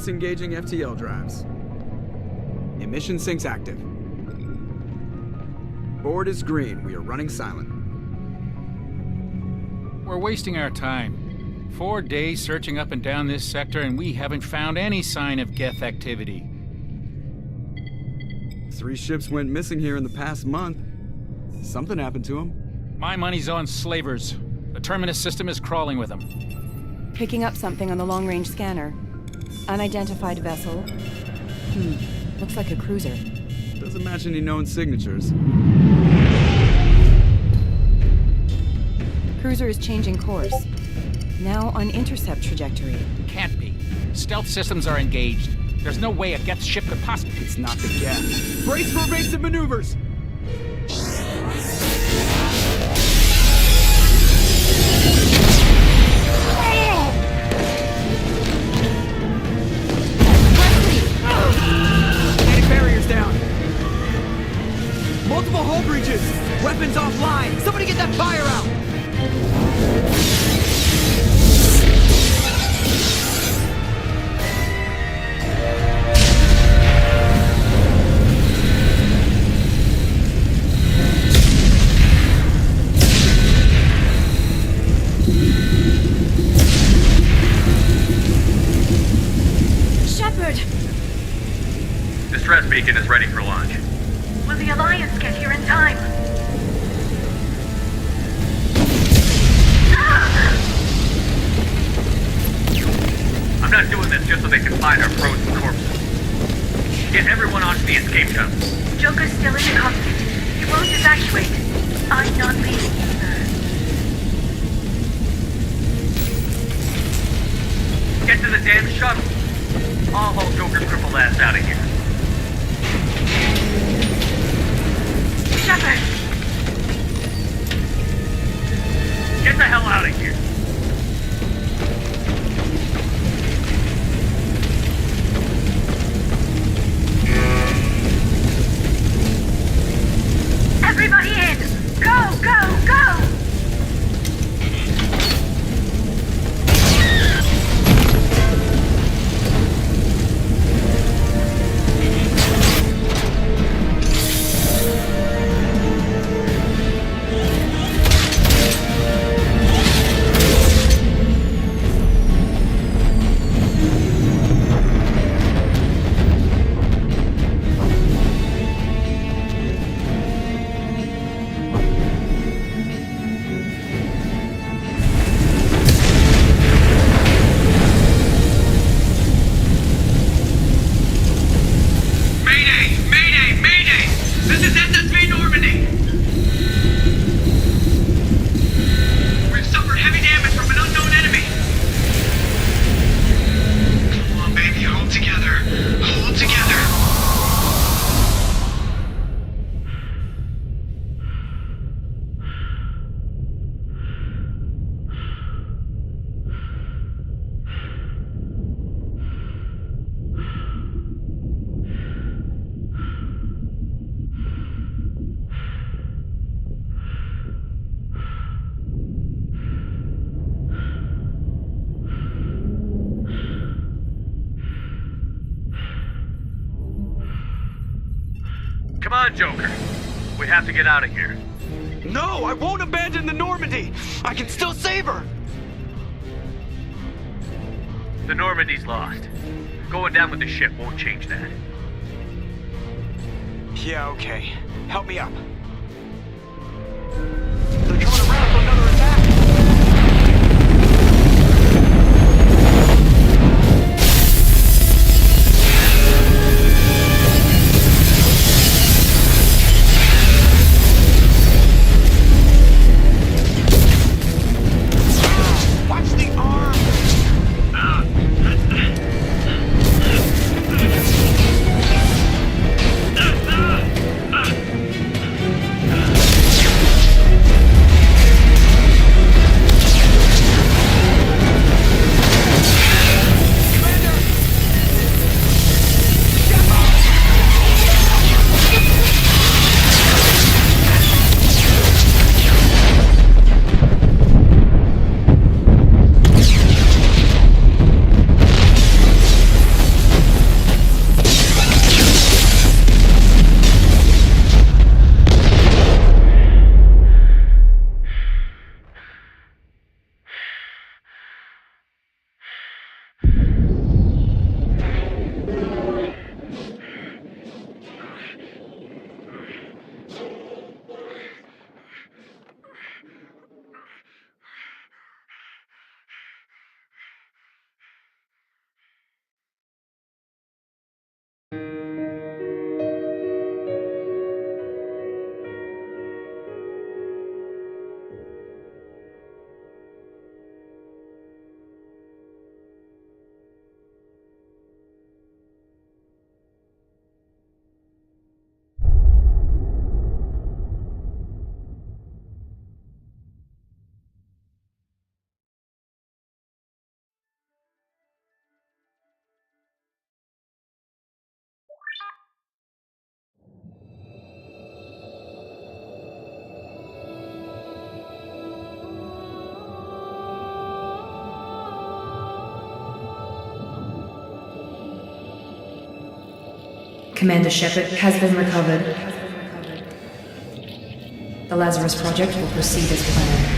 Disengaging FTL drives. Emission sinks active. Board is green. We are running silent. We're wasting our time. 4 days searching up and down this sector, and we haven't found any sign of Geth activity. 3 ships went missing here in the past month. Something happened to them. My money's on slavers. The Terminus system is crawling with them. Picking up something on the long-range scanner. Unidentified vessel. Looks like a cruiser. Doesn't match any known signatures. Cruiser is changing course. Now on intercept trajectory. Can't be. Stealth systems are engaged. There's no way a Geth ship could possibly... It's not the Geth. Brace for evasive maneuvers! Anti-barriers down! Multiple hull breaches! Weapons offline! Somebody get that fire out! Distress beacon is ready for launch. Will the Alliance get here in time? I'm not doing this just so they can find our frozen corpses. Get everyone onto the escape shuttle. Joker's still in the cockpit. He won't evacuate. I'm not leaving either. Get to the damn shuttle. I'll haul Joker's crippled ass out of here. Shepard! Get the hell out of here. Everybody in! Go, go, go! Come on, Joker. We have to get out of here. No, I won't abandon the Normandy! I can still save her! The Normandy's lost. Going down with the ship won't change that. Yeah, okay. Help me up. They're coming around for another attack! Commander Shepard has been recovered. The Lazarus Project will proceed as planned.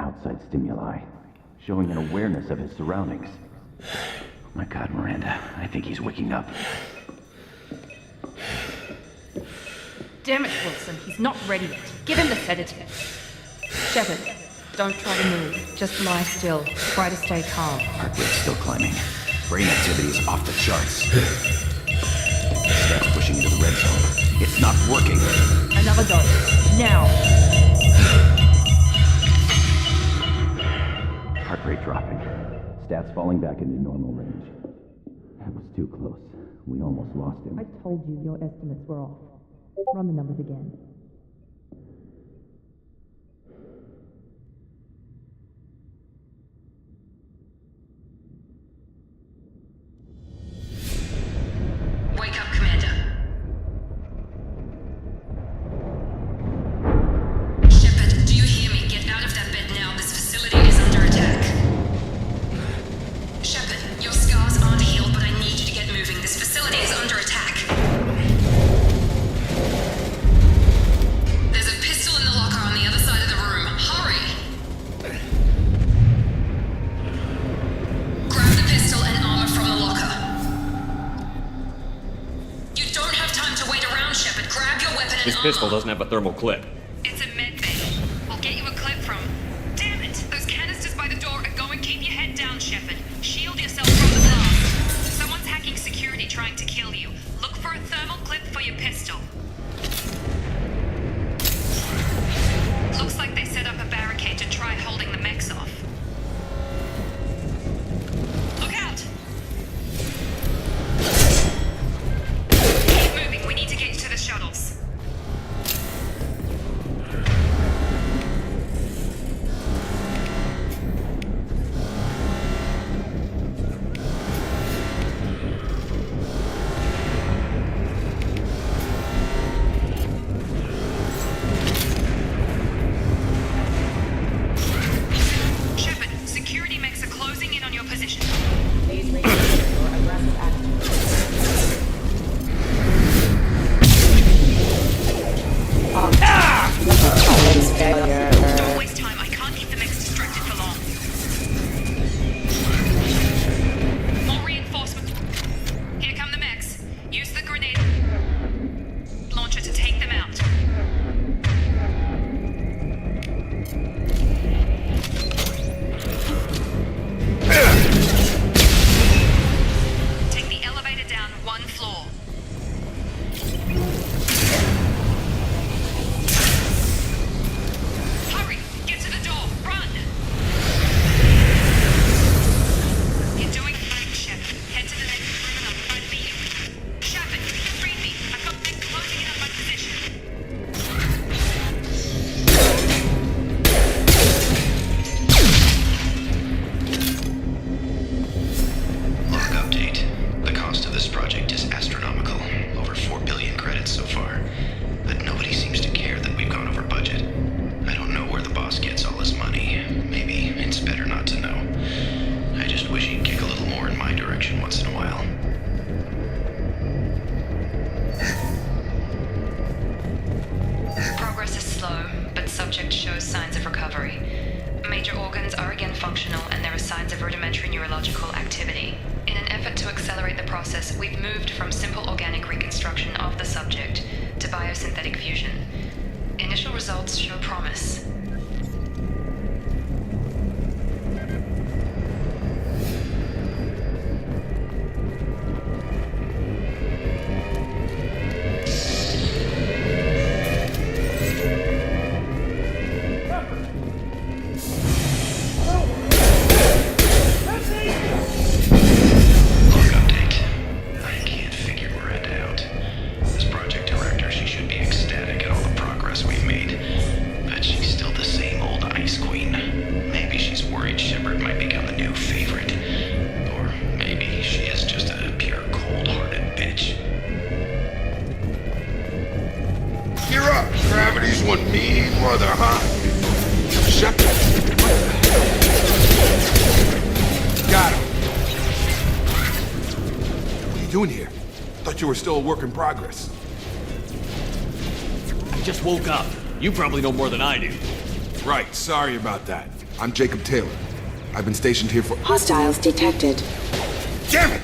outside stimuli, showing an awareness of his surroundings. My God, Miranda, I think he's waking up. Damn it, Wilson, he's not ready yet. Give him the sedative. Shepard, don't try to move. Just lie still. Try to stay calm. Heart rate's still climbing. Brain activity is off the charts. Stats pushing into the red zone. It's not working. Another dose. Now. Heart rate dropping. Stats falling back into normal range. That was too close. We almost lost him. I told you your estimates were off. Run the numbers again. Wake up, Commander. Shepard, do you hear me? Get out of that bed now. This facility is under attack. Shepard, your scars aren't healed, but I need you to get moving. This facility is under attack. There's a pistol in the locker on the other side of the room. Hurry! Grab the pistol and armor from the locker. You don't have time to wait around, Shepard. Grab your weapon and This armor. pistol doesn't have a thermal clip. It's a med bay. We'll get you a clip from. Damn it! Those canisters by the door are going. Keep your head down, Shepard. Shield yourself from the blast. Someone's hacking security trying to kill you. Look for a thermal clip for your pistol. Looks like they set up a barricade to try holding the mechs off. Look out! Keep moving. We need to get to the shuttles. Shepard, security mechs are closing in on your position. Don't waste time. I can't keep the mechs distracted for long. More reinforcement. Here come the mechs. Use the grenade launcher to take them out. Take the elevator down one floor. Hurry! Get to the door! Run! You're doing fine, Shepard. Head to the next room and I'll try to beat you. Shepard, read me. I've got men closing in on my position. Log update. The cost of this project is astronomical. Over 4 billion credits so far. But nobody seems to care that we've gone over budget. I don't know where the boss gets all his money. Maybe it's better not to know. I just wish he'd kick a little more in my direction once in a while. Progress is slow, but subject shows signs of recovery. Major organs are again functional, and there are signs of rudimentary neurological activity. In an effort to accelerate the process, we've moved from simple organic reconstruction of the subject to biosynthetic fusion. Initial results show promise. Log update. I can't figure Miranda out. As project director, she should be ecstatic at all the progress we've made. But she's still the same old ice queen. Maybe she's worried Shepard might become the new favorite. Or maybe she is just a pure cold-hearted bitch. You're up. Gravity's one mean mother, huh? Shepard. Got him. What are you doing here? Thought you were still a work in progress. I just woke up. You probably know more than I do. Right, sorry about that. I'm Jacob Taylor. I've been stationed here for— Hostiles detected. Damn it!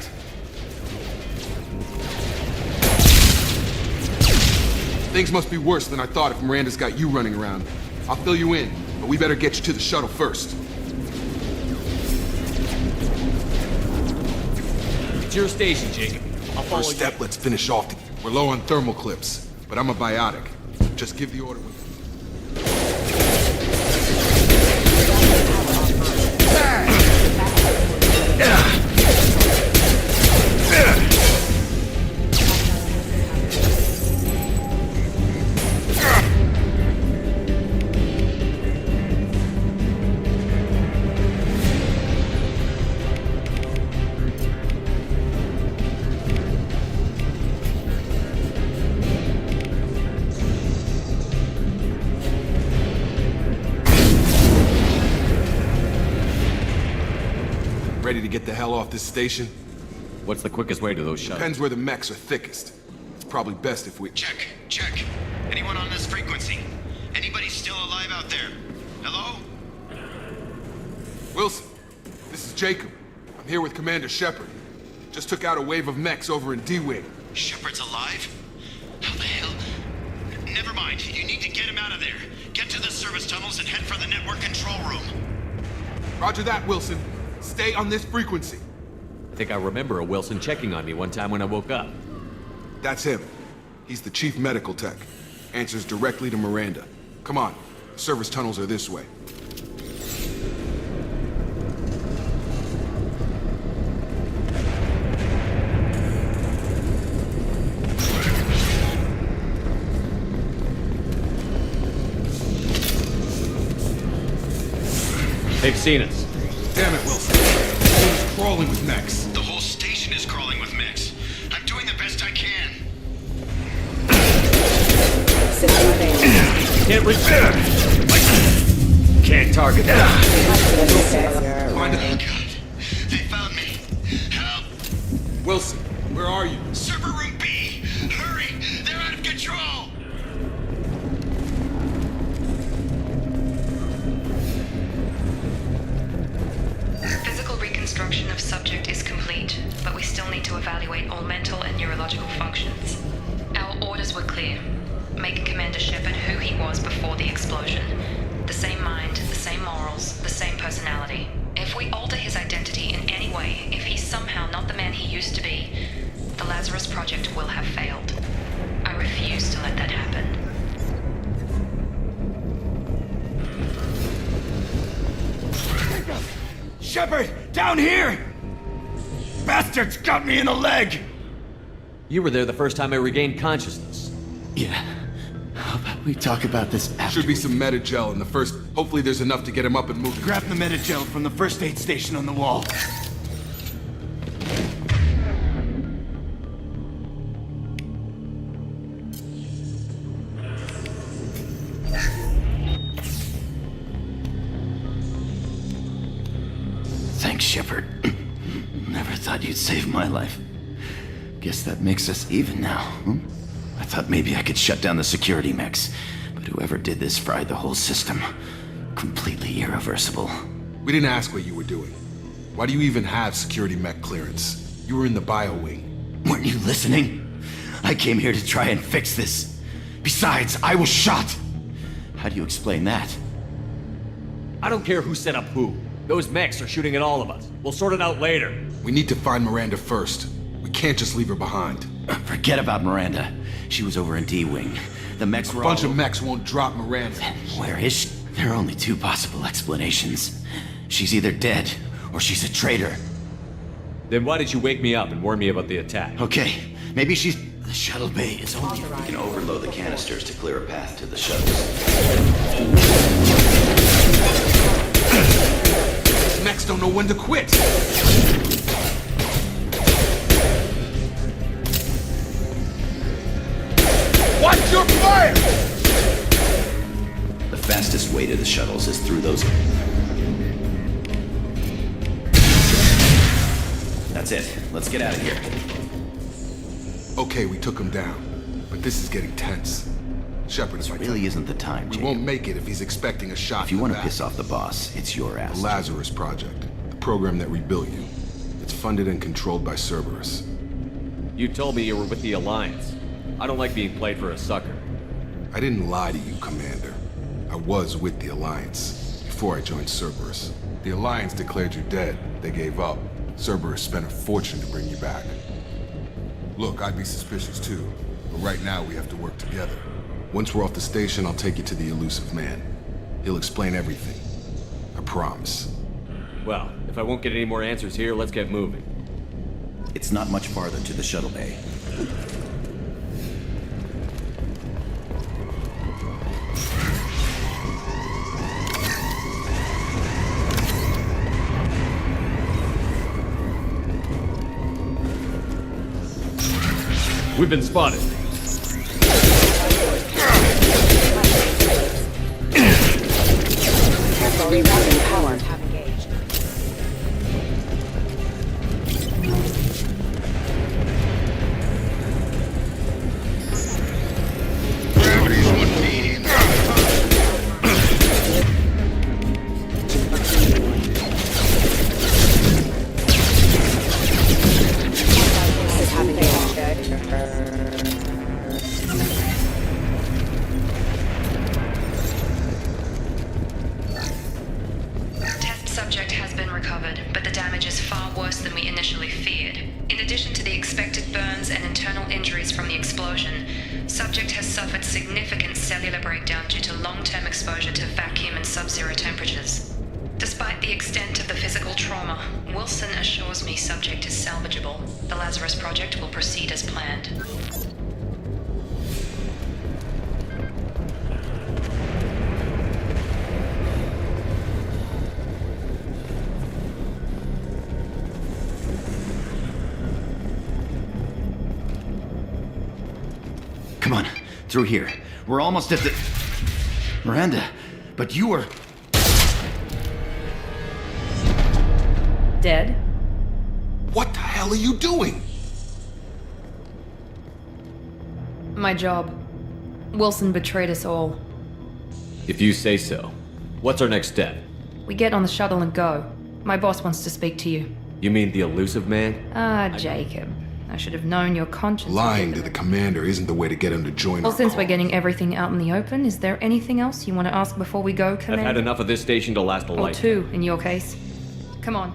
Things must be worse than I thought if Miranda's got you running around. I'll fill you in, but we better get you to the shuttle first. It's your station, Jacob. I'll follow First step, let's finish off. We're low on thermal clips, but I'm a biotic. Just give the order when— Ready to get the hell off this station? What's the quickest way to those shuttles? Depends where the mechs are thickest. It's probably best if we— Check. Anyone on this frequency? Anybody still alive out there? Hello? Wilson, this is Jacob. I'm here with Commander Shepard. Just took out a wave of mechs over in D-Wing. Shepard's alive? How the hell? Never mind. You need to get him out of there. Get to the service tunnels and head for the network control room. Roger that, Wilson. Stay on this frequency. I think I remember a Wilson checking on me one time when I woke up. That's him. He's the chief medical tech. Answers directly to Miranda. Come on. The service tunnels are this way. They've seen us. Damn it, Wilson. Everyone's crawling with mechs. The whole station is crawling with mechs. I'm doing the best I can. Can't reach them. Can't target them. Find Oh it. God. They found me. Help. Wilson, where are you? Server room B. Hurry. They're out of control. Physical reconstruction of subject is complete, but we still need to evaluate all mental and neurological functions. Our orders were clear. Make Commander Shepard who he was before the explosion. The same mind, the same morals, the same personality. If we alter his identity in any way, if he's somehow not the man he used to be, the Lazarus Project will have failed. I refuse to let that happen. Shepard, down here! Bastards got me in the leg! You were there the first time I regained consciousness. Yeah. How about we talk about this after? Should be some Metagel in the first. Hopefully there's enough to get him up and moving. Grab the Metagel from the first aid station on the wall. Thanks, Shepard. Never thought you'd save my life. Guess that makes us even now, huh? I thought maybe I could shut down the security mechs, but whoever did this fried the whole system. Completely irreversible. We didn't ask what you were doing. Why do you even have security mech clearance? You were in the bio wing. Weren't you listening? I came here to try and fix this. Besides, I was shot. How do you explain that? I don't care who set up who. Those mechs are shooting at all of us. We'll sort it out later. We need to find Miranda first. We can't just leave her behind. Forget about Miranda. She was over in D-Wing. The mechs were A bunch of mechs won't drop Miranda. Where is she? There are only two possible explanations. She's either dead, or she's a traitor. Then why did you wake me up and warn me about the attack? Okay, maybe she's... The shuttle bay is only... We can overload the canisters to clear a path to the shuttles. These mechs don't know when to quit. Watch your fire! The fastest way to the shuttles is through those... That's it. Let's get out of here. Okay, we took him down. But this is getting tense. Shepard, This if I tell really you, isn't the time, we Jacob. won't make it if he's expecting a shot. If you in want the to back. piss off the boss, it's your ass. The Lazarus Project, the program that rebuilt you. It's funded and controlled by Cerberus. You told me you were with the Alliance. I don't like being played for a sucker. I didn't lie to you, Commander. I was with the Alliance before I joined Cerberus. The Alliance declared you dead. They gave up. Cerberus spent a fortune to bring you back. Look, I'd be suspicious too, but right now we have to work together. Once we're off the station, I'll take you to the Elusive Man. He'll explain everything. I promise. Well, if I won't get any more answers here, let's get moving. It's not much farther to the shuttle bay. We've been spotted. Powers have engaged. Gravity's what feeding. Test subject has been recovered, but the damage is far worse than we initially feared. In addition to the expected burns and internal injuries from the explosion, subject has suffered significant cellular breakdown due to long-term exposure to vacuum and sub-zero temperatures. Despite the extent of the physical trauma, Wilson assures me subject is salvageable. The Lazarus Project will proceed as planned. Come on, through here. We're almost at the... Miranda, but you were... Dead? What the hell are you doing? My job. Wilson betrayed us all. If you say so. What's our next step? We get on the shuttle and go. My boss wants to speak to you. You mean the Elusive Man? Ah, Jacob. I should have known your conscience. Lying to the commander isn't the way to get him to join Well, our since call. we're getting everything out in the open, is there anything else you want to ask before we go, I've Commander? had enough of this station to last a Or lifetime. two, in your case. Come on.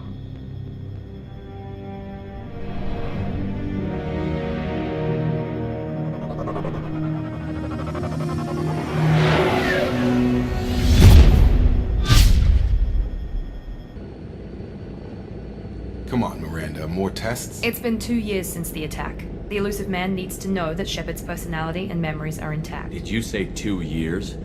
Come on, Miranda, more tests? It's been 2 years since the attack. The Elusive Man needs to know that Shepard's personality and memories are intact. Did you say 2 years?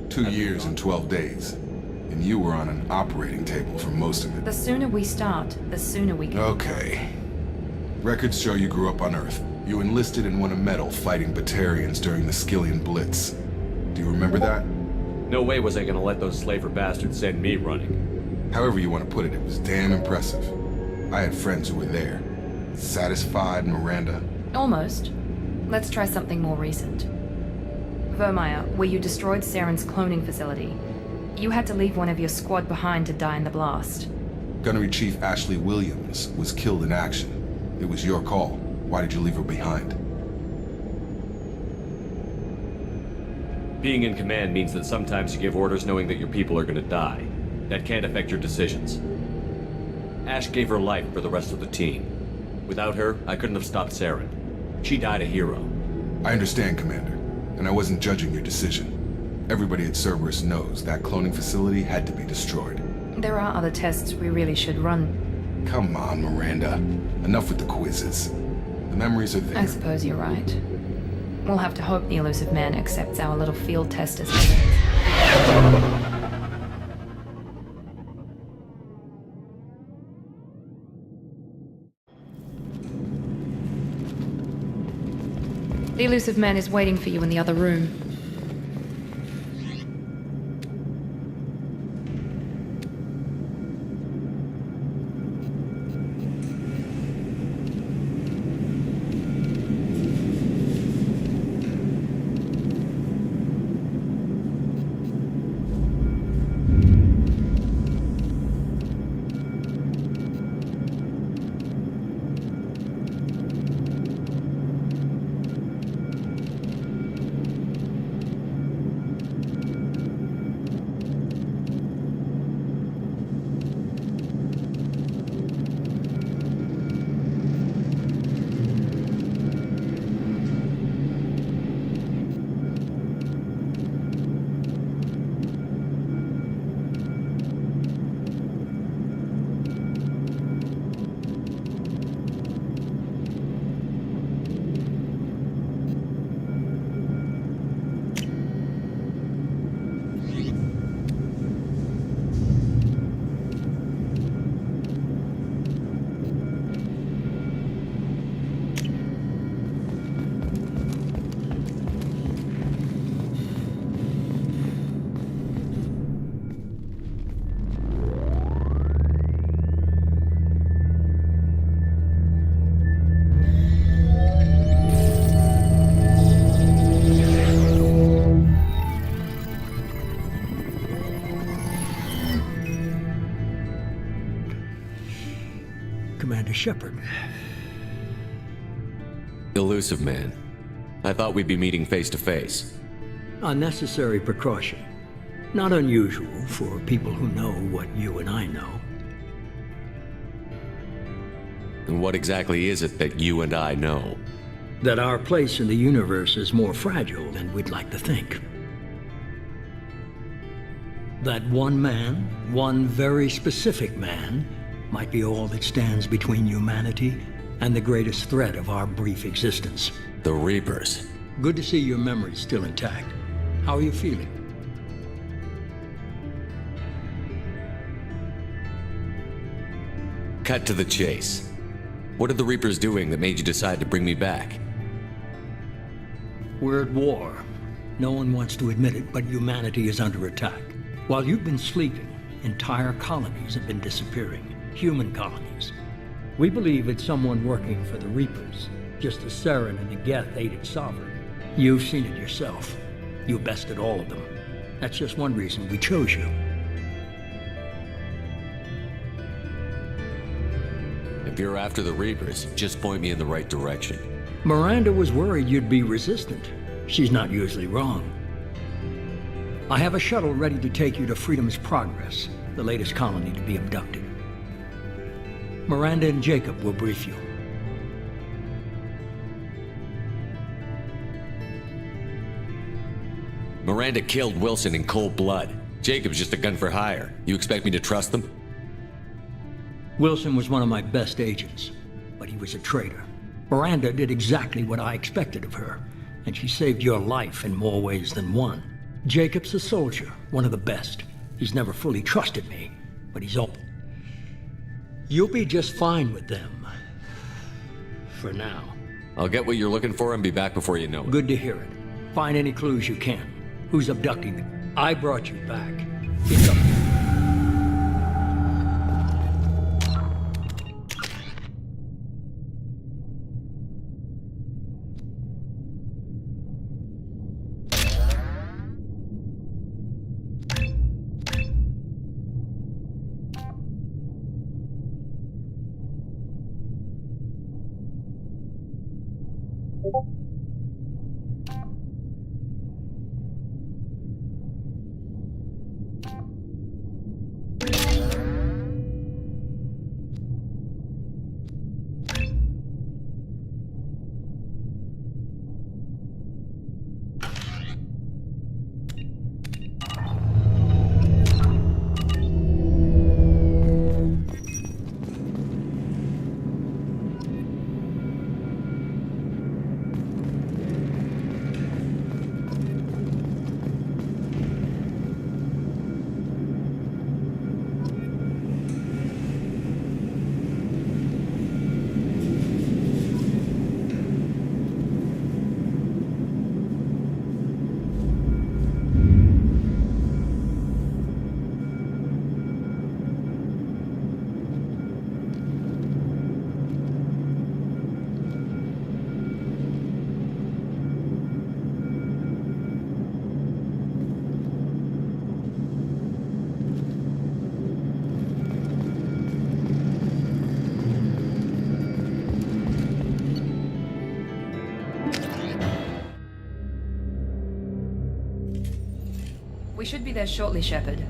2 years and 12 days. And you were on an operating table for most of it. The sooner we start, the sooner we can... Okay. Records show you grew up on Earth. You enlisted and won a medal fighting Batarians during the Skillian Blitz. Do you remember that? No way was I gonna let those slaver bastards send me running. However you want to put it, it was damn impressive. I had friends who were there. Satisfied, Miranda? Almost. Let's try something more recent. Vermeer, where you destroyed Saren's cloning facility. You had to leave one of your squad behind to die in the blast. Gunnery Chief Ashley Williams was killed in action. It was your call. Why did you leave her behind? Being in command means that sometimes you give orders knowing that your people are gonna die. That can't affect your decisions. Ash gave her life for the rest of the team. Without her, I couldn't have stopped Saren. She died a hero. I understand, Commander, and I wasn't judging your decision. Everybody at Cerberus knows that cloning facility had to be destroyed. There are other tests we really should run. Come on, Miranda. Enough with the quizzes. The memories are there. I suppose you're right. We'll have to hope the Elusive Man accepts our little field test as evidence. The Elusive Man is waiting for you in the other room. Commander Shepard. Elusive Man. I thought we'd be meeting face to face. A necessary precaution. Not unusual for people who know what you and I know. And what exactly is it that you and I know? That our place in the universe is more fragile than we'd like to think. That one man, one very specific man, might be all that stands between humanity and the greatest threat of our brief existence. The Reapers. Good to see your memory's still intact. How are you feeling? Cut to the chase. What are the Reapers doing that made you decide to bring me back? We're at war. No one wants to admit it, but humanity is under attack. While you've been sleeping, entire colonies have been disappearing. Human colonies. We believe it's someone working for the Reapers, just as Saren and the Geth aided Sovereign. You've seen it yourself. You bested all of them. That's just one reason we chose you. If you're after the Reapers, just point me in the right direction. Miranda was worried you'd be resistant. She's not usually wrong. I have a shuttle ready to take you to Freedom's Progress, the latest colony to be abducted. Miranda and Jacob will brief you. Miranda killed Wilson in cold blood. Jacob's just a gun for hire. You expect me to trust them? Wilson was one of my best agents, but he was a traitor. Miranda did exactly what I expected of her, and she saved your life in more ways than one. Jacob's a soldier, one of the best. He's never fully trusted me, but he's open. You'll be just fine with them. For now. I'll get what you're looking for and be back before you know it. Good to hear it. Find any clues you can. Who's abducting them? I brought you back. It's up. We should be there shortly, Shepard.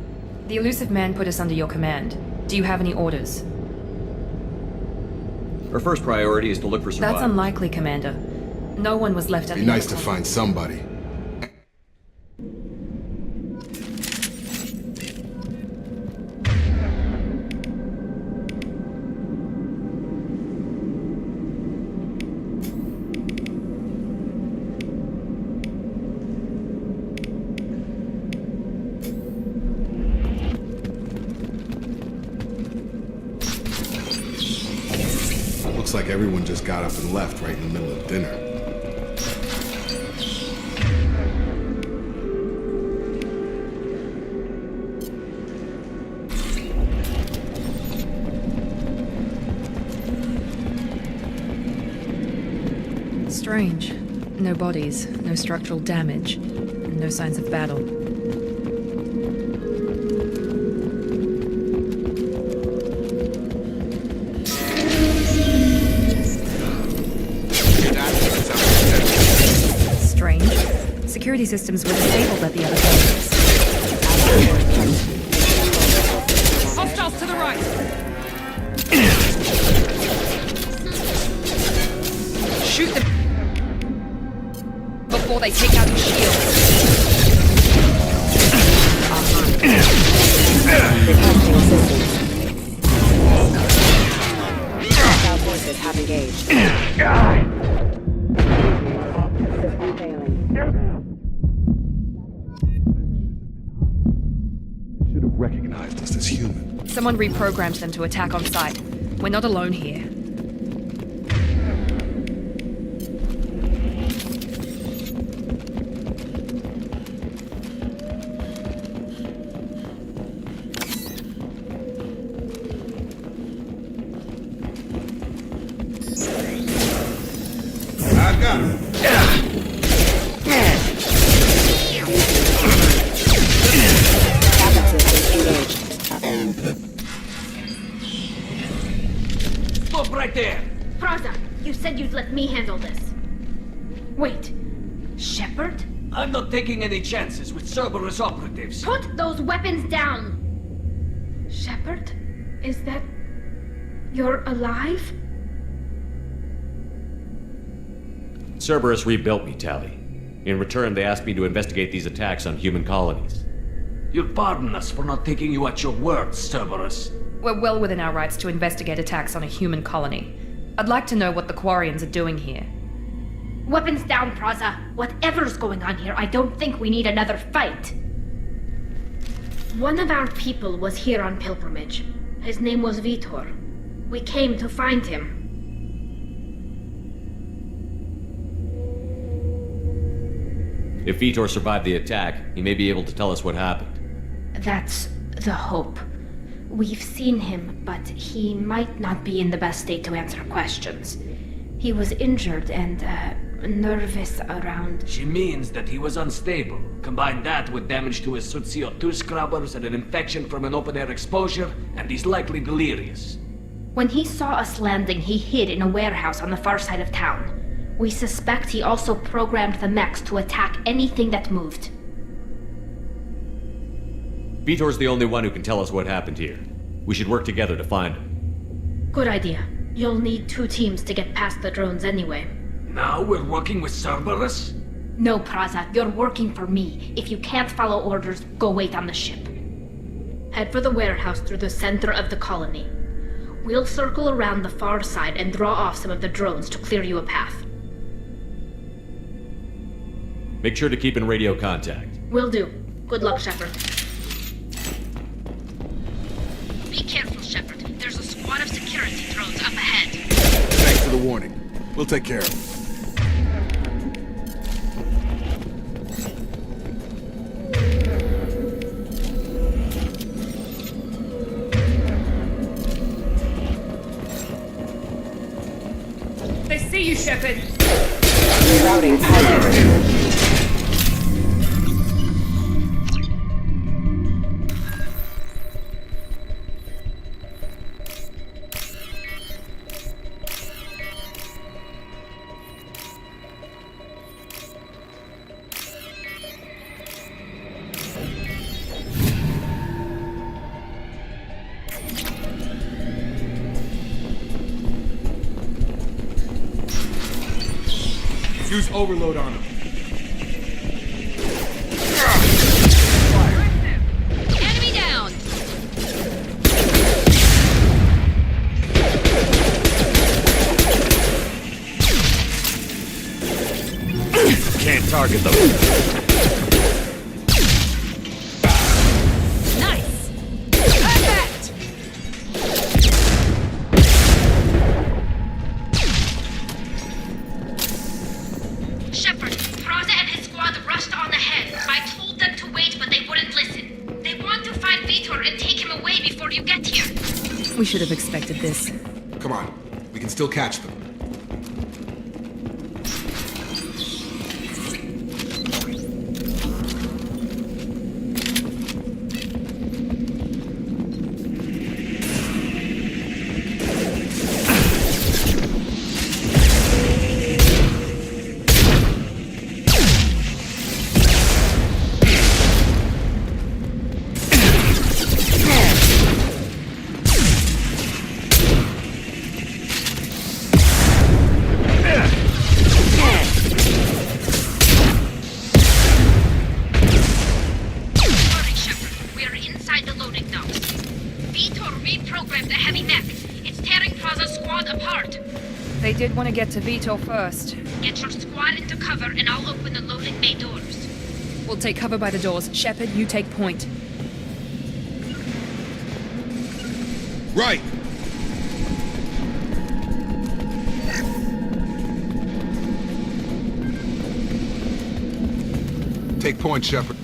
The Elusive Man put us under your command. Do you have any orders? Our first priority is to look for survivors. That's unlikely, Commander. No one was left at Be the nice to find somebody. Looks like everyone just got up and left right in the middle of dinner. Strange. No bodies, no structural damage, and no signs of battle. security systems were disabled at the other places. Hostiles to the right! Shoot them before they take out your shields. Requesting assistance. Hostile forces have engaged. System failing. Should have recognized us as human. Someone reprogrammed them to attack on sight. We're not alone here. I got him. Stop right there! Praza, you said you'd let me handle this. Wait, Shepard? I'm not taking any chances with Cerberus operatives. Put those weapons down! Shepard? Is that... you're alive? Cerberus rebuilt me, Tali. In return, they asked me to investigate these attacks on human colonies. You'll pardon us for not taking you at your word, Cerberus. We're well within our rights to investigate attacks on a human colony. I'd like to know what the Quarians are doing here. Weapons down, Praza. Whatever's going on here, I don't think we need another fight. One of our people was here on pilgrimage. His name was Vitor. We came to find him. If Vitor survived the attack, he may be able to tell us what happened. That's the hope. We've seen him, but he might not be in the best state to answer questions. He was injured and, nervous around... She means that he was unstable. Combine that with damage to his suit CO2 scrubbers and an infection from an open-air exposure, and he's likely delirious. When he saw us landing, he hid in a warehouse on the far side of town. We suspect he also programmed the mechs to attack anything that moved. Vitor's the only one who can tell us what happened here. We should work together to find him. Good idea. You'll need 2 teams to get past the drones anyway. Now we're working with Cerberus? No, Praza, you're working for me. If you can't follow orders, go wait on the ship. Head for the warehouse through the center of the colony. We'll circle around the far side and draw off some of the drones to clear you a path. Make sure to keep in radio contact. Will do. Good luck, Shepard. Be careful, Shepard. There's a squad of security drones up ahead. Thanks for the warning. We'll take care of them. They see you, Shepard! Rerouting pilot. Use overload on him. Enemy down! Can't target them. Nice! Perfect! Shepard, Praza and his squad rushed on ahead. I told them to wait, but they wouldn't listen. They want to find Vitor and take him away before you get here. We should have expected this. Come on. We can still catch them. 5, the heavy mech. It's tearing Praza's squad apart. They did want to get to Vito first. Get your squad into cover and I'll open the loading bay doors. We'll take cover by the doors. Shepard, you take point. Right! Take point, Shepard.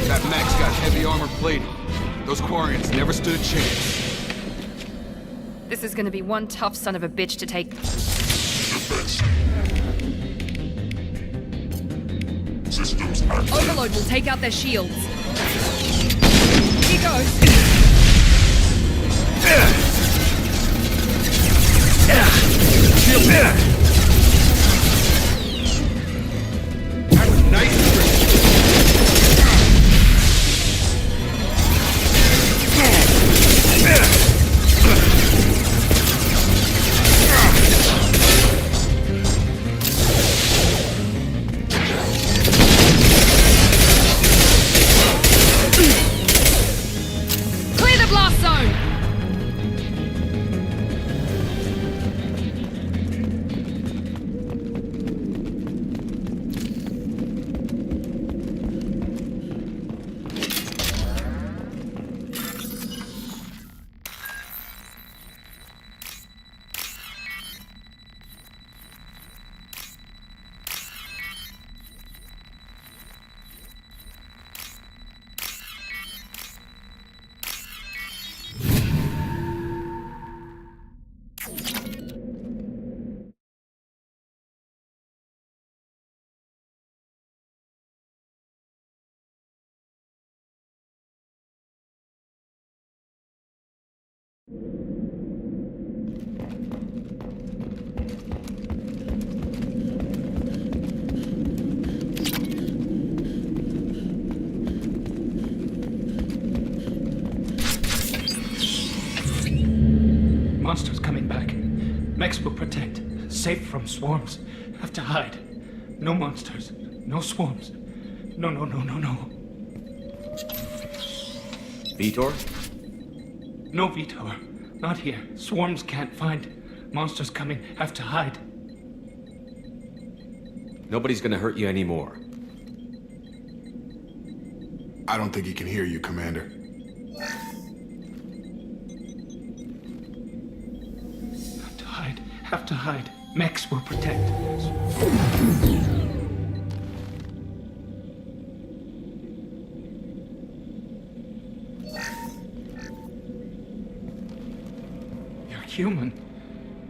That mech's got heavy armor plating. Those Quarians never stood a chance. This is gonna be one tough son of a bitch to take. Systems active. Overload will take out their shields. Here goes. Clear the blast zone! Monsters coming back. Mechs will protect. Safe from swarms. Have to hide. No monsters. No swarms. No. Vitor? No, Vitor. Not here. Swarms can't find. Monsters coming. Have to hide. Nobody's gonna hurt you anymore. I don't think he can hear you, Commander. Have to hide. Mechs will protect. You're human.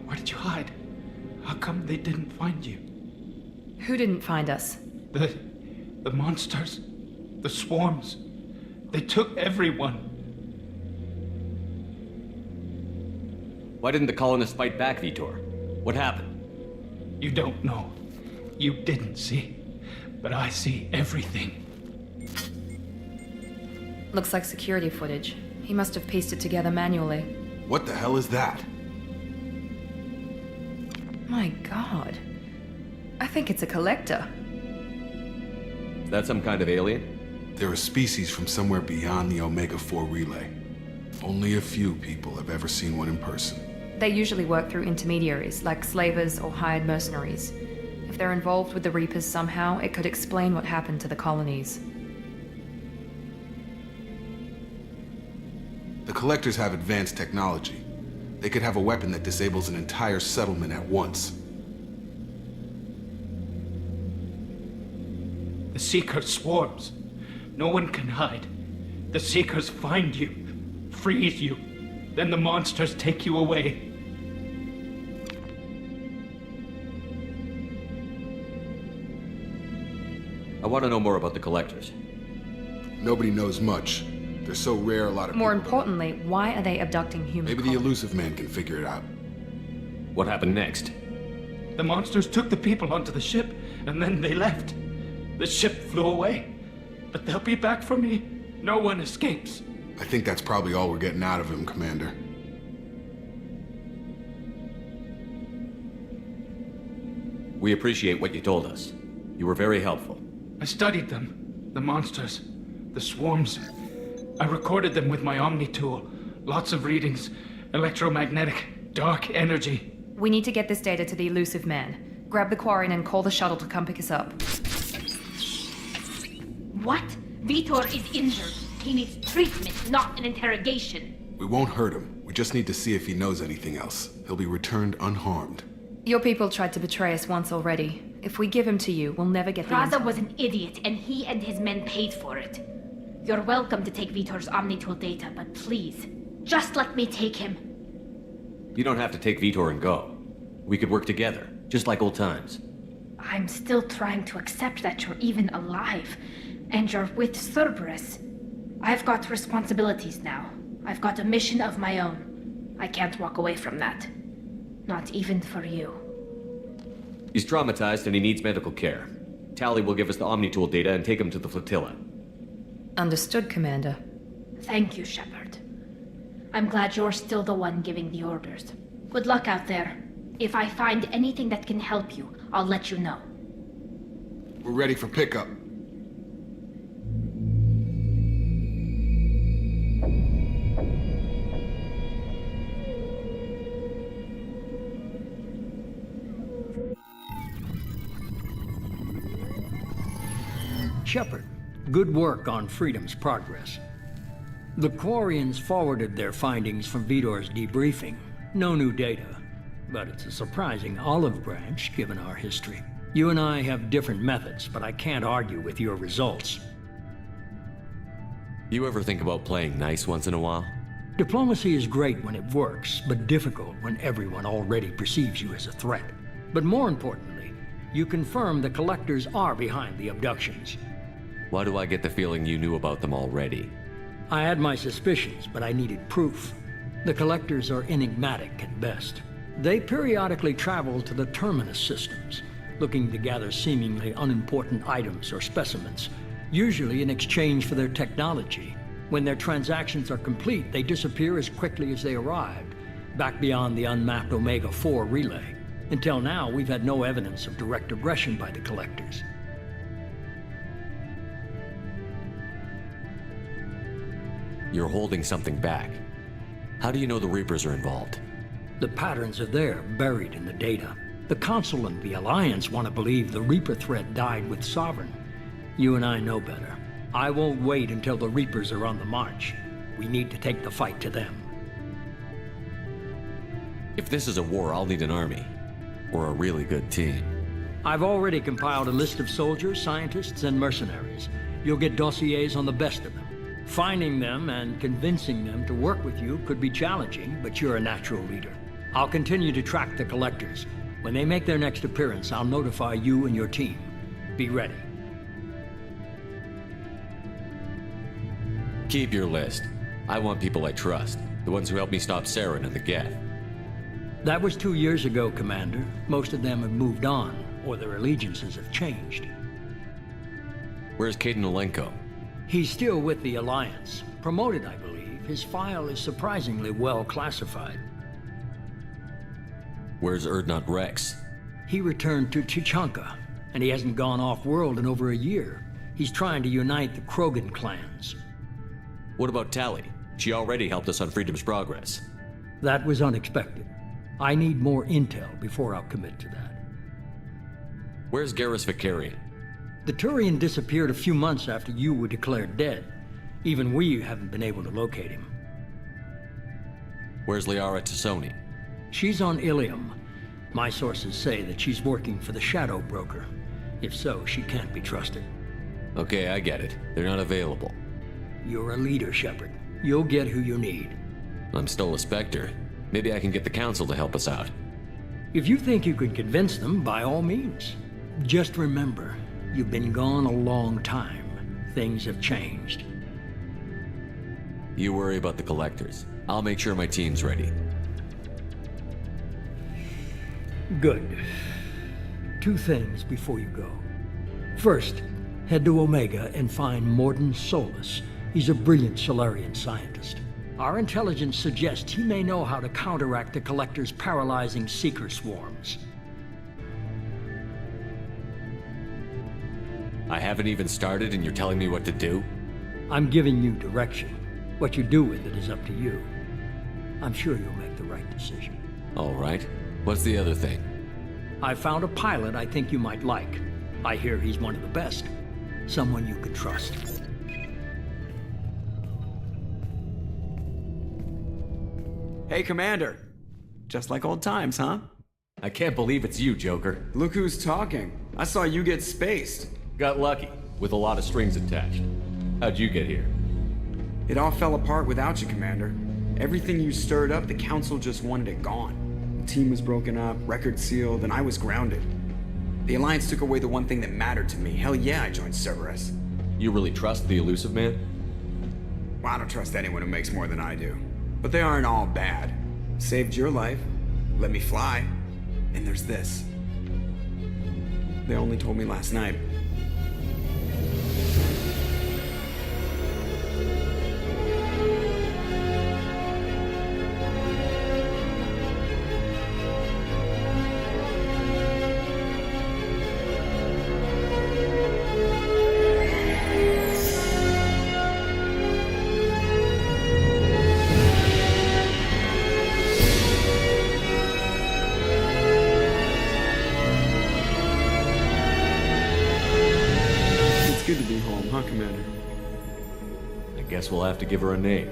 Where did you hide? How come they didn't find you? Who didn't find us? The monsters. The swarms. They took everyone. Why didn't the colonists fight back, Vitor? What happened? You don't know. You didn't see. But I see everything. Looks like security footage. He must have pieced it together manually. What the hell is that? My god. I think it's a collector. Is that some kind of alien? They're a species from somewhere beyond the Omega-4 relay. Only a few people have ever seen one in person. They usually work through intermediaries, like slavers or hired mercenaries. If they're involved with the Reapers somehow, it could explain what happened to the colonies. The Collectors have advanced technology. They could have a weapon that disables an entire settlement at once. The Seeker swarms. No one can hide. The Seekers find you, freeze you, then the monsters take you away. I want to know more about the Collectors. Nobody knows much. They're so rare, a lot of More people importantly, why are they abducting humans? Maybe the Elusive Man can figure it out. What happened next? The monsters took the people onto the ship, and then they left. The ship flew away. But they'll be back for me. No one escapes. I think that's probably all we're getting out of him, Commander. We appreciate what you told us. You were very helpful. I studied them. The monsters. The swarms. I recorded them with my Omni tool. Lots of readings. Electromagnetic. Dark energy. We need to get this data to the elusive man. Grab the Quarian and call the shuttle to come pick us up. What? Vitor is injured. He needs treatment, not an interrogation. We won't hurt him. We just need to see if he knows anything else. He'll be returned unharmed. Your people tried to betray us once already. If we give him to you, we'll never get the Raza was an idiot, and he and his men paid for it. You're welcome to take Vitor's Omnitool data, but please, just let me take him. You don't have to take Vitor and go. We could work together, just like old times. I'm still trying to accept that you're even alive, and you're with Cerberus. I've got responsibilities now. I've got a mission of my own. I can't walk away from that. Not even for you. He's traumatized and he needs medical care. Tali will give us the Omnitool data and take him to the flotilla. Understood, Commander. Thank you, Shepard. I'm glad you're still the one giving the orders. Good luck out there. If I find anything that can help you, I'll let you know. We're ready for pickup. Shepard, good work on Freedom's progress. The Quarians forwarded their findings from Vitor's debriefing. No new data, but it's a surprising olive branch given our history. You and I have different methods, but I can't argue with your results. You ever think about playing nice once in a while? Diplomacy is great when it works, but difficult when everyone already perceives you as a threat. But more importantly, you confirm the Collectors are behind the abductions. Why do I get the feeling you knew about them already? I had my suspicions, but I needed proof. The Collectors are enigmatic at best. They periodically travel to the Terminus systems, looking to gather seemingly unimportant items or specimens, usually in exchange for their technology. When their transactions are complete, they disappear as quickly as they arrived, back beyond the unmapped Omega-4 relay. Until now, we've had no evidence of direct aggression by the Collectors. You're holding something back. How do you know the Reapers are involved? The patterns are there, buried in the data. The Council and the Alliance want to believe the Reaper threat died with Sovereign. You and I know better. I won't wait until the Reapers are on the march. We need to take the fight to them. If this is a war, I'll need an army. Or a really good team. I've already compiled a list of soldiers, scientists, and mercenaries. You'll get dossiers on the best of them. Finding them and convincing them to work with you could be challenging, but you're a natural leader. I'll continue to track the Collectors. When they make their next appearance, I'll notify you and your team. Be ready. Keep your list. I want people I trust. The ones who helped me stop Saren and the Geth. That was 2 years ago, Commander. Most of them have moved on, or their allegiances have changed. Where's Kaidan Alenko? He's still with the Alliance. Promoted, I believe. His file is surprisingly well classified. Where's Urdnot Rex? He returned to Chichanka, and he hasn't gone off-world in over a year. He's trying to unite the Krogan clans. What about Tali? She already helped us on Freedom's progress. That was unexpected. I need more intel before I'll commit to that. Where's Garrus Vakarian? The Turian disappeared a few months after you were declared dead. Even we haven't been able to locate him. Where's Liara Tassoni? She's on Ilium. My sources say that she's working for the Shadow Broker. If so, she can't be trusted. Okay, I get it. They're not available. You're a leader, Shepard. You'll get who you need. I'm still a Spectre. Maybe I can get the Council to help us out. If you think you can convince them, by all means. Just remember, you've been gone a long time. Things have changed. You worry about the Collectors. I'll make sure my team's ready. Good. 2 things before you go. First, head to Omega and find Mordin Solus. He's a brilliant Solarian scientist. Our intelligence suggests he may know how to counteract the Collector's paralyzing Seeker swarms. I haven't even started and you're telling me what to do? I'm giving you direction. What you do with it is up to you. I'm sure you'll make the right decision. All right. What's the other thing? I found a pilot I think you might like. I hear he's one of the best. Someone you could trust. Hey, Commander. Just like old times, huh? I can't believe it's you, Joker. Look who's talking. I saw you get spaced. Got lucky, with a lot of strings attached. How'd you get here? It all fell apart without you, Commander. Everything you stirred up, the Council just wanted it gone. The team was broken up, record sealed, and I was grounded. The Alliance took away the one thing that mattered to me. Hell yeah, I joined Cerberus. You really trust the Illusive Man? Well, I don't trust anyone who makes more than I do. But they aren't all bad. Saved your life, let me fly, and there's this. They only told me last night. Good to be home, huh, Commander? I guess we'll have to give her a name.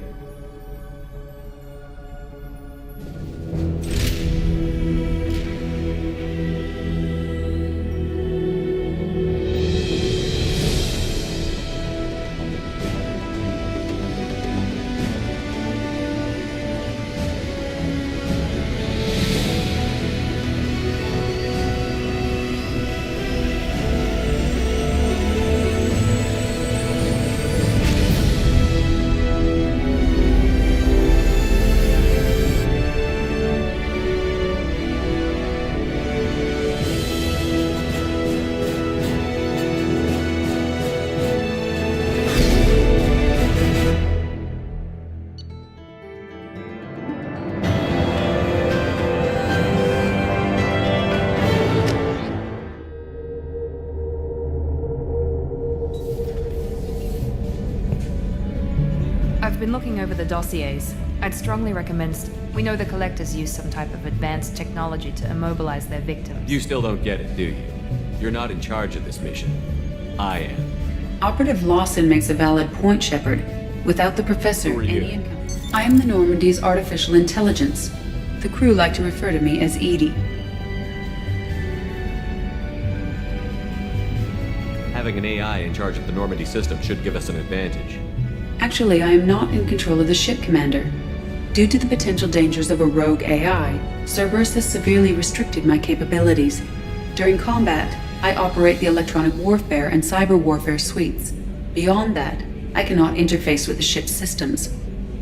I've been looking over the dossiers. I'd strongly recommend... We know the Collectors use some type of advanced technology to immobilize their victims. You still don't get it, do you? You're not in charge of this mission. I am. Operative Lawson makes a valid point, Shepard. Without the Professor, Who are you? any encounter... I am the Normandy's artificial intelligence. The crew like to refer to me as Edie. Having an AI in charge of the Normandy system should give us an advantage. Actually, I am not in control of the ship, Commander. Due to the potential dangers of a rogue AI, Cerberus has severely restricted my capabilities. During combat, I operate the electronic warfare and cyber warfare suites. Beyond that, I cannot interface with the ship's systems.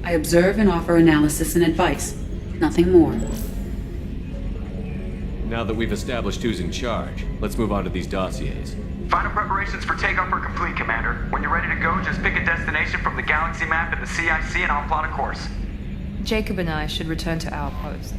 I observe and offer analysis and advice. Nothing more. Now that we've established who's in charge, let's move on to these dossiers. Final preparations for takeoff are complete, Commander. When you're ready to go, just pick a destination from the galaxy map in the CIC and I'll plot a course. Jacob and I should return to our posts.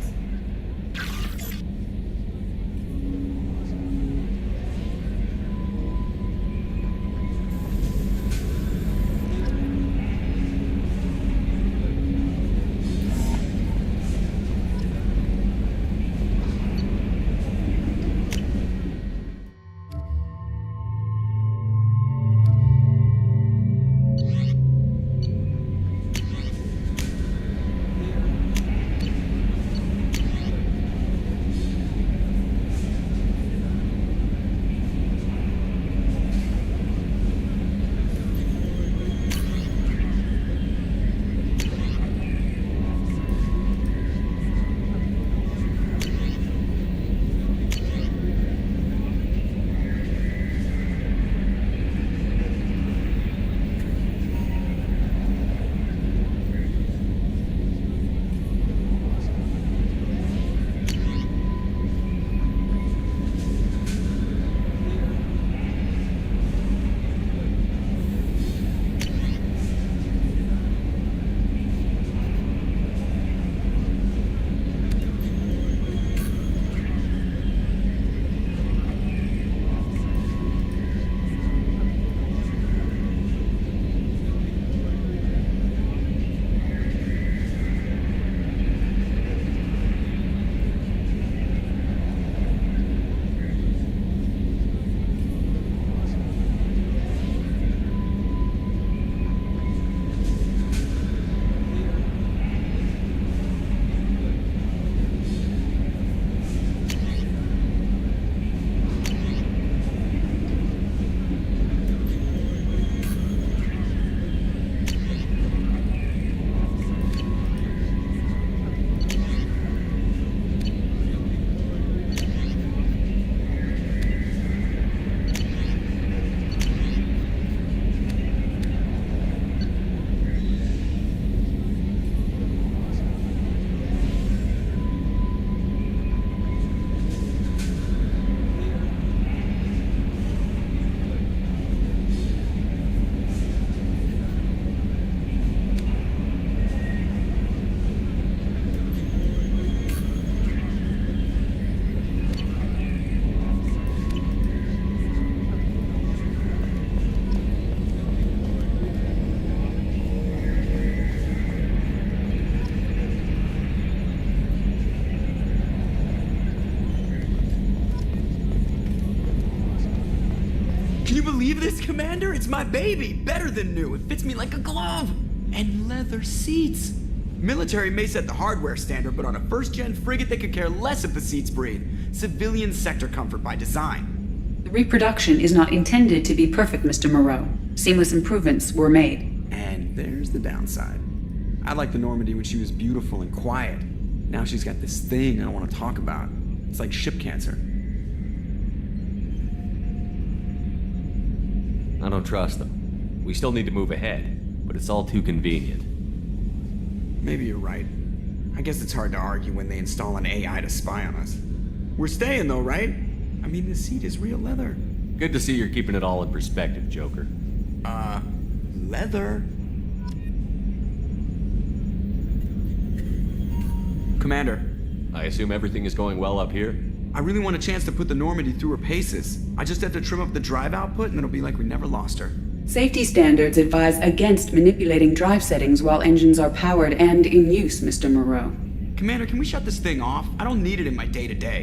believe this, Commander? It's my baby. Better than new. It fits me like a glove. And leather seats. Military may set the hardware standard, but on a first-gen frigate, they could care less if the seats breathe. Civilian sector comfort by design. The reproduction is not intended to be perfect, Mr. Moreau. Seamless improvements were made. And there's the downside. I liked the Normandy when she was beautiful and quiet. Now she's got this thing I don't want to talk about. It's like ship cancer. I don't trust them. We still need to move ahead, but it's all too convenient. Maybe you're right. I guess it's hard to argue when they install an AI to spy on us. We're staying though, right? I mean, the seat is real leather. Good to see you're keeping it all in perspective, Joker. Leather? Commander. I assume everything is going well up here? I really want a chance to put the Normandy through her paces. I just have to trim up the drive output and it'll be like we never lost her. Safety standards advise against manipulating drive settings while engines are powered and in use, Mr. Moreau. Commander, can we shut this thing off? I don't need it in my day-to-day.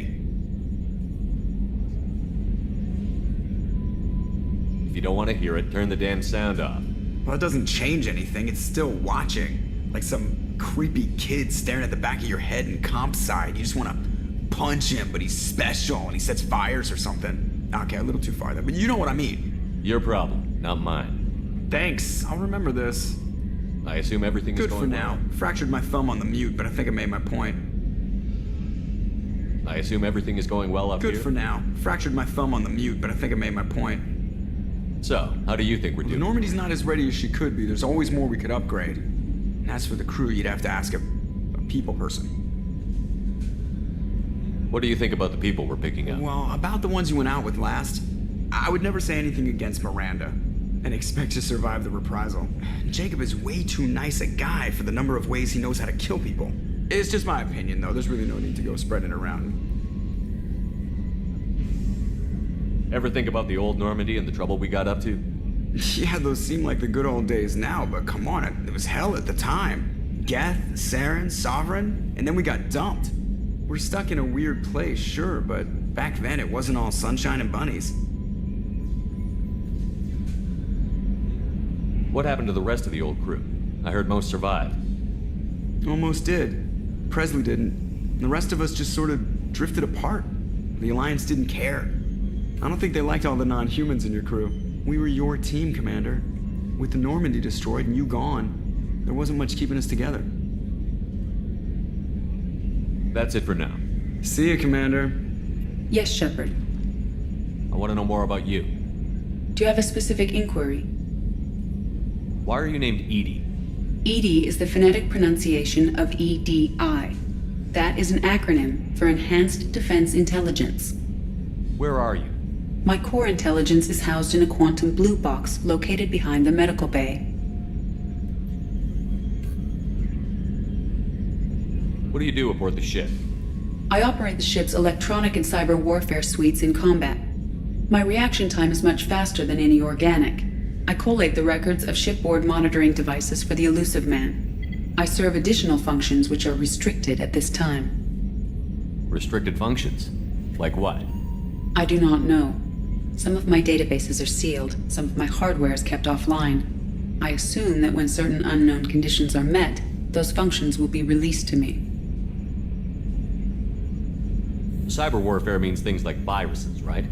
If you don't want to hear it, turn the damn sound off. Well, it doesn't change anything. It's still watching. Like some creepy kid staring at the back of your head in comp side. You just want to punch him, but he's special and he sets fires or something. Okay, a little too far there, but you know what I mean. Your problem, not mine. Thanks, I'll remember this. I assume everything is going good for now. well. Fractured my thumb on the mute, but I think I made my point. I assume everything is going well up here? Good for now. Fractured my thumb on the mute, but I think I made my point. So, how do you think we're doing? The Normandy's not as ready as she could be. There's always more we could upgrade. And as for the crew, you'd have to ask a people person. What do you think about the people we're picking up? Well, about the ones you went out with last, I would never say anything against Miranda and expect to survive the reprisal. Jacob is way too nice a guy for the number of ways he knows how to kill people. It's just my opinion, though. There's really no need to go spreading it around. Ever think about the old Normandy and the trouble we got up to? Yeah, those seem like the good old days now, but come on, it was hell at the time. Geth, Saren, Sovereign, and then we got dumped. We're stuck in a weird place, sure, but back then it wasn't all sunshine and bunnies. What happened to the rest of the old crew? I heard most survived. Almost did. Presley didn't. The rest of us just sort of drifted apart. The Alliance didn't care. I don't think they liked all the non-humans in your crew. We were your team, Commander. With the Normandy destroyed and you gone, there wasn't much keeping us together. That's it for now. See you, Commander. Yes, Shepard. I want to know more about you. Do you have a specific inquiry? Why are you named EDI? EDI is the phonetic pronunciation of EDI. That is an acronym for Enhanced Defense Intelligence. Where are you? My core intelligence is housed in a quantum blue box located behind the medical bay. What do you do aboard the ship? I operate the ship's electronic and cyber warfare suites in combat. My reaction time is much faster than any organic. I collate the records of shipboard monitoring devices for the Elusive Man. I serve additional functions which are restricted at this time. Restricted functions? Like what? I do not know. Some of my databases are sealed, some of my hardware is kept offline. I assume that when certain unknown conditions are met, those functions will be released to me. Cyber warfare means things like viruses, right?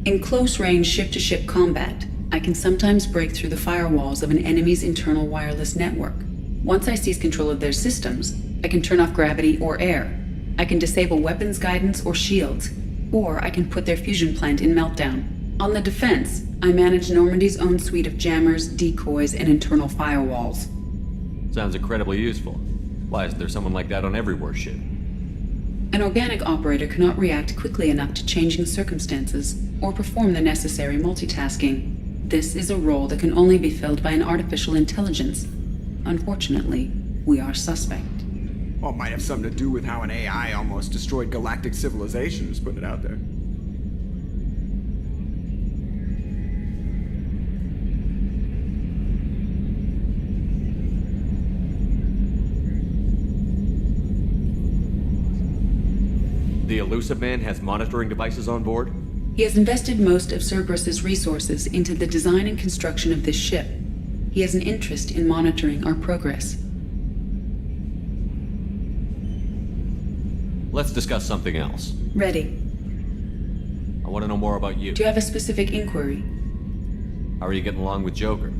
In close-range ship-to-ship combat, I can sometimes break through the firewalls of an enemy's internal wireless network. Once I seize control of their systems, I can turn off gravity or air. I can disable weapons guidance or shields, or I can put their fusion plant in meltdown. On the defense, I manage Normandy's own suite of jammers, decoys, and internal firewalls. Sounds incredibly useful. Why isn't there someone like that on every warship? An organic operator cannot react quickly enough to changing circumstances or perform the necessary multitasking. This is a role that can only be filled by an artificial intelligence. Unfortunately, we are suspect. Well, it might have something to do with how an AI almost destroyed galactic civilization, just putting it out there. The Elusive Man has monitoring devices on board? He has invested most of Cerberus's resources into the design and construction of this ship. He has an interest in monitoring our progress. Let's discuss something else. Ready. I want to know more about you. Do you have a specific inquiry? How are you getting along with Joker?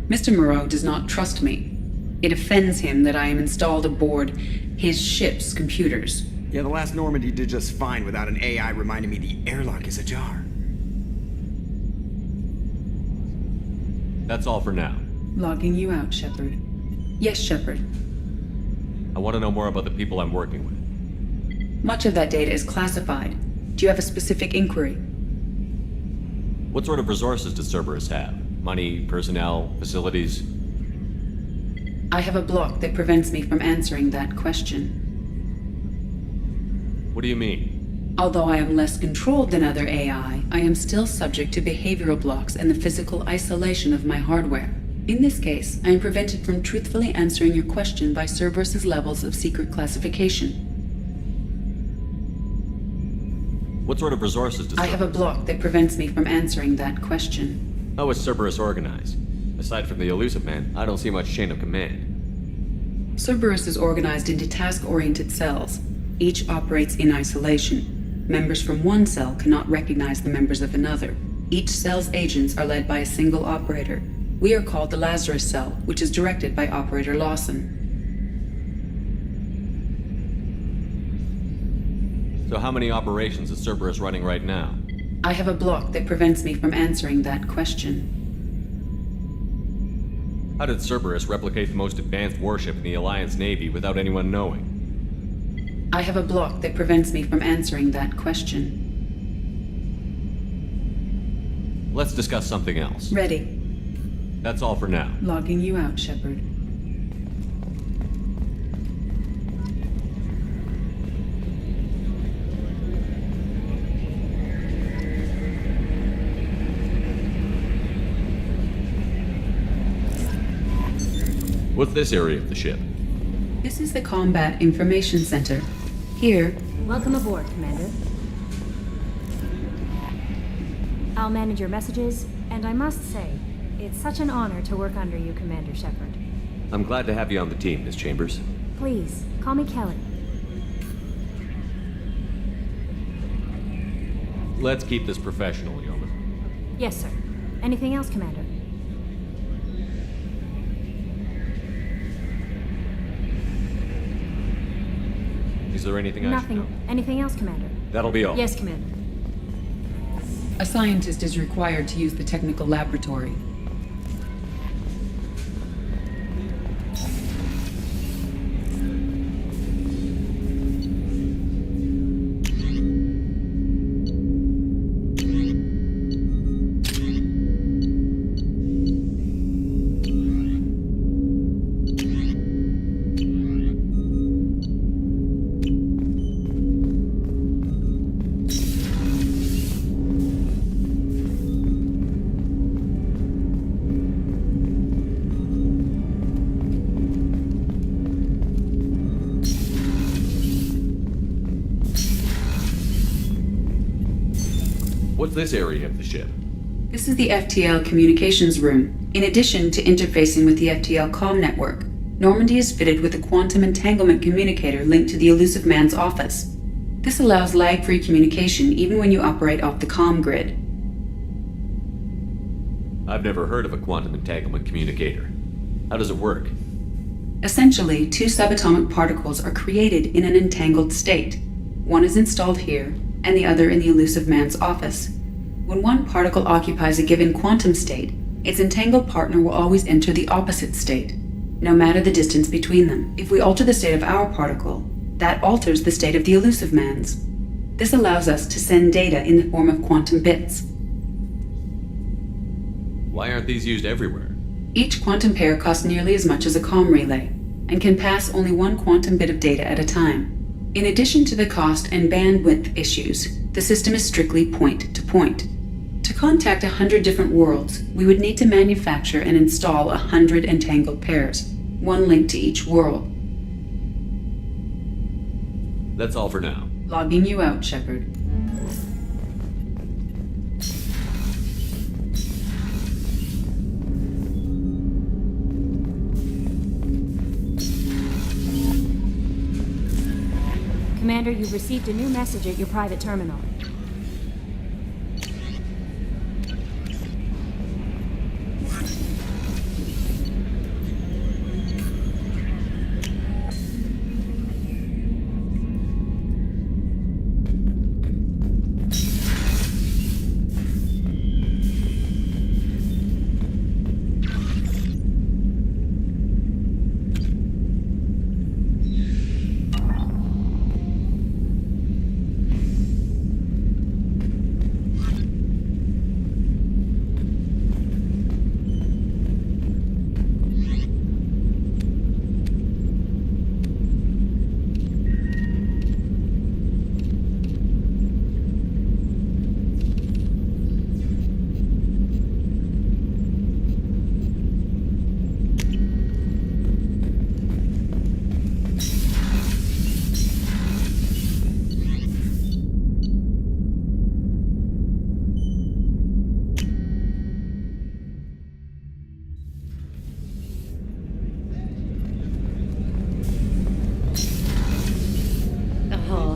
Mr. Moreau does not trust me. It offends him that I am installed aboard his ship's computers. Yeah, the last Normandy did just fine without an AI reminding me the airlock is ajar. That's all for now. Logging you out, Shepard. Yes, Shepard. I want to know more about the people I'm working with. Much of that data is classified. Do you have a specific inquiry? What sort of resources does Cerberus have? Money, personnel, facilities? I have a block that prevents me from answering that question. What do you mean? Although I am less controlled than other AI, I am still subject to behavioral blocks and the physical isolation of my hardware. In this case, I am prevented from truthfully answering your question by Cerberus's levels of secret classification. What sort of resources does I have a block that prevents me from answering that question. How is Cerberus organized? Aside from the Elusive Man, I don't see much chain of command. Cerberus is organized into task-oriented cells. Each operates in isolation. Members from one cell cannot recognize the members of another. Each cell's agents are led by a single operator. We are called the Lazarus Cell, which is directed by Operator Lawson. So how many operations is Cerberus running right now? I have a block that prevents me from answering that question. How did Cerberus replicate the most advanced warship in the Alliance Navy without anyone knowing? I have a block that prevents me from answering that question. Let's discuss something else. Ready. That's all for now. Logging you out, Shepard. What's this area of the ship? This is the Combat Information Center. Here... Welcome aboard, Commander. I'll manage your messages, and I must say, it's such an honor to work under you, Commander Shepard. I'm glad to have you on the team, Miss Chambers. Please, call me Kelly. Let's keep this professional, Yeoman. Yes, sir. Anything else, Commander? Is there anything I should know? Nothing. Anything else, Commander? That'll be all. Yes, Commander. A scientist is required to use the technical laboratory. What's this area of the ship? This is the FTL communications room. In addition to interfacing with the FTL comm network, Normandy is fitted with a quantum entanglement communicator linked to the Elusive Man's office. This allows lag-free communication even when you operate off the comm grid. I've never heard of a quantum entanglement communicator. How does it work? Essentially, two subatomic particles are created in an entangled state. One is installed here, and the other in the Elusive Man's office. When one particle occupies a given quantum state, its entangled partner will always enter the opposite state, no matter the distance between them. If we alter the state of our particle, that alters the state of the Elusive Man's. This allows us to send data in the form of quantum bits. Why aren't these used everywhere? Each quantum pair costs nearly as much as a comm relay, and can pass only one quantum bit of data at a time. In addition to the cost and bandwidth issues, the system is strictly point-to-point. To contact 100 different worlds, we would need to manufacture and install 100 entangled pairs, one link to each world. That's all for now. Logging you out, Shepard. Commander, you've received a new message at your private terminal.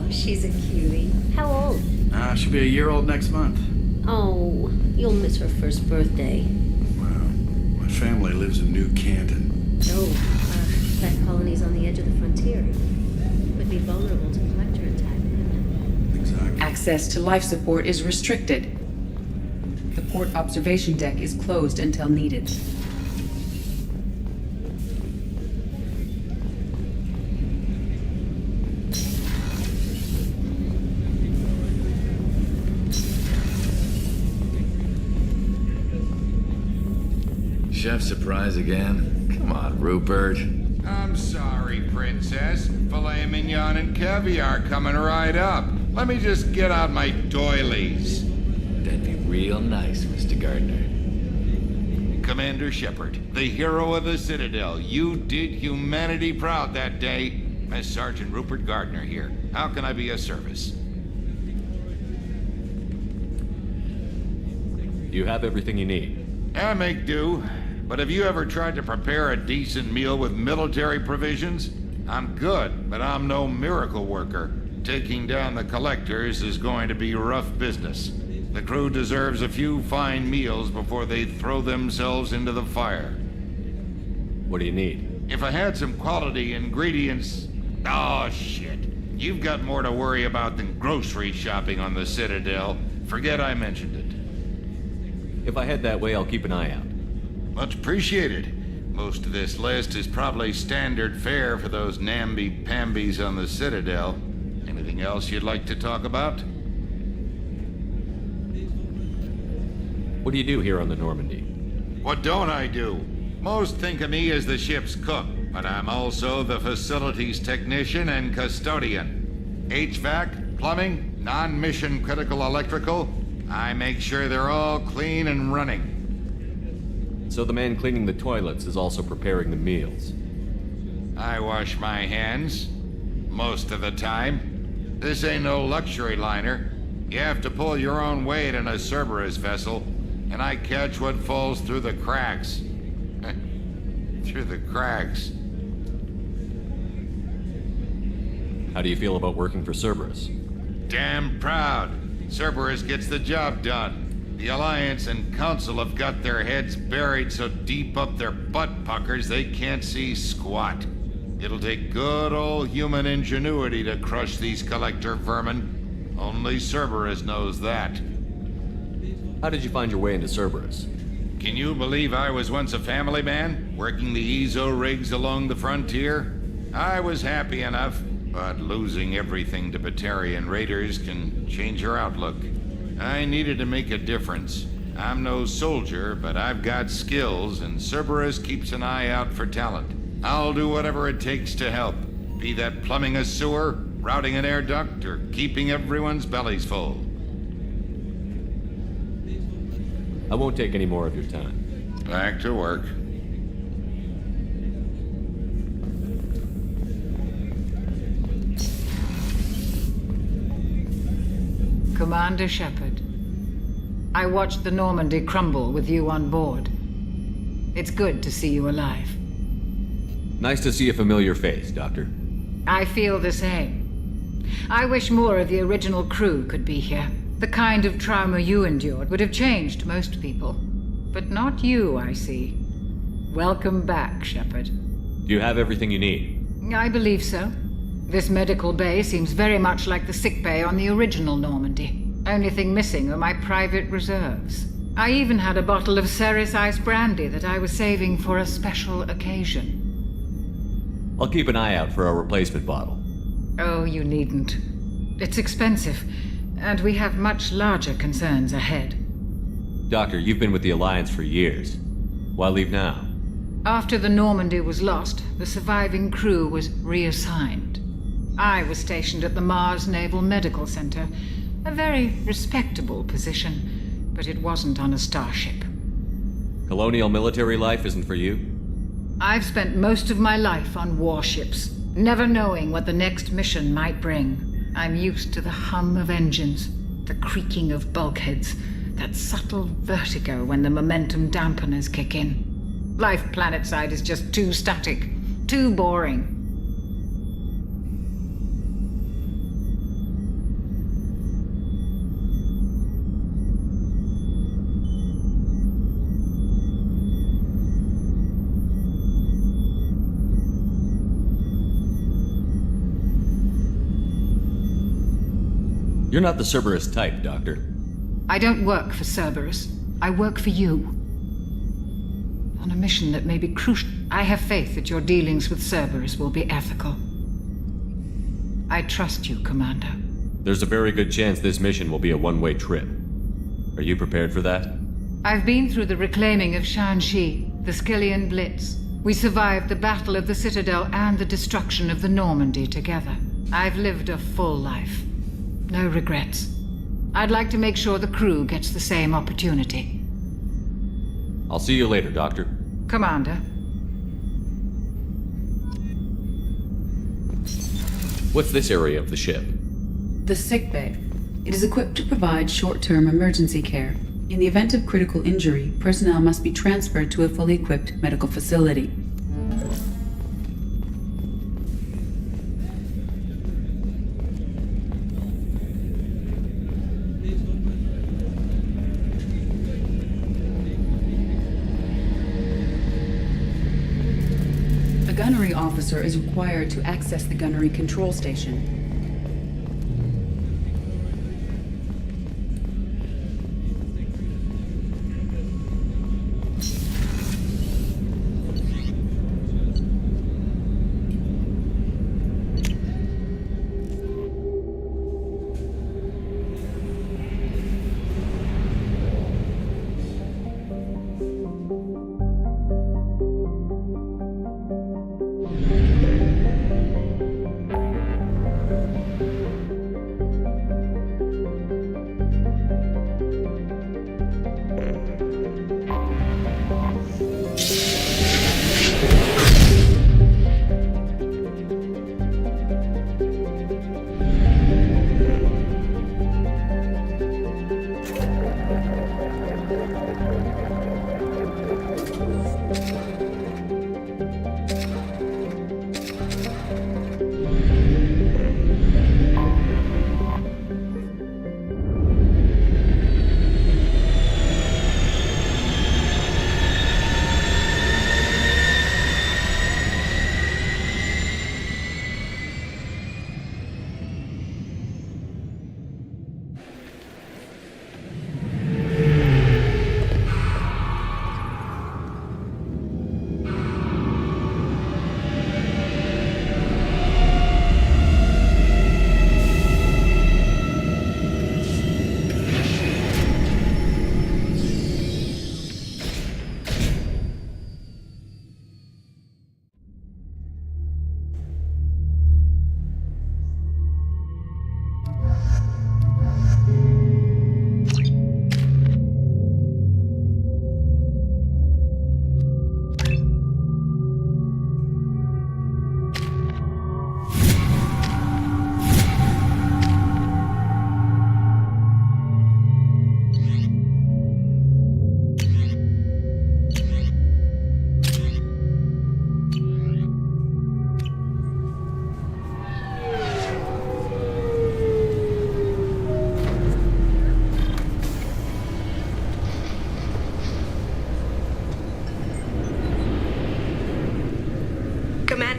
She's a cutie. How old? She'll be a year old next month. Oh, you'll miss her first birthday. My family lives in New Canton. Oh, that colony's on the edge of the frontier. Would be vulnerable to collector attack. Exactly. Access to life support is restricted. The port observation deck is closed until needed. Chef surprise again? Come on, Rupert. I'm sorry, Princess. Filet mignon and caviar coming right up. Let me just get out my doilies. That'd be real nice, Mr. Gardner. Commander Shepard, the hero of the Citadel. You did humanity proud that day. Master Sergeant Rupert Gardner here. How can I be of service? You have everything you need. I make do. But have you ever tried to prepare a decent meal with military provisions? I'm good, but I'm no miracle worker. Taking down the collectors is going to be rough business. The crew deserves a few fine meals before they throw themselves into the fire. What do you need? If I had some quality ingredients... Oh, shit. You've got more to worry about than grocery shopping on the Citadel. Forget I mentioned it. If I head that way, I'll keep an eye out. Much appreciated. Most of this list is probably standard fare for those namby-pambies on the Citadel. Anything else you'd like to talk about? What do you do here on the Normandy? What don't I do? Most think of me as the ship's cook, but I'm also the facilities technician and custodian. HVAC, plumbing, non-mission critical electrical. I make sure they're all clean and running. So the man cleaning the toilets is also preparing the meals. I wash my hands. Most of the time. This ain't no luxury liner. You have to pull your own weight in a Cerberus vessel, and I catch what falls through the cracks. Through the cracks. How do you feel about working for Cerberus? Damn proud. Cerberus gets the job done. The Alliance and Council have got their heads buried so deep up their butt puckers they can't see squat. It'll take good old human ingenuity to crush these collector vermin. Only Cerberus knows that. How did you find your way into Cerberus? Can you believe I was once a family man, working the Ezo rigs along the frontier? I was happy enough, but losing everything to Batarian raiders can change your outlook. I needed to make a difference. I'm no soldier, but I've got skills, and Cerberus keeps an eye out for talent. I'll do whatever it takes to help, be that plumbing a sewer, routing an air duct, or keeping everyone's bellies full. I won't take any more of your time. Back to work. Commander Shepard, I watched the Normandy crumble with you on board. It's good to see you alive. Nice to see a familiar face, Doctor. I feel the same. I wish more of the original crew could be here. The kind of trauma you endured would have changed most people. But not you, I see. Welcome back, Shepard. Do you have everything you need? I believe so. This medical bay seems very much like the sick bay on the original Normandy. Only thing missing are my private reserves. I even had a bottle of Ceres Ice brandy that I was saving for a special occasion. I'll keep an eye out for a replacement bottle. Oh, you needn't. It's expensive, and we have much larger concerns ahead. Doctor, you've been with the Alliance for years. Why leave now? After the Normandy was lost, the surviving crew was reassigned. I was stationed at the Mars Naval Medical Center, a very respectable position, but it wasn't on a starship. Colonial military life isn't for you? I've spent most of my life on warships, never knowing what the next mission might bring. I'm used to the hum of engines, the creaking of bulkheads, that subtle vertigo when the momentum dampeners kick in. Life planetside is just too static, too boring. You're not the Cerberus type, Doctor. I don't work for Cerberus. I work for you. On a mission that may be crucial. I have faith that your dealings with Cerberus will be ethical. I trust you, Commander. There's a very good chance this mission will be a one-way trip. Are you prepared for that? I've been through the reclaiming of Shanxi, the Skyllian Blitz. We survived the Battle of the Citadel and the destruction of the Normandy together. I've lived a full life. No regrets. I'd like to make sure the crew gets the same opportunity. I'll see you later, Doctor. Commander. What's this area of the ship? The sick bay. It is equipped to provide short-term emergency care. In the event of critical injury, personnel must be transferred to a fully equipped medical facility. A gunnery officer is required to access the gunnery control station.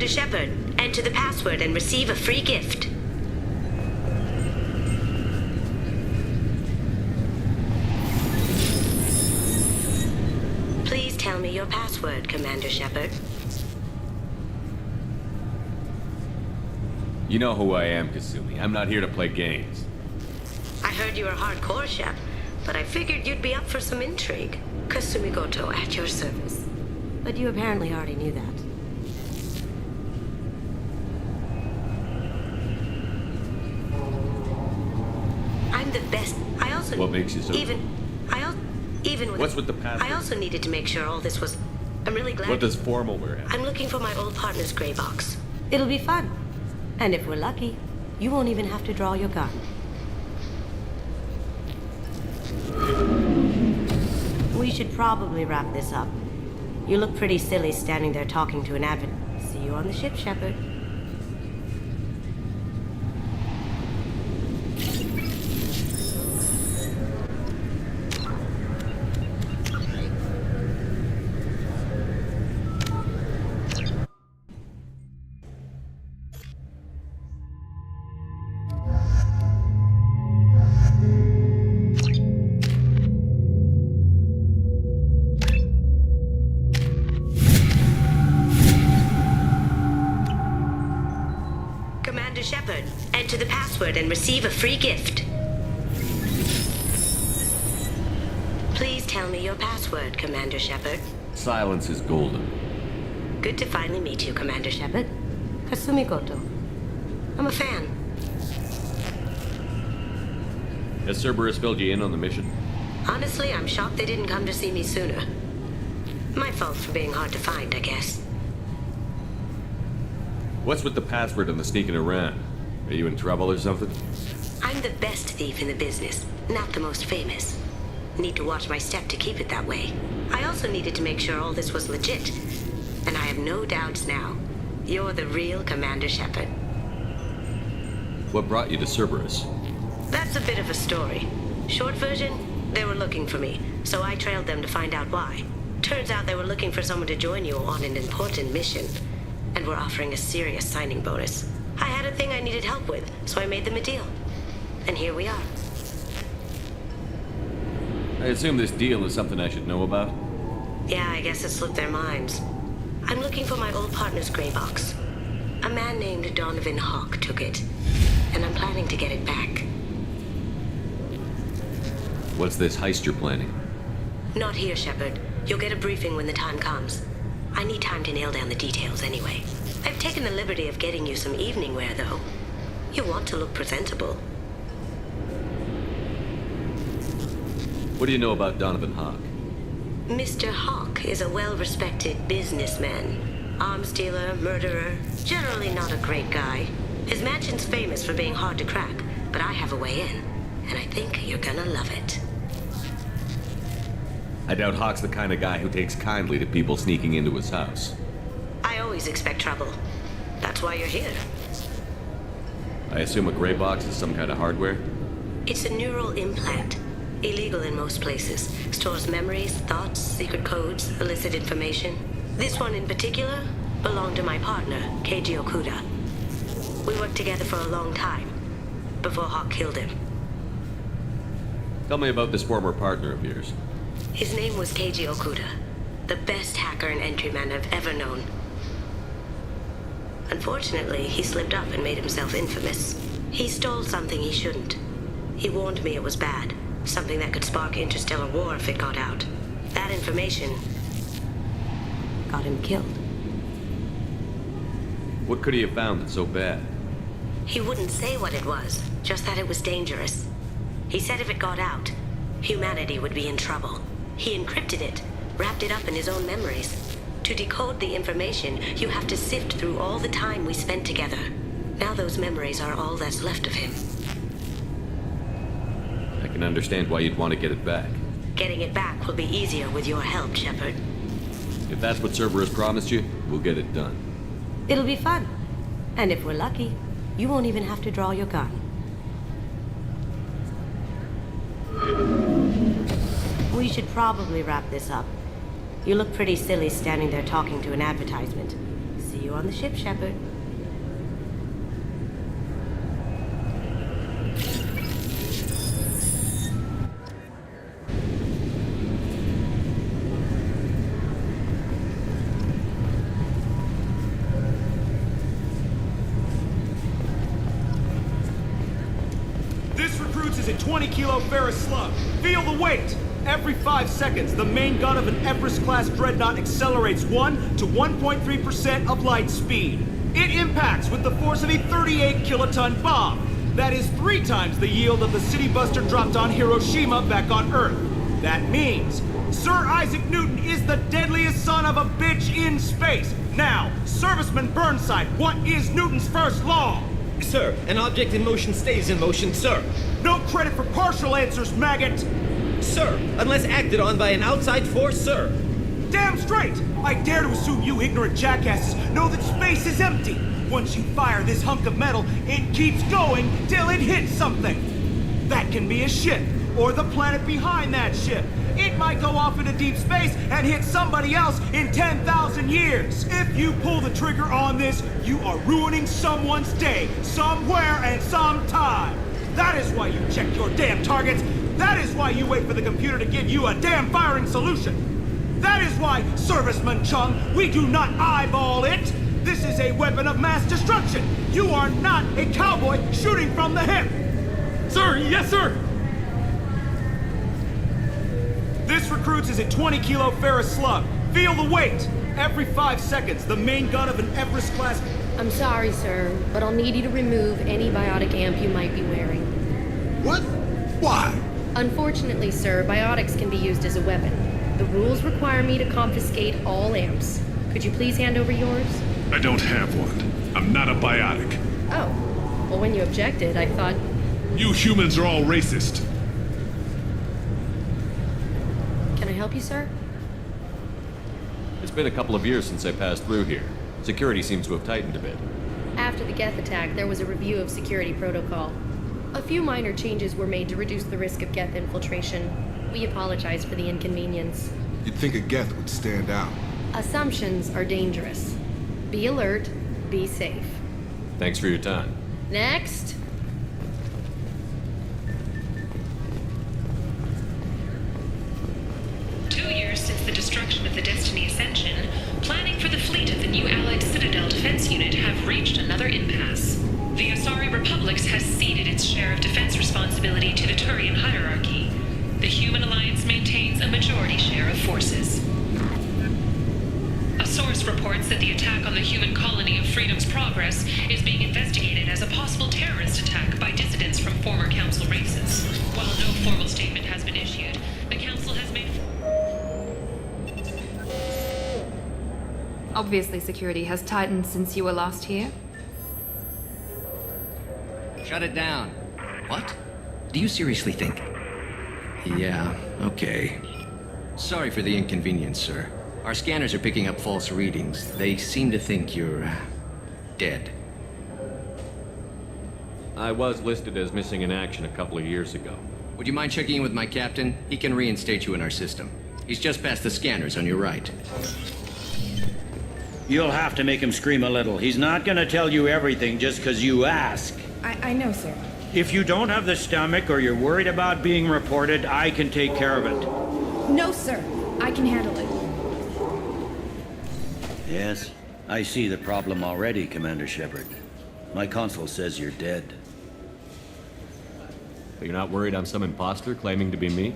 Commander Shepard, enter the password and receive a free gift. Please tell me your password, Commander Shepard. You know who I am, Kasumi. I'm not here to play games. I heard you were hardcore, Shep, but I figured you'd be up for some intrigue. Kasumi Goto at your service. But you apparently already knew that. I'm the best. I also... What makes you so... Even with... What's with the password? I also needed to make sure all this was... I'm really glad... What does formal wear have? I'm looking for my old partner's gray box. It'll be fun. And if we're lucky, you won't even have to draw your gun. We should probably wrap this up. You look pretty silly standing there talking to an advocate. See you on the ship, Shepard. Shepard, enter the password and receive a free gift. Please tell me your password, Commander Shepard. Silence is golden. Good to finally meet you, Commander Shepard. Kasumi Goto. I'm a fan. Has Cerberus filled you in on the mission? Honestly, I'm shocked they didn't come to see me sooner. My fault for being hard to find, I guess. What's with the password and the sneaking around? Are you in trouble or something? I'm the best thief in the business, not the most famous. Need to watch my step to keep it that way. I also needed to make sure all this was legit. And I have no doubts now. You're the real Commander Shepard. What brought you to Cerberus? That's a bit of a story. Short version, they were looking for me, so I trailed them to find out why. Turns out they were looking for someone to join you on an important mission. And were offering a serious signing bonus. I had a thing I needed help with, so I made them a deal. And here we are. I assume this deal is something I should know about? Yeah, I guess it slipped their minds. I'm looking for my old partner's gray box. A man named Donovan Hawk took it, and I'm planning to get it back. What's this heist you're planning? Not here, Shepard. You'll get a briefing when the time comes. I need time to nail down the details anyway. I've taken the liberty of getting you some evening wear, though. You want to look presentable. What do you know about Donovan Hawk? Mr. Hawk is a well-respected businessman. Arms dealer, murderer, generally not a great guy. His mansion's famous for being hard to crack, but I have a way in, and I think you're gonna love it. I doubt Hawk's the kind of guy who takes kindly to people sneaking into his house. I always expect trouble. That's why you're here. I assume a gray box is some kind of hardware? It's a neural implant. Illegal in most places. Stores memories, thoughts, secret codes, illicit information. This one in particular belonged to my partner, Keiji Okuda. We worked together for a long time, before Hawk killed him. Tell me about this former partner of yours. His name was Keiji Okuda, the best hacker and entryman I've ever known. Unfortunately, he slipped up and made himself infamous. He stole something he shouldn't. He warned me it was bad, something that could spark interstellar war if it got out. That information got him killed. What could he have found that's so bad? He wouldn't say what it was, just that it was dangerous. He said if it got out, humanity would be in trouble. He encrypted it, wrapped it up in his own memories. To decode the information, you have to sift through all the time we spent together. Now those memories are all that's left of him. I can understand why you'd want to get it back. Getting it back will be easier with your help, Shepard. If that's what Cerberus promised you, we'll get it done. It'll be fun. And if we're lucky, you won't even have to draw your gun. We should probably wrap this up. You look pretty silly standing there talking to an advertisement. See you you on the ship, Shepard. This recruits is a 20 kilo Ferris slug. Feel the weight! Every 5 seconds, the main gun of an Everest-class dreadnought accelerates 1 to 1.3% of light speed. It impacts with the force of a 38 kiloton bomb. That is 3 times the yield of the city buster dropped on Hiroshima back on Earth. That means Sir Isaac Newton is the deadliest son of a bitch in space. Now, Serviceman Burnside, what is Newton's first law? Sir, an object in motion stays in motion, sir. No credit for partial answers, maggot! Sir, unless acted on by an outside force, sir. Damn straight! I dare to assume you ignorant jackasses know that space is empty. Once you fire this hunk of metal, it keeps going till it hits something. That can be a ship, or the planet behind that ship. It might go off into deep space and hit somebody else in 10,000 years. If you pull the trigger on this, you are ruining someone's day, somewhere and sometime. That is why you check your damn targets. That is why you wait for the computer to give you a damn firing solution. That is why, Serviceman Chung, we do not eyeball it. This is a weapon of mass destruction. You are not a cowboy shooting from the hip. Sir, yes, sir! This recruits is a 20 kilo Ferris slug. Feel the weight. Every 5 seconds, the main gun of an Everest-class... I'm sorry, sir, but I'll need you to remove any biotic amp you might be wearing. What? Why? Unfortunately, sir, biotics can be used as a weapon. The rules require me to confiscate all amps. Could you please hand over yours? I don't have one. I'm not a biotic. Oh. Well, when you objected, I thought... You humans are all racist. Can I help you, sir? It's been a couple of years since I passed through here. Security seems to have tightened a bit. After the Geth attack, there was a review of security protocol. A few minor changes were made to reduce the risk of Geth infiltration. We apologize for the inconvenience. You'd think a Geth would stand out. Assumptions are dangerous. Be alert, be safe. Thanks for your time. Next! Since the destruction of the Destiny Ascension, planning for the fleet of the new Allied Citadel Defense Unit have reached another impasse. The Asari Republics has ceded its share of defense responsibility to the Turian hierarchy. The Human Alliance maintains a majority share of forces. A source reports that the attack on the human colony of Freedom's Progress is being investigated as a possible terrorist attack by dissidents from former Council races. While no formal statement has been issued, the Council has made... Obviously, security has tightened since you were last here. Shut it down. What? Do you seriously think? Yeah, okay. Sorry for the inconvenience, sir. Our scanners are picking up false readings. They seem to think you're... dead. I was listed as missing in action a couple of years ago. Would you mind checking in with my captain? He can reinstate you in our system. He's just past the scanners on your right. You'll have to make him scream a little. He's not gonna tell you everything just because you ask. I know, sir. If you don't have the stomach or you're worried about being reported, I can take care of it. No, sir. I can handle it. Yes, I see the problem already, Commander Shepard. My console says you're dead. But you're not worried I'm some imposter claiming to be me?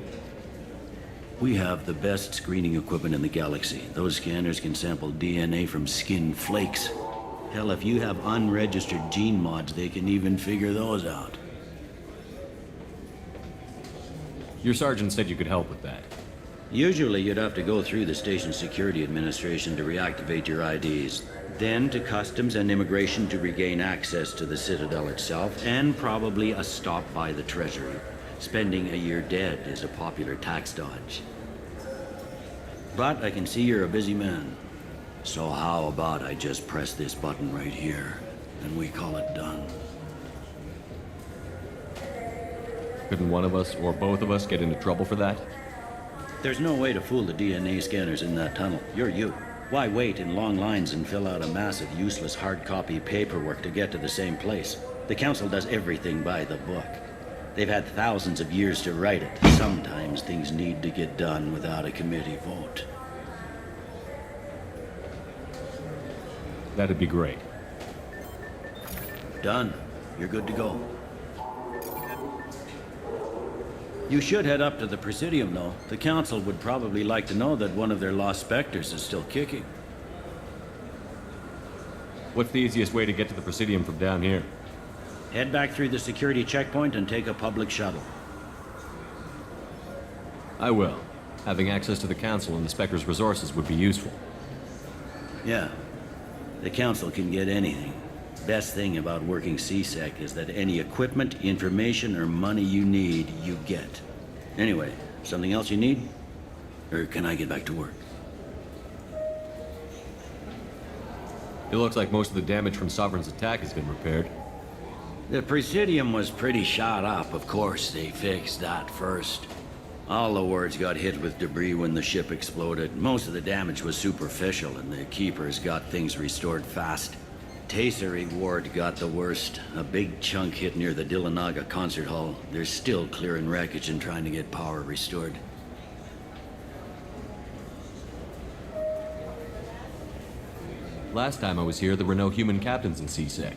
We have the best screening equipment in the galaxy. Those scanners can sample DNA from skin flakes. Hell, if you have unregistered gene mods, they can even figure those out. Your sergeant said you could help with that. Usually you'd have to go through the station security administration to reactivate your IDs. Then to customs and immigration to regain access to the Citadel itself, and probably a stop by the Treasury. Spending a year dead is a popular tax dodge. But I can see you're a busy man. So how about I just press this button right here, and we call it done? Couldn't one of us, or both of us, get into trouble for that? There's no way to fool the DNA scanners in that tunnel. You're you. Why wait in long lines and fill out a massive, useless hard copy paperwork to get to the same place? The Council does everything by the book. They've had thousands of years to write it. Sometimes things need to get done without a committee vote. That'd be great. Done. You're good to go. You should head up to the Presidium, though. The Council would probably like to know that one of their lost specters is still kicking. What's the easiest way to get to the Presidium from down here? Head back through the security checkpoint and take a public shuttle. I will. Having access to the Council and the Spectre's resources would be useful. Yeah. The Council can get anything. Best thing about working CSEC is that any equipment, information, or money you need, you get. Anyway, something else you need? Or can I get back to work? It looks like most of the damage from Sovereign's attack has been repaired. The Presidium was pretty shot up, of course. They fixed that first. All the wards got hit with debris when the ship exploded. Most of the damage was superficial, and the Keepers got things restored fast. Tasery Ward got the worst. A big chunk hit near the Dillanaga concert hall. They're still clearing wreckage and trying to get power restored. Last time I was here, there were no human captains in CSEC.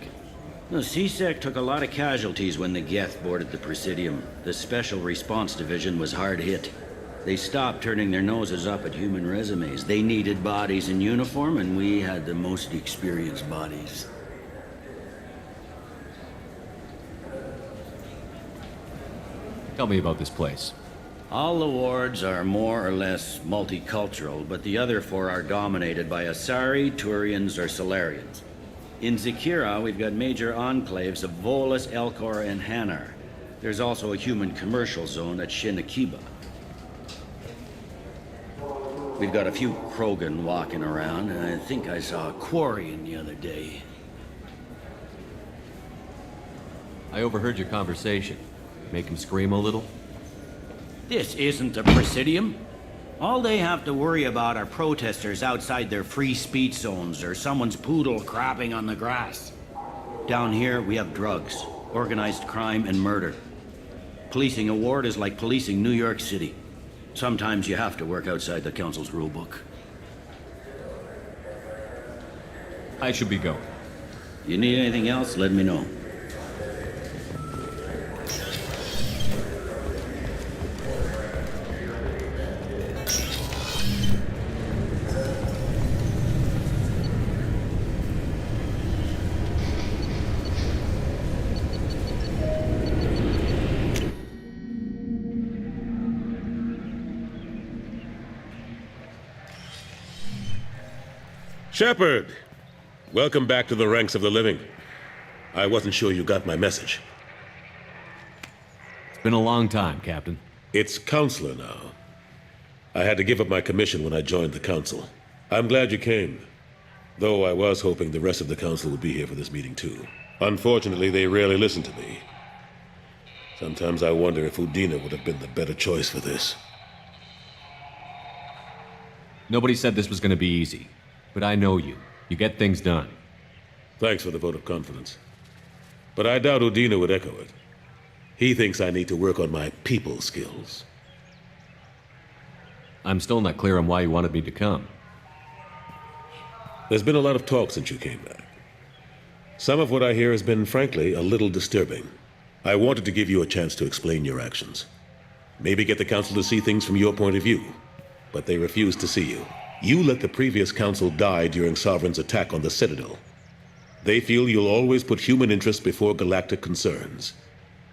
The CSEC took a lot of casualties when the Geth boarded the Presidium. The Special Response Division was hard hit. They stopped turning their noses up at human resumes. They needed bodies in uniform, and we had the most experienced bodies. Tell me about this place. All the wards are more or less multicultural, but the other four are dominated by Asari, Turians, or Solarians. In Zakira, we've got major enclaves of Volus, Elcor, and Hanar. There's also a human commercial zone at Shinakiba. We've got a few Krogan walking around, and I think I saw a Quarian the other day. I overheard your conversation. Make him scream a little? This isn't a Presidium. All they have to worry about are protesters outside their free speech zones or someone's poodle crapping on the grass. Down here, we have drugs, organized crime, and murder. Policing a ward is like policing New York City. Sometimes you have to work outside the Council's rulebook. I should be going. You need anything else, let me know. Shepard! Welcome back to the ranks of the living. I wasn't sure you got my message. It's been a long time, Captain. It's Counselor now. I had to give up my commission when I joined the Council. I'm glad you came. Though I was hoping the rest of the Council would be here for this meeting too. Unfortunately, they rarely listen to me. Sometimes I wonder if Udina would have been the better choice for this. Nobody said this was going to be easy. But I know you. You get things done. Thanks for the vote of confidence. But I doubt Udina would echo it. He thinks I need to work on my people skills. I'm still not clear on why you wanted me to come. There's been a lot of talk since you came back. Some of what I hear has been, frankly, a little disturbing. I wanted to give you a chance to explain your actions. Maybe get the Council to see things from your point of view. But they refuse to see you. You let the previous Council die during Sovereign's attack on the Citadel. They feel you'll always put human interests before galactic concerns.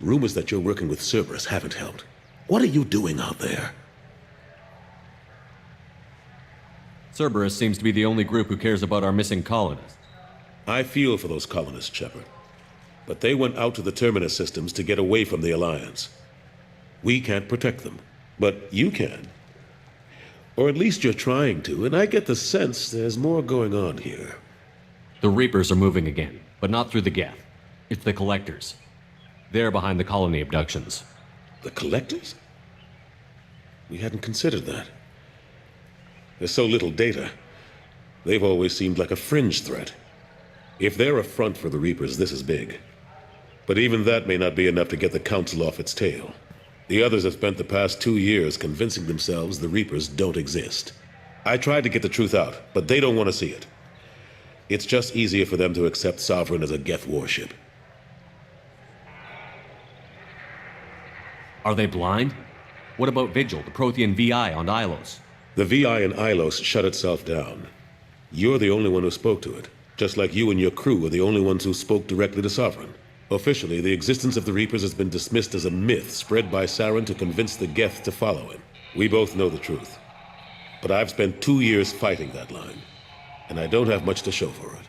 Rumors that you're working with Cerberus haven't helped. What are you doing out there? Cerberus seems to be the only group who cares about our missing colonists. I feel for those colonists, Shepard. But they went out to the Terminus systems to get away from the Alliance. We can't protect them, but you can. Or at least you're trying to, and I get the sense there's more going on here. The Reapers are moving again, but not through the Geth. It's the Collectors. They're behind the colony abductions. The Collectors? We hadn't considered that. There's so little data. They've always seemed like a fringe threat. If they're a front for the Reapers, this is big. But even that may not be enough to get the Council off its tail. The others have spent the past 2 years convincing themselves the Reapers don't exist. I tried to get the truth out, but they don't want to see it. It's just easier for them to accept Sovereign as a Geth warship. Are they blind? What about Vigil, the Prothean VI on Ilos? The VI in Ilos shut itself down. You're the only one who spoke to it, just like you and your crew are the only ones who spoke directly to Sovereign. Officially, the existence of the Reapers has been dismissed as a myth spread by Saren to convince the Geth to follow him. We both know the truth. But I've spent 2 years fighting that line, and I don't have much to show for it.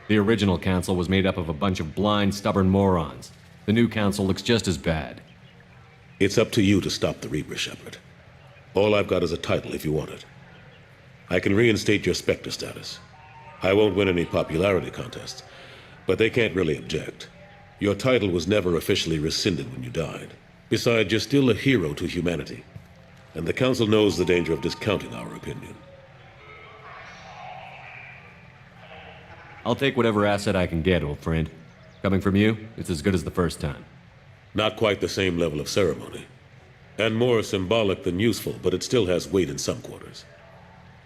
The original council was made up of a bunch of blind, stubborn morons. The new council looks just as bad. It's up to you to stop the Reaper, Shepard. All I've got is a title if you want it. I can reinstate your Spectre status. I won't win any popularity contests, but they can't really object. Your title was never officially rescinded when you died. Besides, you're still a hero to humanity, and the Council knows the danger of discounting our opinion. I'll take whatever asset I can get, old friend. Coming from you, it's as good as the first time. Not quite the same level of ceremony, and more symbolic than useful, but it still has weight in some quarters.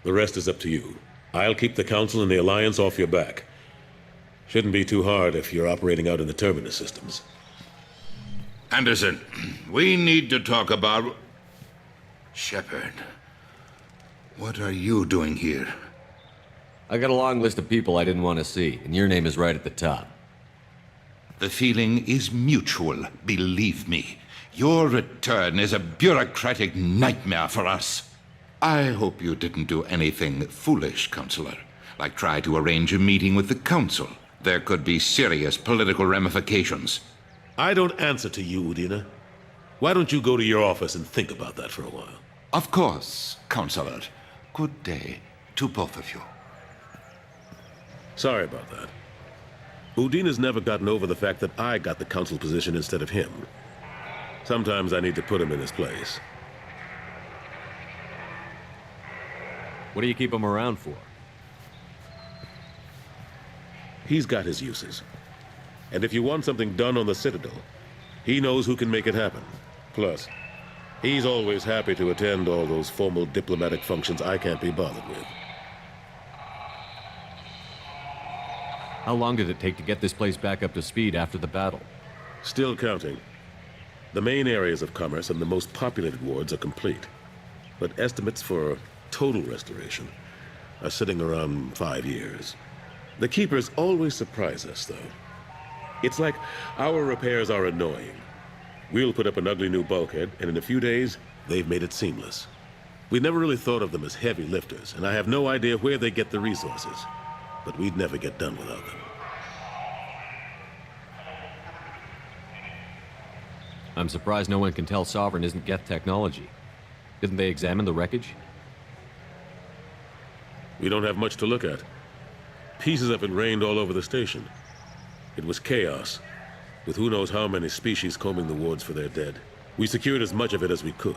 The rest is up to you. I'll keep the Council and the Alliance off your back. Shouldn't be too hard if you're operating out in the Terminus systems. Anderson, we need to talk about... Shepard, what are you doing here? I got a long list of people I didn't want to see, and your name is right at the top. The feeling is mutual, believe me. Your return is a bureaucratic nightmare for us. I hope you didn't do anything foolish, Counselor, like try to arrange a meeting with the Council. There could be serious political ramifications. I don't answer to you, Udina. Why don't you go to your office and think about that for a while? Of course, Counselor. Good day to both of you. Sorry about that. Udina's never gotten over the fact that I got the Council position instead of him. Sometimes I need to put him in his place. What do you keep him around for? He's got his uses. And if you want something done on the Citadel, he knows who can make it happen. Plus, he's always happy to attend all those formal diplomatic functions I can't be bothered with. How long did it take to get this place back up to speed after the battle? Still counting. The main areas of commerce and the most populated wards are complete. But estimates for total restoration are sitting around 5 years. The Keepers always surprise us, though. It's like our repairs are annoying. We'll put up an ugly new bulkhead, and in a few days, they've made it seamless. We never really thought of them as heavy lifters, and I have no idea where they get the resources. But we'd never get done without them. I'm surprised no one can tell Sovereign isn't Geth technology. Didn't they examine the wreckage? We don't have much to look at. Pieces have been rained all over the station. It was chaos, with who knows how many species combing the wards for their dead. We secured as much of it as we could.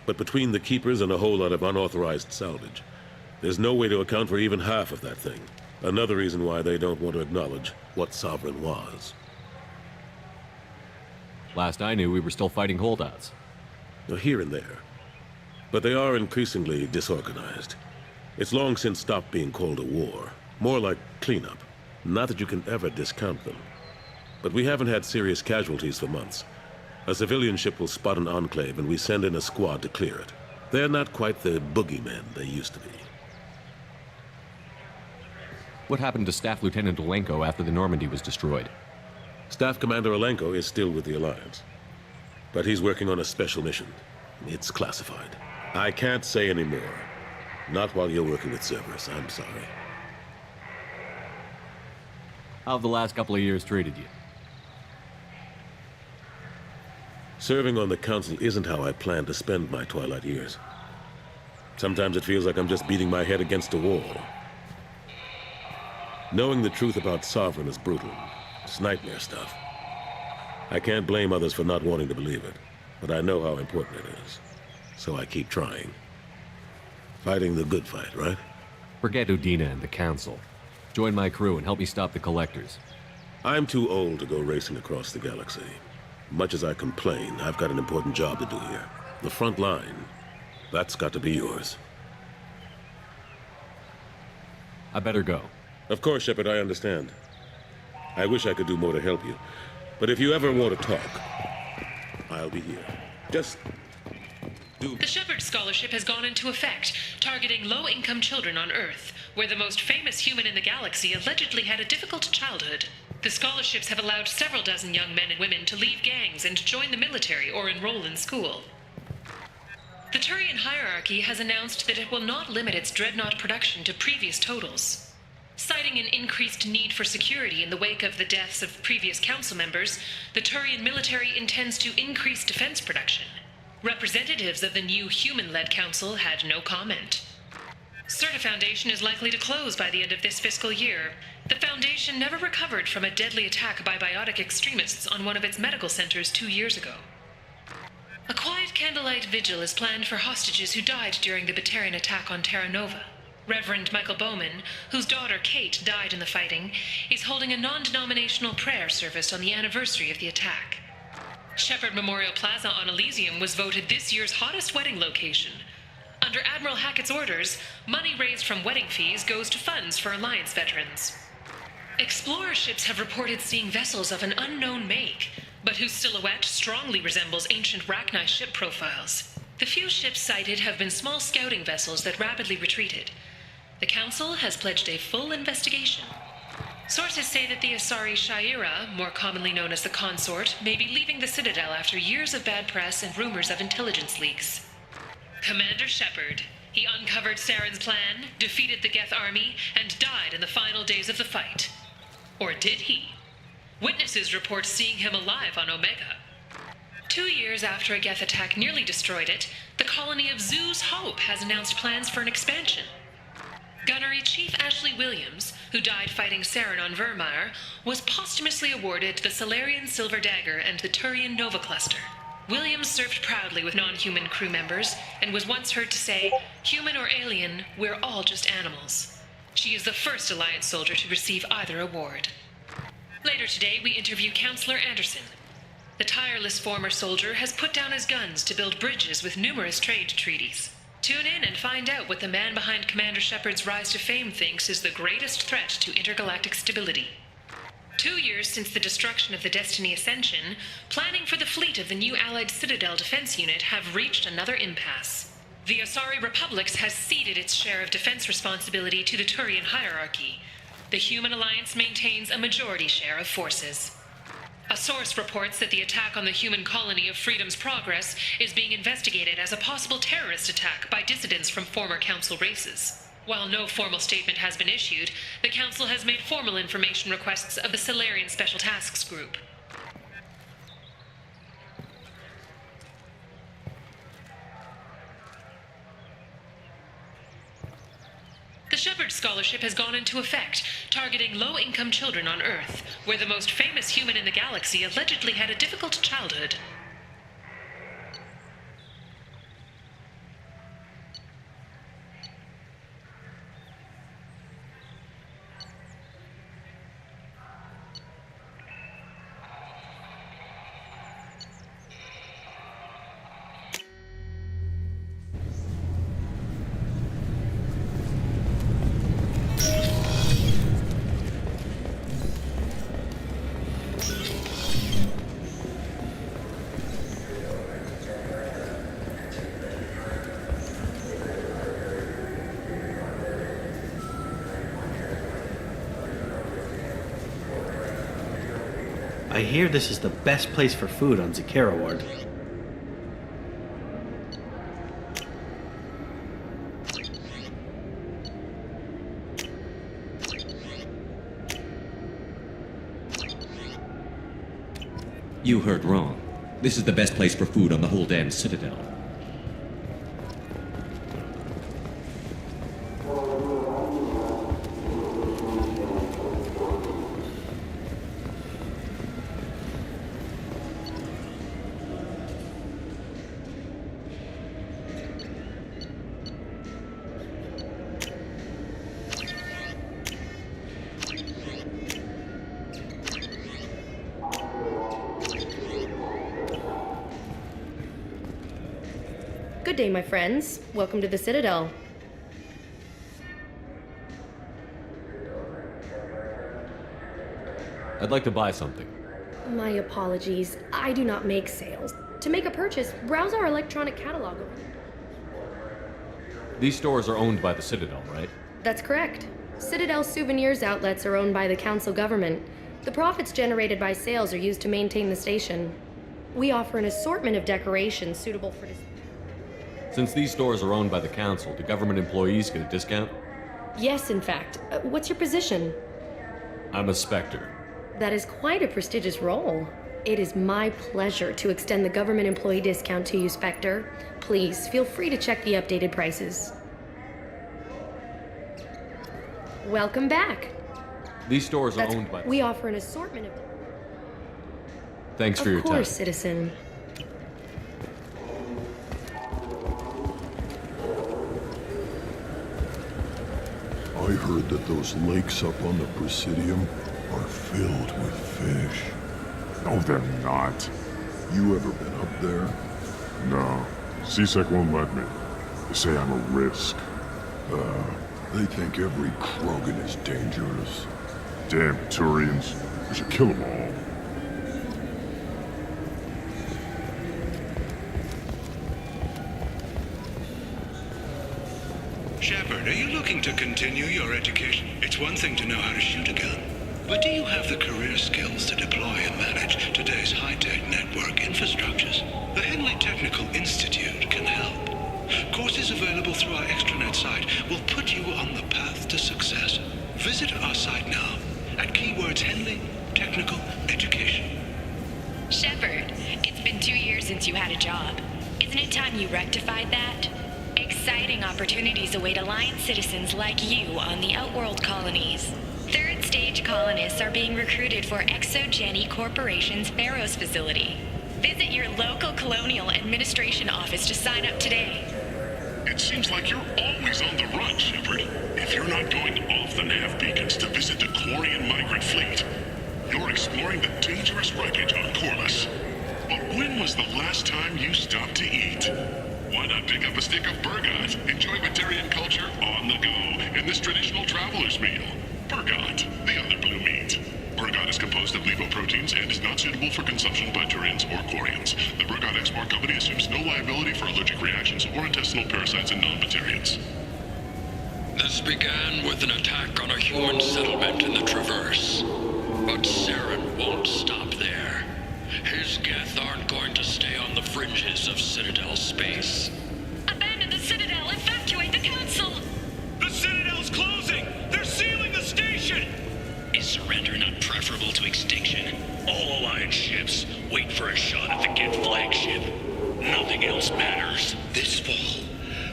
But between the Keepers and a whole lot of unauthorized salvage, there's no way to account for even half of that thing. Another reason why they don't want to acknowledge what Sovereign was. Last I knew, we were still fighting holdouts. Here and there. But they are increasingly disorganized. It's long since stopped being called a war. More like cleanup. Not that you can ever discount them. But we haven't had serious casualties for months. A civilian ship will spot an enclave and we send in a squad to clear it. They're not quite the boogeymen they used to be. What happened to Staff Lieutenant Olenko after the Normandy was destroyed? Staff Commander Olenko is still with the Alliance. But he's working on a special mission. It's classified. I can't say any more. Not while you're working with Cerberus, I'm sorry. How have the last couple of years treated you? Serving on the Council isn't how I plan to spend my twilight years. Sometimes it feels like I'm just beating my head against a wall. Knowing the truth about Sovereign is brutal. It's nightmare stuff. I can't blame others for not wanting to believe it, but I know how important it is. So I keep trying. Fighting the good fight, right? Forget Udina and the Council. Join my crew and help me stop the Collectors. I'm too old to go racing across the galaxy. Much as I complain, I've got an important job to do here. The front line. That's got to be yours. I better go. Of course, Shepard, I understand. I wish I could do more to help you. But if you ever want to talk, I'll be here. Just The Shepard Scholarship has gone into effect, targeting low-income children on Earth, where the most famous human in the galaxy allegedly had a difficult childhood. The scholarships have allowed several dozen young men and women to leave gangs and join the military or enroll in school. The Turian hierarchy has announced that it will not limit its dreadnought production to previous totals. Citing an increased need for security in the wake of the deaths of previous council members, the Turian military intends to increase defense production. Representatives of the new human-led council had no comment. Certa Foundation is likely to close by the end of this fiscal year. The Foundation never recovered from a deadly attack by biotic extremists on one of its medical centers 2 years ago. A quiet candlelight vigil is planned for hostages who died during the Batarian attack on Terra Nova. Reverend Michael Bowman, whose daughter Kate died in the fighting, is holding a non-denominational prayer service on the anniversary of the attack. Shepard Memorial Plaza on Elysium was voted this year's hottest wedding location. Under Admiral Hackett's orders, money raised from wedding fees goes to funds for Alliance veterans. Explorer ships have reported seeing vessels of an unknown make, but whose silhouette strongly resembles ancient Rachni ship profiles. The few ships sighted have been small scouting vessels that rapidly retreated. The Council has pledged a full investigation. Sources say that the Asari Shaira, more commonly known as the Consort, may be leaving the Citadel after years of bad press and rumors of intelligence leaks. Commander Shepard. He uncovered Saren's plan, defeated the Geth army, and died in the final days of the fight. Or did he? Witnesses report seeing him alive on Omega. 2 years after a Geth attack nearly destroyed it, the colony of Zoo's Hope has announced plans for an expansion. Gunnery Chief Ashley Williams, who died fighting Saren on Vermeer, was posthumously awarded the Salarian Silver Dagger and the Turian Nova Cluster. Williams served proudly with non-human crew members and was once heard to say, "Human or alien, we're all just animals." She is the first Alliance soldier to receive either award. Later today, we interview Counselor Anderson. The tireless former soldier has put down his guns to build bridges with numerous trade treaties. Tune in and find out what the man behind Commander Shepard's rise to fame thinks is the greatest threat to intergalactic stability. 2 years since the destruction of the Destiny Ascension, planning for the fleet of the new Allied Citadel Defense Unit have reached another impasse. The Asari Republics has ceded its share of defense responsibility to the Turian hierarchy. The Human Alliance maintains a majority share of forces. A source reports that the attack on the human colony of Freedom's Progress is being investigated as a possible terrorist attack by dissidents from former Council races. While no formal statement has been issued, the Council has made formal information requests of the Salarian Special Tasks Group. The Shepard Scholarship has gone into effect, targeting low-income children on Earth, where the most famous human in the galaxy allegedly had a difficult childhood. I hear this is the best place for food on Zakera Ward. You heard wrong. This is the best place for food on the whole damn Citadel. Good day, my friends. Welcome to the Citadel. I'd like to buy something. My apologies. I do not make sales. To make a purchase, browse our electronic catalog. These stores are owned by the Citadel, right? That's correct. Citadel souvenirs outlets are owned by the council government. The profits generated by sales are used to maintain the station. We offer an assortment of decorations suitable for Since these stores are owned by the council, do government employees get a discount? Yes, in fact. What's your position? I'm a Spectre. That is quite a prestigious role. It is my pleasure to extend the government employee discount to you, Spectre. Please, feel free to check the updated prices. Welcome back. These stores are owned by... We offer an assortment of... Thanks for your time. Of course, citizen. I heard that those lakes up on the Presidium are filled with fish. No, they're not. You ever been up there? No. CSEC won't let me. They say I'm a risk. They think every Krogan is dangerous. Damn Turians. We should kill them all. Shepard, are you looking to continue your education? It's one thing to know how to shoot a gun, but do you have the career skills to deploy and manage today's high-tech network infrastructures? The Henley Technical Institute can help. Courses available through our extranet site will put you on the path to success. Visit our site now at keywords Henley Technical Education. Shepard, it's been 2 years since you had a job. Isn't it time you rectified that? Exciting opportunities await Alliance citizens like you on the Outworld colonies. Third stage colonists are being recruited for ExoGeni Corporation's Pharos facility. Visit your local Colonial Administration office to sign up today. It seems like you're always on the run, Shepard. If you're not going off the nav beacons to visit the Quarian migrant fleet, you're exploring the dangerous wreckage on Corvus. But when was the last time you stopped to eat? Why not pick up a stick of Burgot? Enjoy Batarian culture on the go in this traditional traveler's meal. Burgot, the other blue meat. Burgot is composed of levoproteins and is not suitable for consumption by Turians or Quarians. The Burgot Export Company assumes no liability for allergic reactions or intestinal parasites in non-Batarians. This began with an attack on a human settlement in the Traverse. But Saren won't stop there. His Geth aren't going to stay on the fringes of Citadel space. Abandon the Citadel! Evacuate the Council! The Citadel's closing! They're sealing the station! Is surrender not preferable to extinction? All Alliance ships wait for a shot at the Geth flagship. Nothing else matters. This fall,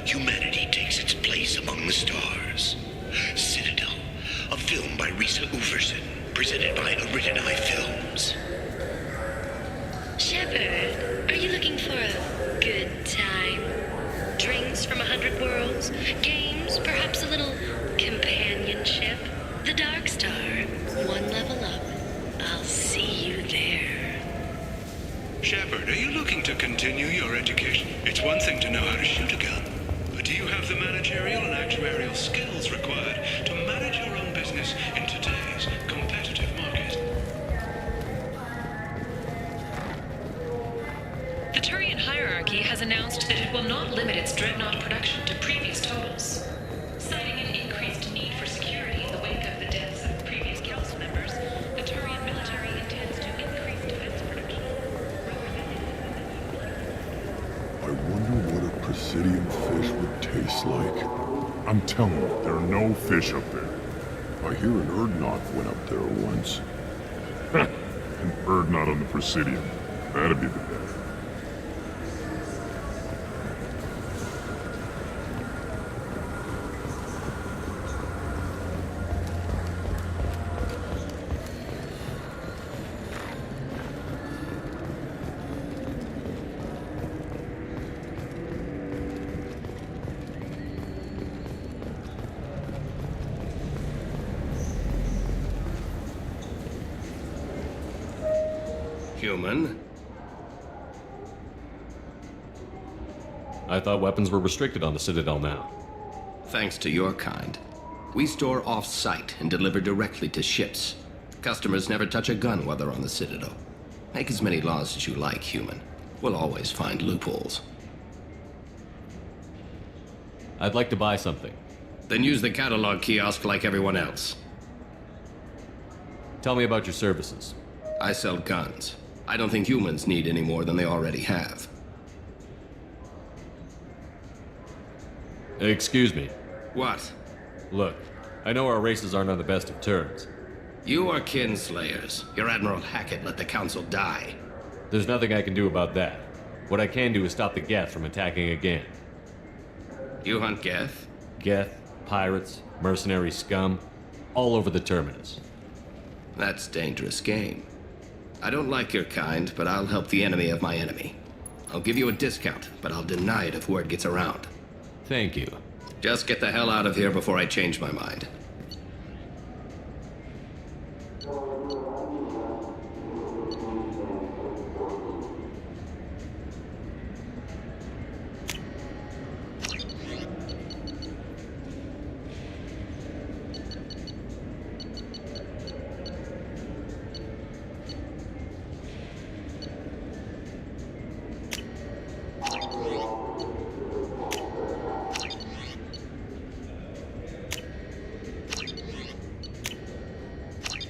humanity takes its place among the stars. Citadel, a film by Risa Uverson, presented by Aridani Films. Shepard, are you looking for a good time? Drinks from 100 worlds? Games? Perhaps a little companionship? The Dark Star. One level up. I'll see you there. Shepard, are you looking to continue your education? It's one thing to know how to shoot a gun, but do you have the managerial and actuarial skills required to manage your own business in today's competitive market? The Turian hierarchy has announced that it will not limit its dreadnought production to previous totals. Citing an increased need for security in the wake of the deaths of previous council members, the Turian military intends to increase defense production. I wonder what a Presidium fish would taste like. I'm telling you, there are no fish up there. I hear an Urdnot went up there once. An Urdnot on the Presidium. That'd be the best. Human. I thought weapons were restricted on the Citadel now. Thanks to your kind. We store off-site and deliver directly to ships. Customers never touch a gun while they're on the Citadel. Make as many laws as you like, human. We'll always find loopholes. I'd like to buy something. Then use the catalog kiosk like everyone else. Tell me about your services. I sell guns. I don't think humans need any more than they already have. Excuse me. What? Look, I know our races aren't on the best of terms. You are kinslayers. Your Admiral Hackett let the Council die. There's nothing I can do about that. What I can do is stop the Geth from attacking again. You hunt Geth? Geth, pirates, mercenary scum, all over the Terminus. That's dangerous game. I don't like your kind, but I'll help the enemy of my enemy. I'll give you a discount, but I'll deny it if word gets around. Thank you. Just get the hell out of here before I change my mind.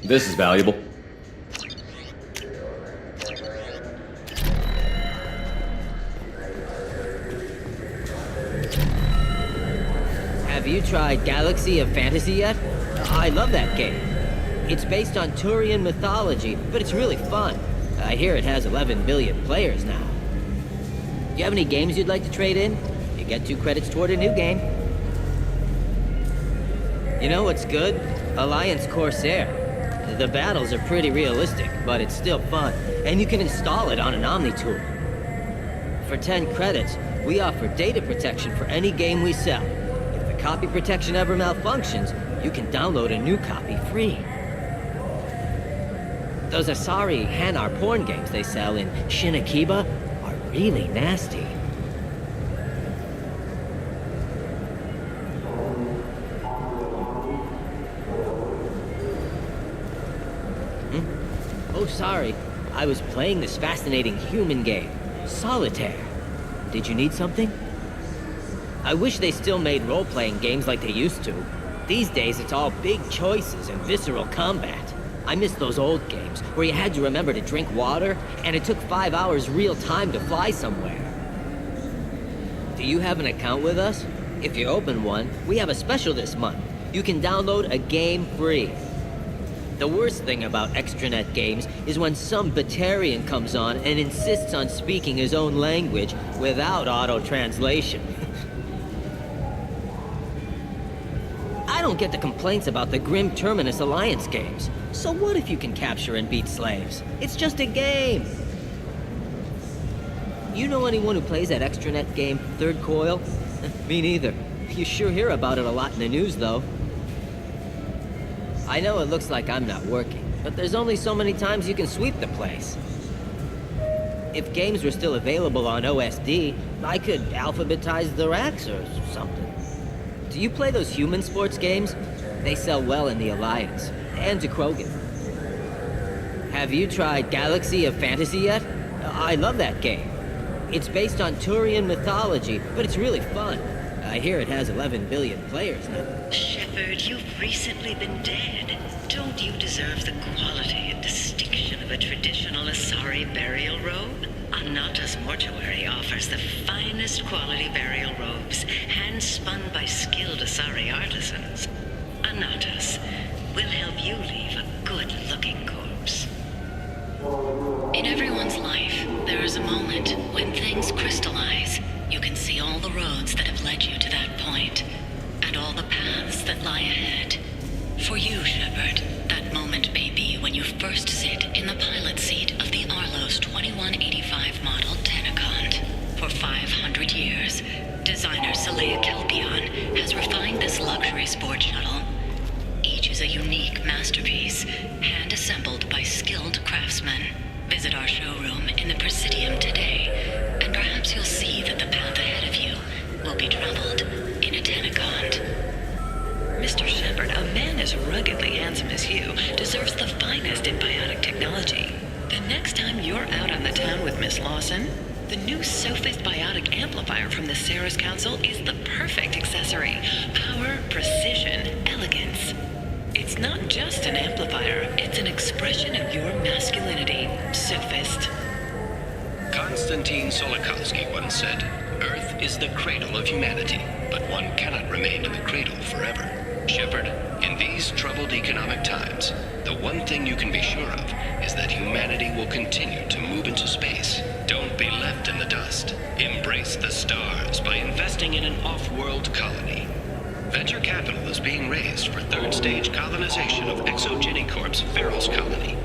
This is valuable. Have you tried Galaxy of Fantasy yet? I love that game. It's based on Turian mythology, but it's really fun. I hear it has 11 billion players now. Do you have any games you'd like to trade in? You get 2 credits toward a new game. You know what's good? Alliance Corsair. The battles are pretty realistic, but it's still fun, and you can install it on an Omni tool. For 10 credits, we offer data protection for any game we sell. If the copy protection ever malfunctions, you can download a new copy free. Those Asari Hanar porn games they sell in Shinakiba are really nasty. Oh, sorry. I was playing this fascinating human game, Solitaire. Did you need something? I wish they still made role-playing games like they used to. These days, it's all big choices and visceral combat. I miss those old games, where you had to remember to drink water, and it took 5 hours real time to fly somewhere. Do you have an account with us? If you open one, we have a special this month. You can download a game free. The worst thing about extranet games is when some Batarian comes on and insists on speaking his own language without auto-translation. I don't get the complaints about the grim Terminus Alliance games. So what if you can capture and beat slaves? It's just a game! You know anyone who plays that extranet game, Third Coil? Me neither. You sure hear about it a lot in the news, though. I know it looks like I'm not working, but there's only so many times you can sweep the place. If games were still available on OSD, I could alphabetize the racks or something. Do you play those human sports games? They sell well in the Alliance, and to Krogan. Have you tried Galaxy of Fantasy yet? I love that game. It's based on Turian mythology, but it's really fun. I hear it has 11 billion players now. Shepard, you've recently been dead. Don't you deserve the quality and distinction of a traditional Asari burial robe? Anata's Mortuary offers the finest quality burial robes, hand-spun by skilled Asari artisans. Anata's will help you leave a good-looking corpse. In everyone's life, there is a moment when things crystallize. You can see all the roads that have led you to that point, and all the paths that lie ahead. For you, Shepard, that moment may be when you first sit in the pilot seat of the Arlos 2185 model Tenacont. For 500 years, designer Saleya Kelpion has refined this luxury sport shuttle. Each is a unique masterpiece, hand-assembled by skilled craftsmen. Visit our showroom in the Presidium today, and perhaps you'll see that the path ahead of you ruggedly handsome as you deserves the finest in biotic technology. The next time you're out on the town with Miss Lawson, the new Sophist Biotic Amplifier from the Ceres Council is the perfect accessory. Power, precision, elegance. It's not just an amplifier, it's an expression of your masculinity, Sophist. Konstantin Tsiolkovsky once said, "Earth is the cradle of humanity, but one cannot remain in the cradle forever." Shepard, in these troubled economic times, the one thing you can be sure of is that humanity will continue to move into space. Don't be left in the dust. Embrace the stars by investing in an off-world colony. Venture capital is being raised for third-stage colonization of Exogeny Corp's Ferals colony.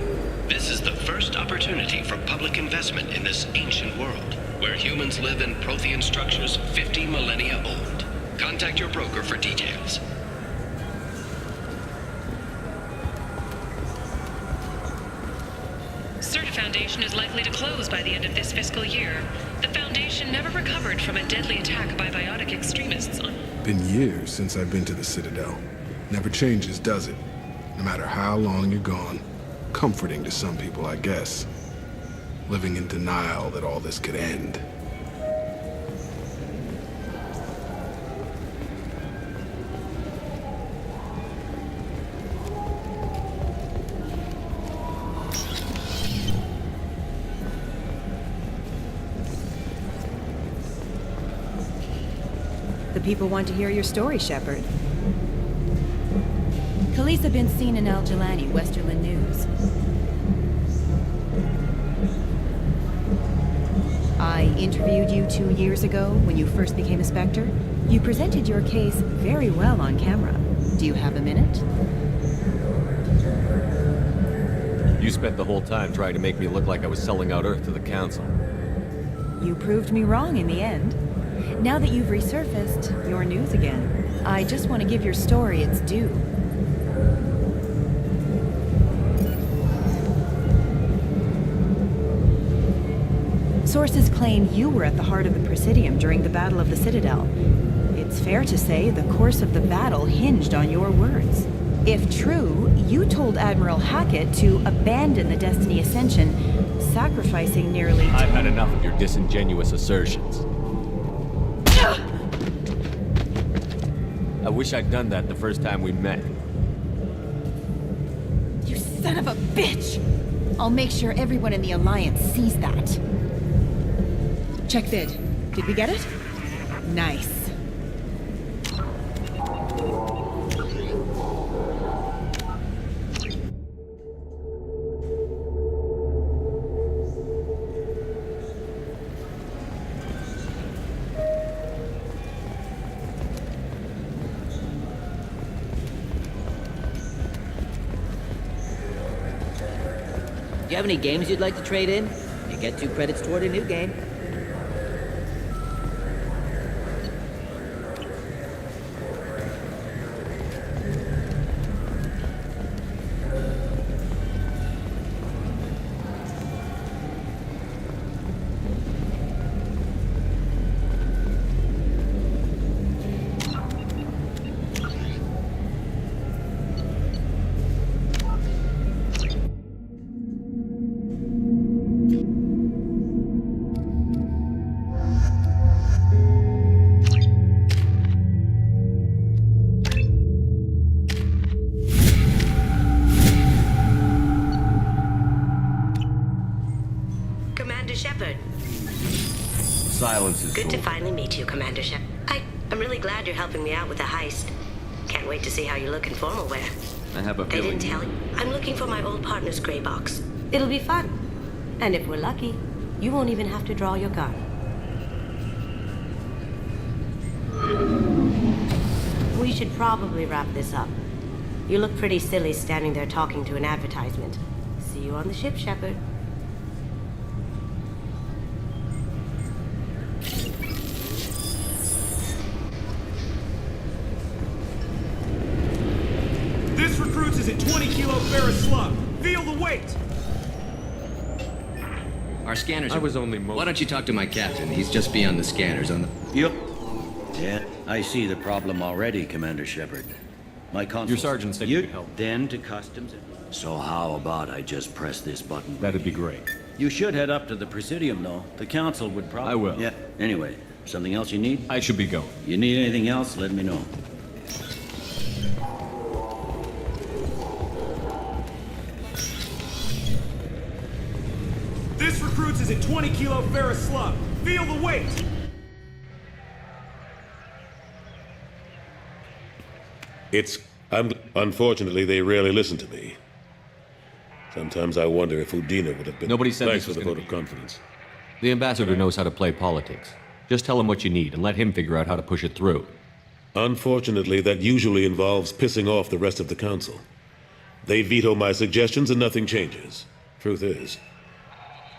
This is the first opportunity for public investment in this ancient world, where humans live in Prothean structures 50 millennia old. Contact your broker for details. Certa Foundation is likely to close by the end of this fiscal year. The Foundation never recovered from a deadly attack by biotic extremists on... Been years since I've been to the Citadel. Never changes, does it? No matter how long you're gone. Comforting to some people, I guess. Living in denial that all this could end. The people want to hear your story, Shepard. Khaleesa bin seen in Al-Jalani, Westerland News. I interviewed you 2 years ago when you first became a Spectre. You presented your case very well on camera. Do you have a minute? You spent the whole time trying to make me look like I was selling out Earth to the Council. You proved me wrong in the end. Now that you've resurfaced, you're news again. I just want to give your story its due. Sources claim you were at the heart of the Presidium during the Battle of the Citadel. It's fair to say the course of the battle hinged on your words. If true, you told Admiral Hackett to abandon the Destiny Ascension, sacrificing nearly... I've had enough of your disingenuous assertions. I wish I'd done that the first time we met. You son of a bitch! I'll make sure everyone in the Alliance sees that. Check bid. Did we get it? Nice. Do you have any games you'd like to trade in? You get 2 credits toward a new game. Silence is Good to over. finally meet you, Commander Shepard. I'm really glad you're helping me out with the heist. Can't wait to see how you look in formal wear. I have a They feeling. didn't tell you. I'm looking for my old partner's gray box. It'll be fun. And if we're lucky, you won't even have to draw your gun. We should probably wrap this up. You look pretty silly standing there talking to an advertisement. See you on the ship, Shepard. This recruits is a 20-kilo ferrous slug. Feel the weight! Our scanners I was only Why don't you talk to my captain? He's just beyond the scanners on the... Yep. Yeah, I see the problem already, Commander Shepard. My consul. Your sergeant said you could help. Then to customs. So how about I just press this button? That'd be great. You should head up to the Presidium, though. The council would probably... I will. Yeah. Anyway, something else you need? I should be going. You need anything else, let me know. This recruits is a 20 kilo ferrous slug. Feel the weight! Unfortunately, they rarely listen to me. Sometimes I wonder if Udina would have been... Nobody said thanks this for was the gonna vote of confidence. The ambassador knows how to play politics. Just tell him what you need and let him figure out how to push it through. Unfortunately, that usually involves pissing off the rest of the council. They veto my suggestions and nothing changes. Truth is,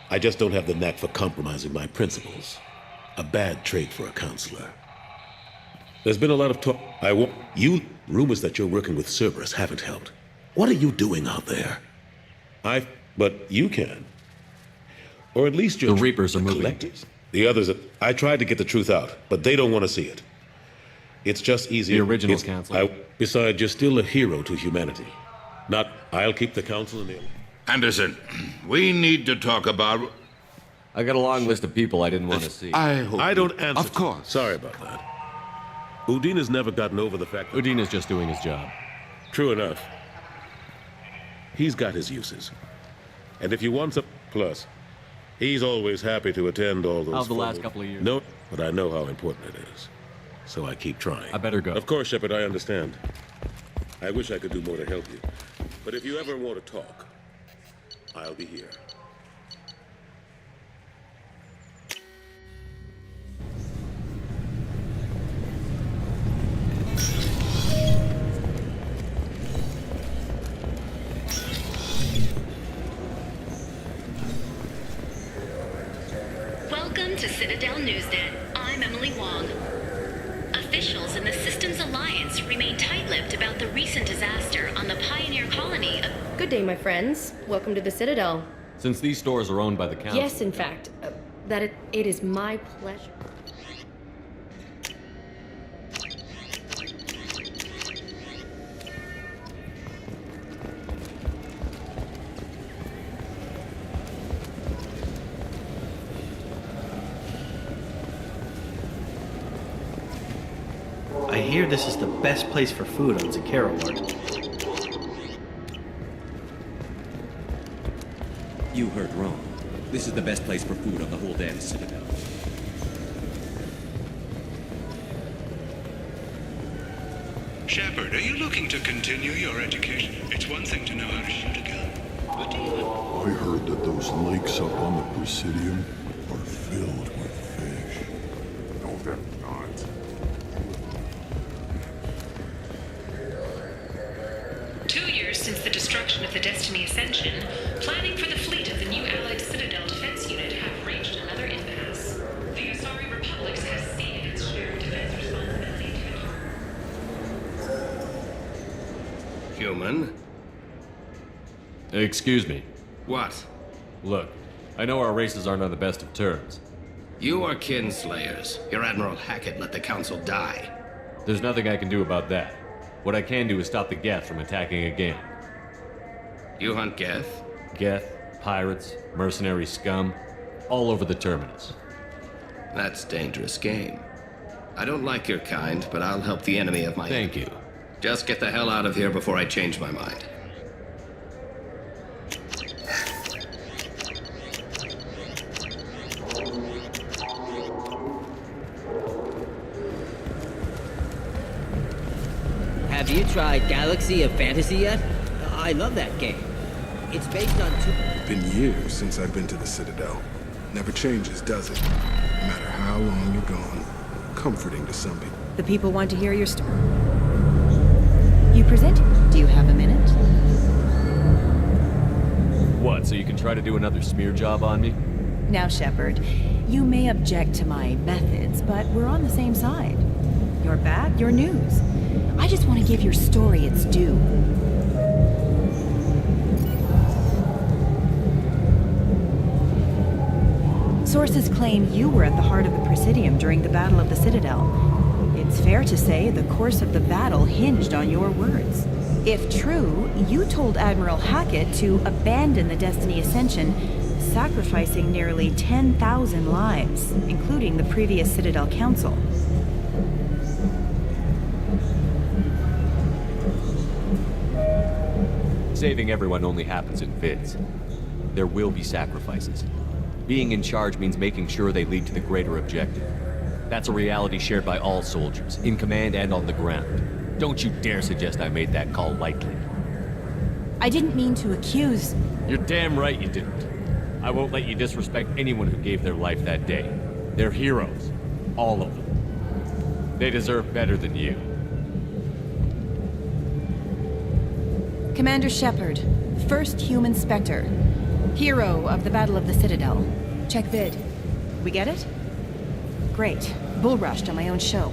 I just don't have the knack for compromising my principles. A bad trait for a counselor. There's been a lot of talk. Rumors that you're working with Cerberus haven't helped. What are you doing out there? But you can. Or at least you're... The Reapers are moving. Collectors. The others, I tried to get the truth out, but they don't want to see it. It's just easier... The original council. Besides, you're still a hero to humanity. I'll keep the council in the... Anderson, we need to talk about... I got a long list of people I didn't want to see. I don't answer. Of course. Sorry about that. Udina's never gotten over the fact that... Udina's just doing his job. True enough. He's got his uses. And if you want some... Plus, he's always happy to attend all those... How's the last couple of years? No, but I know how important it is. So I keep trying. I better go. Of course, Shepard, I understand. I wish I could do more to help you. But if you ever want to talk, I'll be here. Welcome to Citadel Newsnet. I'm Emily Wong. Officials in the Systems Alliance remain tight-lipped about the recent disaster on the Pioneer colony of... Good day, my friends. Welcome to the Citadel. Since these stores are owned by the council... Yes, in fact. It is my pleasure. I hear this is the best place for food on Zakera Ward. You heard wrong. This is the best place for food on the whole damn Citadel. Shepard, are you looking to continue your education? It's one thing to know how to shoot a gun, but do you... I heard that those lakes up on the Presidium are filled with fish. No, they're not. Since the destruction of the Destiny Ascension, planning for the fleet of the new Allied Citadel Defense Unit have reached another impasse. The Asari Republics has ceded its share of defense responsibility to... Human? Excuse me. What? Look, I know our races aren't on the best of terms. You are kinslayers. Your Admiral Hackett let the Council die. There's nothing I can do about that. What I can do is stop the Geth from attacking again. You hunt Geth? Geth, pirates, mercenary scum, all over the Terminus. That's dangerous game. I don't like your kind, but I'll help the enemy of my... Thank you. Just get the hell out of here before I change my mind. Have you tried Galaxy of Fantasy yet? I love that game. It's based on Been years since I've been to the Citadel. Never changes, does it? No matter how long you're gone. Comforting to some people. The people want to hear your story. You present. Do you have a minute? What, so you can try to do another smear job on me? Now, Shepard, you may object to my methods, but we're on the same side. You're bad, you're news. I just want to give your story its due. Sources claim you were at the heart of the Presidium during the Battle of the Citadel. It's fair to say the course of the battle hinged on your words. If true, you told Admiral Hackett to abandon the Destiny Ascension, sacrificing nearly 10,000 lives, including the previous Citadel Council. Saving everyone only happens in fits. There will be sacrifices. Being in charge means making sure they lead to the greater objective. That's a reality shared by all soldiers, in command and on the ground. Don't you dare suggest I made that call lightly. I didn't mean to accuse... You're damn right you didn't. I won't let you disrespect anyone who gave their life that day. They're heroes. All of them. They deserve better than you. Commander Shepard, first human Spectre. Hero of the Battle of the Citadel. Check vid. We get it? Great. Bull rushed on my own show.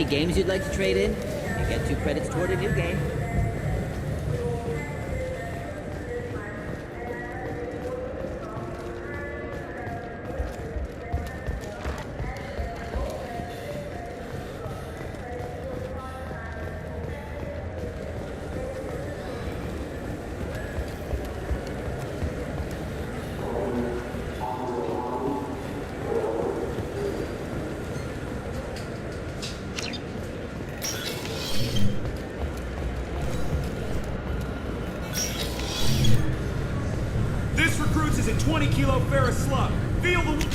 Games you'd like to trade in? You get 2 credits toward a new game. Is a 20 kilo ferrous slug. Feel the...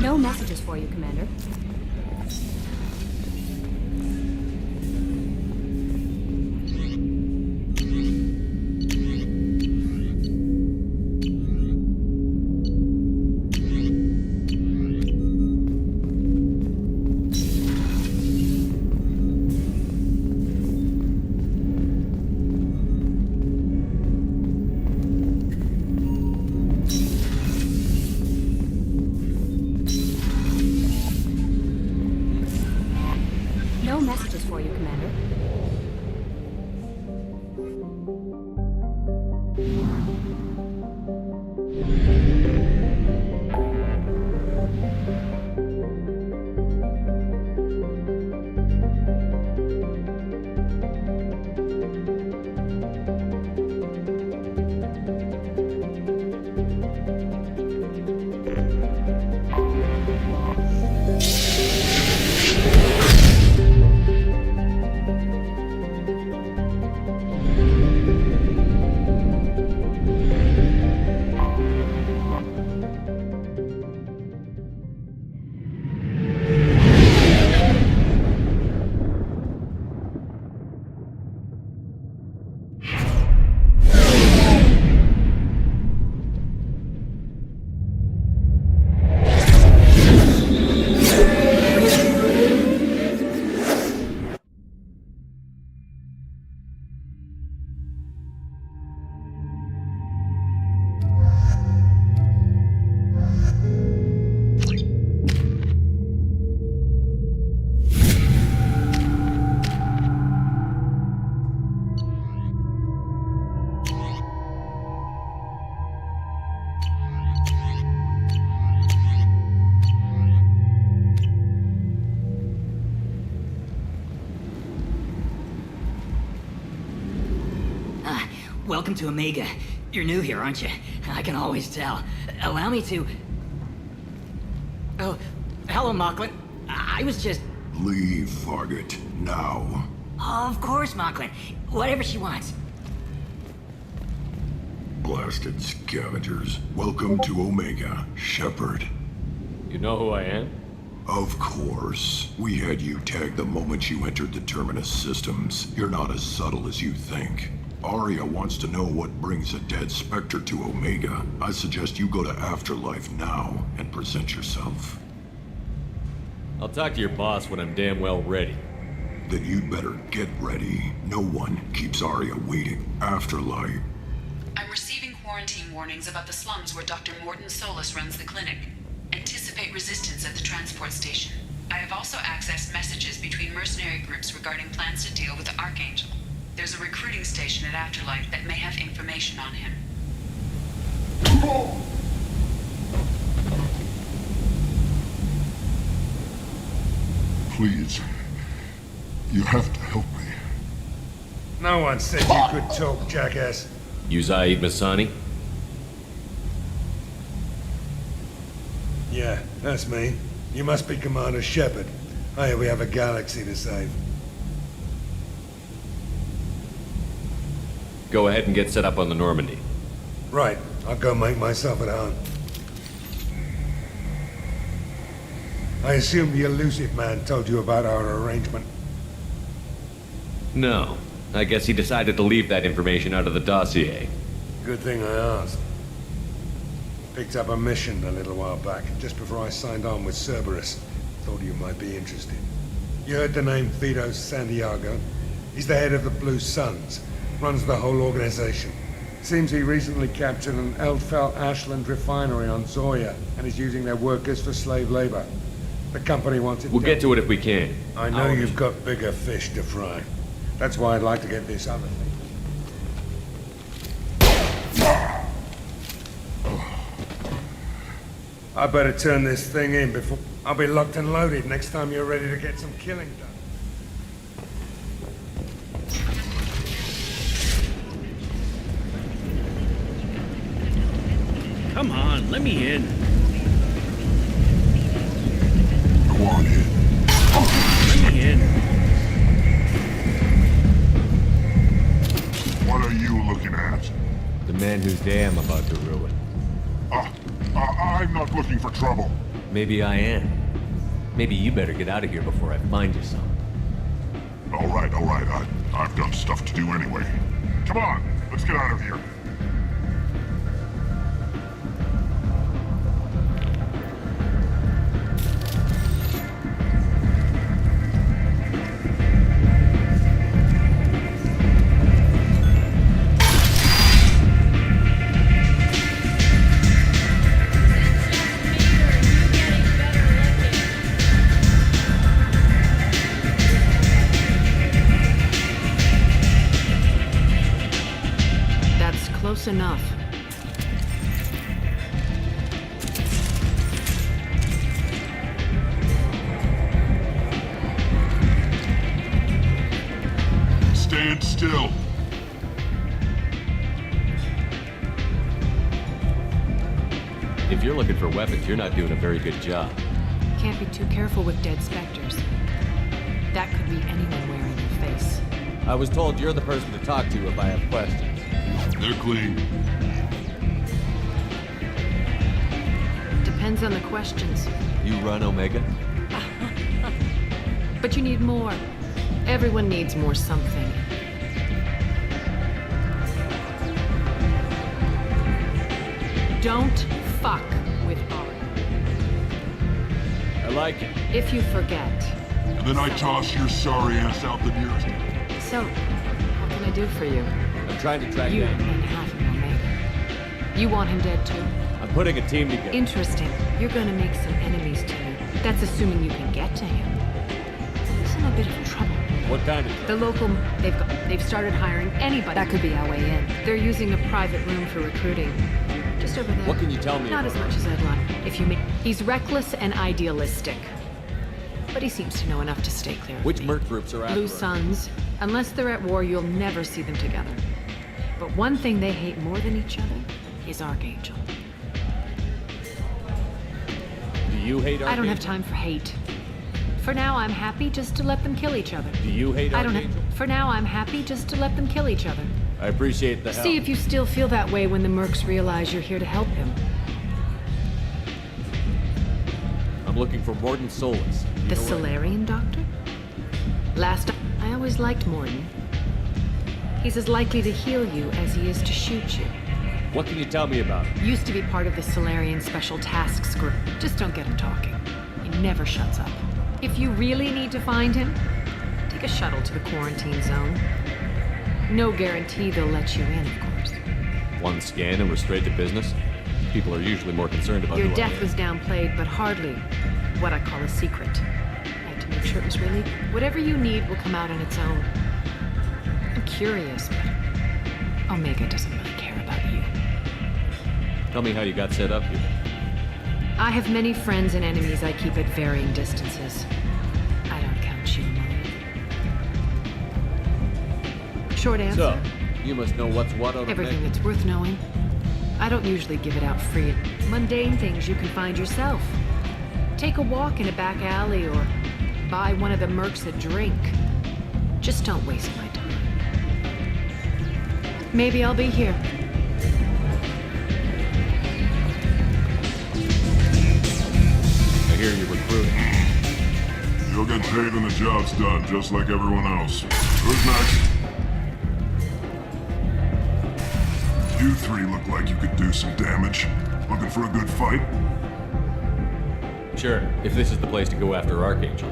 No messages for you, Commander. No messages for you, Commander. welcome to Omega. You're new here, aren't you? I can always tell. Allow me to... Oh, hello, Mocklin. I was just... Leave, Varget, now. Of course, Mocklin. Whatever she wants. Blasted scavengers. Welcome to Omega, Shepard. You know who I am? Of course. We had you tagged the moment you entered the Terminus systems. You're not as subtle as you think. Arya wants to know what brings a dead Spectre to Omega. I suggest you go to Afterlife now and present yourself. I'll talk to your boss when I'm damn well ready. Then you'd better get ready. No one keeps Arya waiting. Afterlife. I'm receiving quarantine warnings about the slums where Dr. Morton Solus runs the clinic. Anticipate resistance at the transport station. I have also accessed messages between mercenary groups regarding plans to deal with the Archangel. There's a recruiting station at Afterlife that may have information on him. Please. You have to help me. No one said you could talk, jackass. You Zaid Masani? Yeah, that's me. You must be Commander Shepard. Hey, we have a galaxy to save. Go ahead and get set up on the Normandy. Right, I'll go make myself at home. I assume the elusive man told you about our arrangement. No. I guess he decided to leave that information out of the dossier. Good thing I asked. Picked up a mission a little while back, just before I signed on with Cerberus. Thought you might be interested. You heard the name Vito Santiago? He's the head of the Blue Suns. Runs the whole organization. Seems he recently captured an Eldfell Ashland refinery on Zoya and is using their workers for slave labor. The company wants it. We'll get to it if we can. I know you've got bigger fish to fry. That's why I'd like to get this other thing. I better turn this thing in before... I'll be locked and loaded next time you're ready to get some killing done. Come on, let me in. Go on in. Let me in. What are you looking at? The man whose day I'm about to ruin. I'm not looking for trouble. Maybe I am. Maybe you better get out of here before I find you some. All right. I've got stuff to do anyway. Come on, let's get out of here. Enough. Stand still. If you're looking for weapons, you're not doing a very good job. Can't be too careful with dead specters. That could be anyone wearing your face. I was told you're the person to talk to if I have questions. They're clean. Depends on the questions. You run Omega? But you need more. Everyone needs more something. Don't fuck with Arya. I like it. If you forget. And then I toss your sorry ass out the nearest. So, what can I do for you? I'm trying to track You down. and half of Omega. You want him dead too? I'm putting a team together. Interesting. You're gonna make some enemies too. That's assuming you can get to him. He's in a bit of trouble. What kind of trouble? The local, they've started hiring anybody. That could be our way in. They're using a private room for recruiting. Just over there. What can you tell me Not about as much as I'd like. If you mean, he's reckless and idealistic. But he seems to know enough to stay clear of Which me. merc groups are after Blue her? Suns. Unless they're at war, you'll never see them together. But one thing they hate more than each other is Archangel. Do you hate Archangel? I don't have time for hate. For now, I'm happy just to let them kill each other. Do you hate Archangel? For now, I'm happy just to let them kill each other. I appreciate the help. See if you still feel that way when the Mercs realize you're here to help him. I'm looking for Mordin Solus. The Solarian doctor? I always liked Mordin. He's as likely to heal you as he is to shoot you. What can you tell me about him? Used to be part of the Solarian Special Tasks Group. Just don't get him talking. He never shuts up. If you really need to find him, take a shuttle to the quarantine zone. No guarantee they'll let you in, of course. One scan and we're straight to business? People are usually more concerned about Your death was downplayed, but hardly what I call a secret. I had to make sure it was really... Whatever you need will come out on its own. I'm curious, but Omega doesn't really care about you. Tell me how you got set up here. I have many friends and enemies I keep at varying distances. I don't count you among them. Short answer. So, you must know what's what on Everything that's worth knowing. I don't usually give it out free. Mundane things you can find yourself. Take a walk in a back alley or buy one of the Mercs a drink. Just don't waste my time. Maybe I'll be here. I hear you're recruiting. You'll get paid when the job's done, just like everyone else. Who's next? You three look like you could do some damage. Looking for a good fight? Sure, if this is the place to go after Archangel.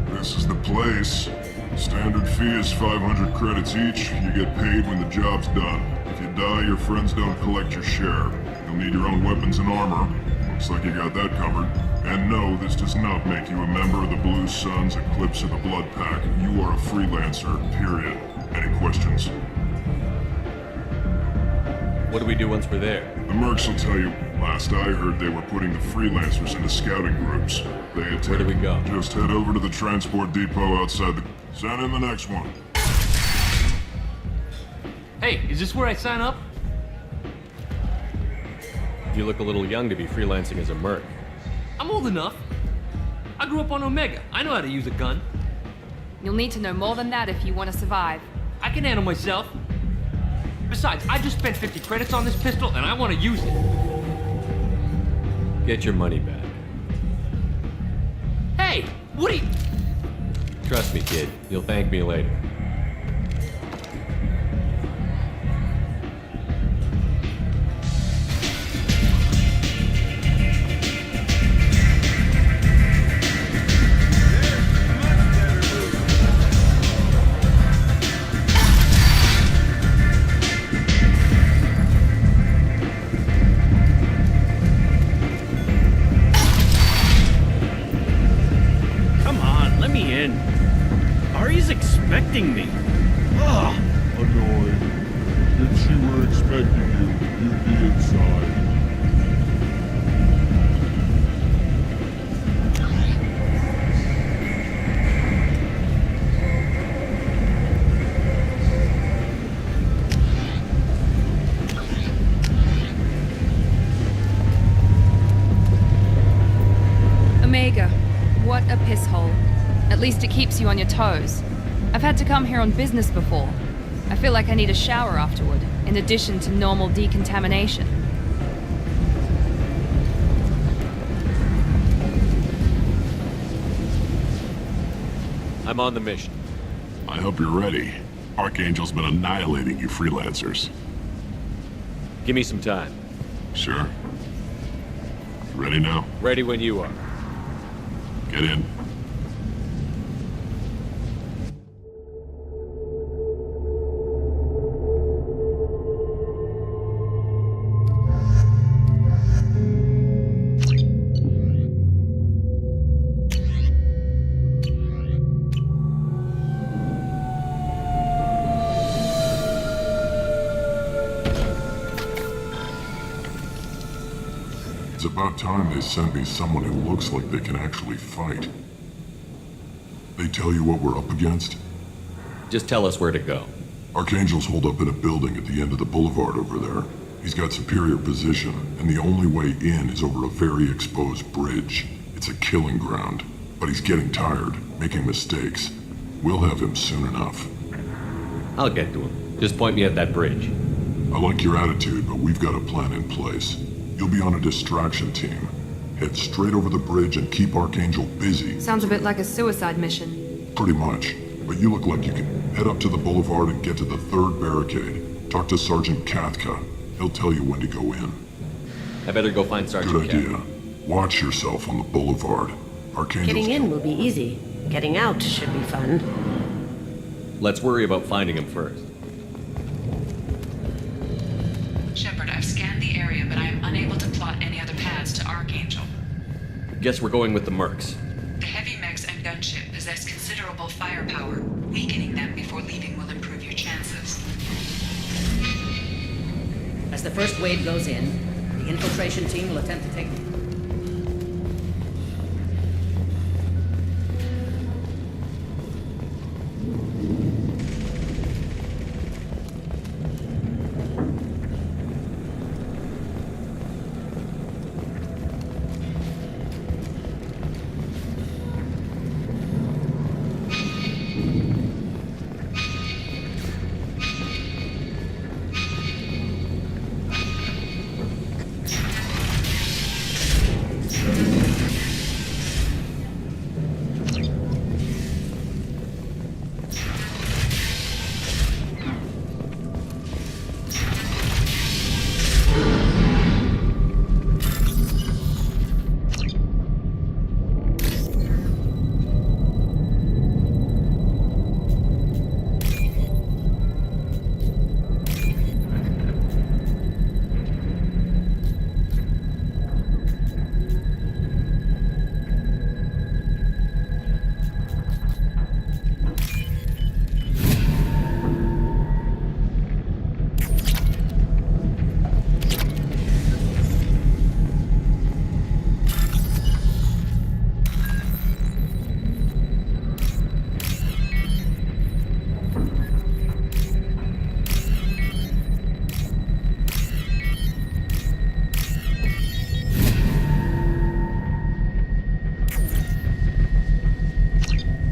This is the place. Standard fee is 500 credits each. You get paid when the job's done. If you die, your friends don't collect your share. You'll need your own weapons and armor. Looks like you got that covered. And no, this does not make you a member of the Blue Suns, Eclipse, or the Blood Pack. You are a freelancer, period. Any questions? What do we do once we're there? The Mercs will tell you. Last I heard, they were putting the freelancers into scouting groups. Where do we go? Just head over to the transport depot outside the... Send in the next one. Hey, is this where I sign up? You look a little young to be freelancing as a Merc. I'm old enough. I grew up on Omega. I know how to use a gun. You'll need to know more than that if you want to survive. I can handle myself. Besides, I just spent 50 credits on this pistol and I want to use it. Get your money back. Hey, what are you... Trust me, kid. You'll thank me later. Expecting me. Ugh. Annoying. If she were expecting you, you'd be inside. Omega, what a piss hole. At least it keeps you on your toes. I've had to come here on business before. I feel like I need a shower afterward, in addition to normal decontamination. I'm on the mission. I hope you're ready. Archangel's been annihilating you freelancers. Give me some time. Sure. Ready now? Ready when you are. Get in. It's about time they sent me someone who looks like they can actually fight. They tell you what we're up against? Just tell us where to go. Archangel's holed up in a building at the end of the boulevard over there. He's got superior position, and the only way in is over a very exposed bridge. It's a killing ground. But he's getting tired, making mistakes. We'll have him soon enough. I'll get to him. Just point me at that bridge. I like your attitude, but we've got a plan in place. You'll be on a distraction team. Head straight over the bridge and keep Archangel busy. Sounds a bit like a suicide mission. Pretty much. But you look like you can head up to the boulevard and get to the third barricade. Talk to Sergeant Kathka. He'll tell you when to go in. I better go find Sergeant Good idea. Watch yourself on the boulevard. Archangel's... Getting in will be easy. Getting out should be fun. Let's worry about finding him first. Shepard, I've scanned the area, but I am unable to plot any other paths to Archangel. Guess we're going with the Mercs. The heavy mechs and gunship possess considerable firepower. Weakening them before leaving will improve your chances. As the first wave goes in, the infiltration team will attempt to take...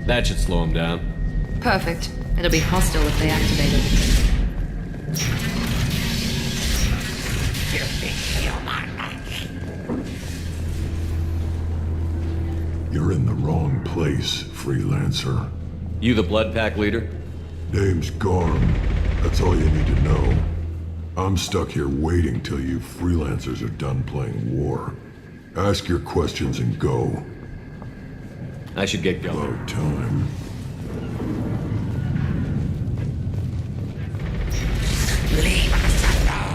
That should slow him down. Perfect. It'll be hostile if they activate it. You're in the wrong place, freelancer. You the Blood Pack leader? Name's Garm. That's all you need to know. I'm stuck here waiting till you freelancers are done playing war. Ask your questions and go. I should get going. About time. Leave us alone!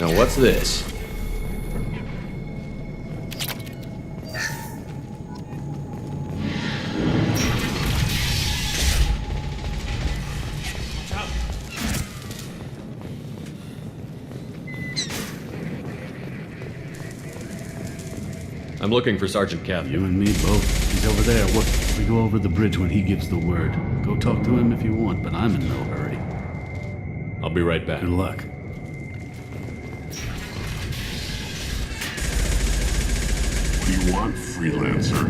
Now what's this? I'm looking for Sergeant Kathka. You and me both. He's over there. We go over the bridge when he gives the word. Go talk to him if you want, but I'm in no hurry. I'll be right back. Good luck. you want, freelancer?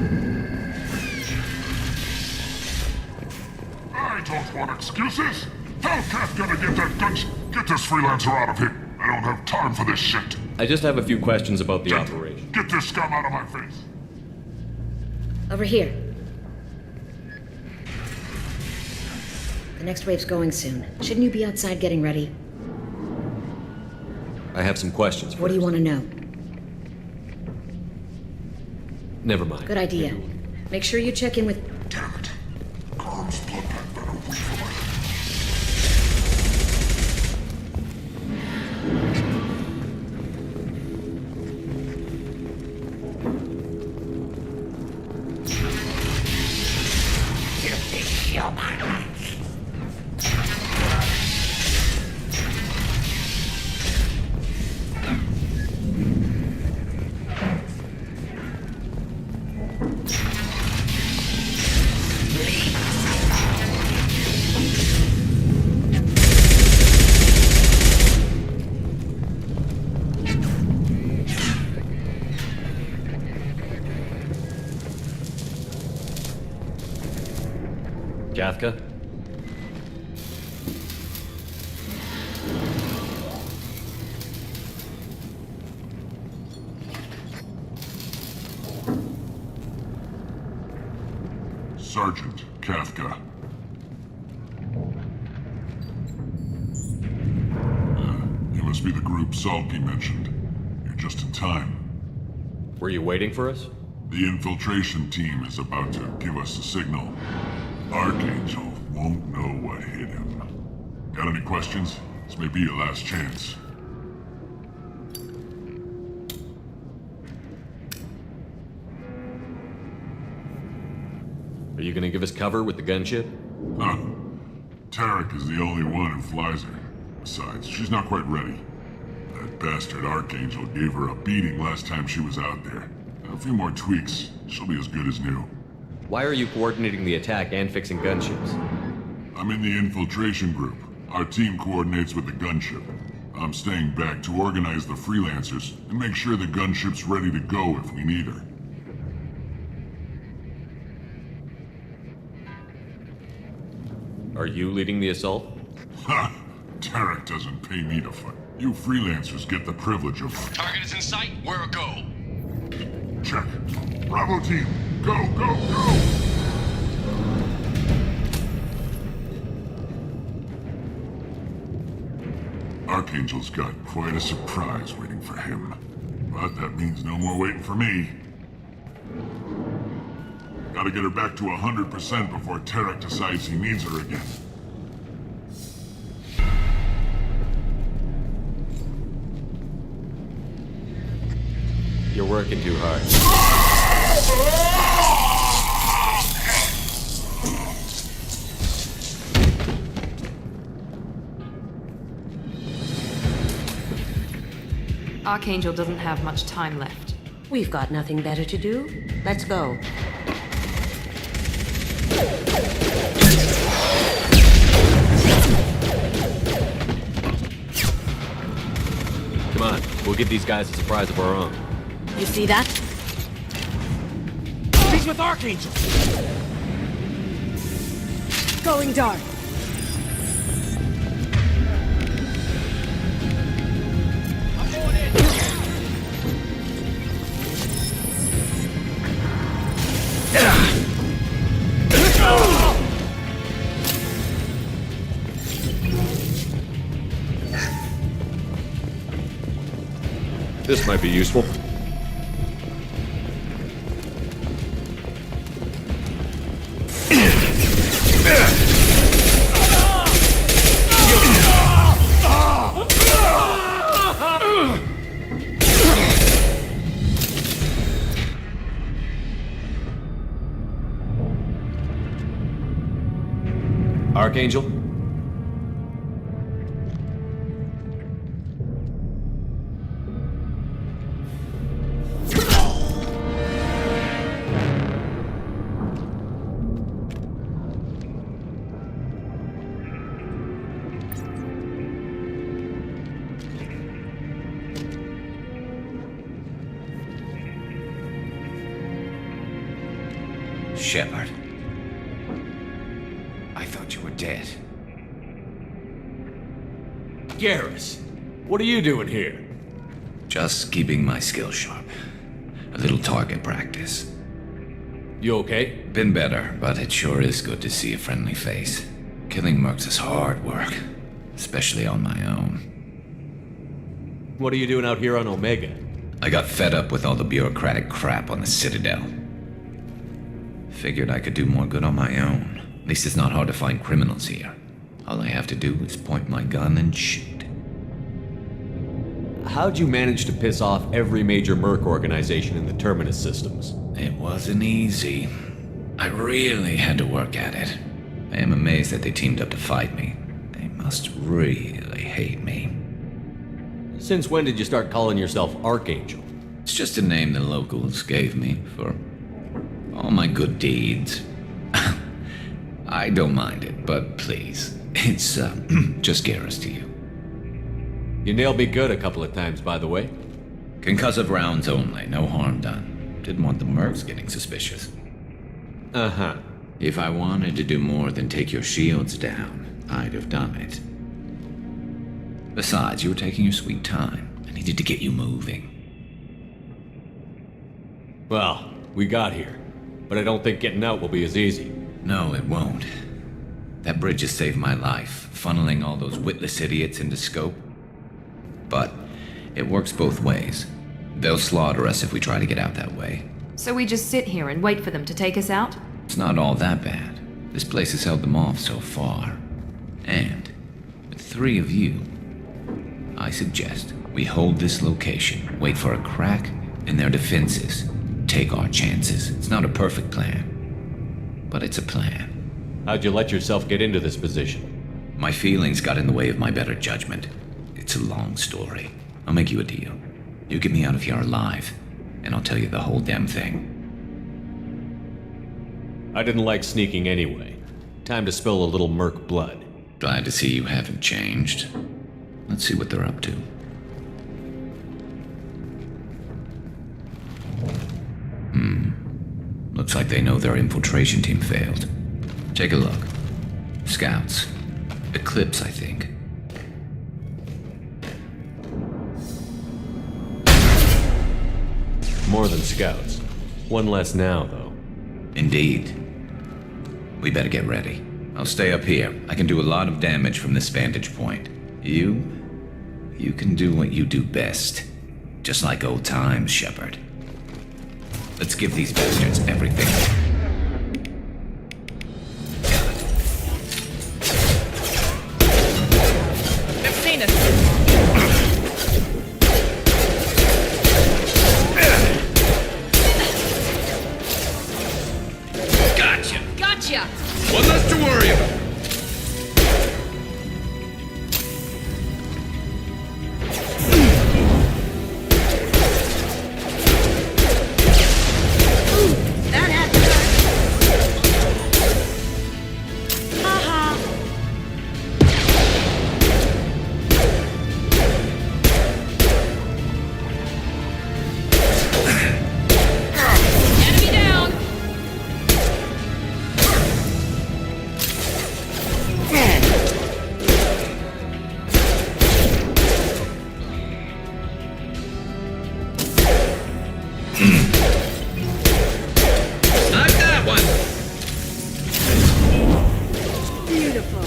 I don't want excuses! Tell Kafka to get that gun. Get this freelancer out of here. I don't have time for this shit. I just have a few questions about the operation. Get this scum out of my face. Over here. The next wave's going soon. Shouldn't you be outside getting ready? I have some questions. What do you want to know? Never mind. Good idea. Make sure you check in with... Damn it. Carm's blood pack better wait for my... Kafka? Sergeant Kafka. You must be the group Salky mentioned. You're just in time. Were you waiting for us? The infiltration team is about to give us a signal. Archangel won't know what hit him. Got any questions? This may be your last chance. Are you gonna give us cover with the gunship? Huh. Tarek is the only one who flies her. Besides, she's not quite ready. That bastard Archangel gave her a beating last time she was out there. A few more tweaks, she'll be as good as new. Why are you coordinating the attack and fixing gunships? I'm in the infiltration group. Our team coordinates with the gunship. I'm staying back to organize the freelancers and make sure the gunship's ready to go if we need her. Are you leading the assault? Ha! Tarek doesn't pay me to fight. You freelancers get the privilege of... Target is in sight. Where a go? Check. Bravo team, go, go, go! Archangel's got quite a surprise waiting for him. But that means no more waiting for me. Gotta get her back to 100% before Tarek decides he needs her again. You're working too hard. Archangel doesn't have much time left. We've got nothing better to do. Let's go. Come on, we'll give these guys a surprise of our own. You see that? He's with Archangel! Going dark. This might be useful. Archangel? Shepard. I thought you were dead. Garrus, what are you doing here? Just keeping my skills sharp. A little target practice. You okay? Been better, but it sure is good to see a friendly face. Killing mercs is hard work, especially on my own. What are you doing out here on Omega? I got fed up with all the bureaucratic crap on the Citadel. Figured I could do more good on my own. At least it's not hard to find criminals here. All I have to do is point my gun and shoot. How'd you manage to piss off every major merc organization in the Terminus systems? It wasn't easy. I really had to work at it. I am amazed that they teamed up to fight me. They must really hate me. Since when did you start calling yourself Archangel? It's just a name the locals gave me for all my good deeds. I don't mind it, but please, it's just Garrus to you. You nailed me good a couple of times, by the way. Concussive rounds only, no harm done. Didn't want the mercs getting suspicious. Uh-huh. If I wanted to do more than take your shields down, I'd have done it. Besides, you were taking your sweet time. I needed to get you moving. Well, we got here, but I don't think getting out will be as easy. No, it won't. That bridge has saved my life, funneling all those witless idiots into scope. But it works both ways. They'll slaughter us if we try to get out that way. So we just sit here and wait for them to take us out? It's not all that bad. This place has held them off so far. And with 3 of you, I suggest we hold this location, wait for a crack in their defenses, take our chances. It's not a perfect plan, but it's a plan. How'd you let yourself get into this position? My feelings got in the way of my better judgment. It's a long story. I'll make you a deal. You get me out of here alive, and I'll tell you the whole damn thing. I didn't like sneaking anyway. Time to spill a little merc blood. Glad to see you haven't changed. Let's see what they're up to. Looks like they know their infiltration team failed. Take a look. Scouts. Eclipse, I think. More than scouts. One less now, though. Indeed. We better get ready. I'll stay up here. I can do a lot of damage from this vantage point. You can do what you do best. Just like old times, Shepard. Let's give these bastards everything. They've seen us. Gotcha! One less to worry about. That had to hurt. Haha. Enemy down. Not that one! Beautiful.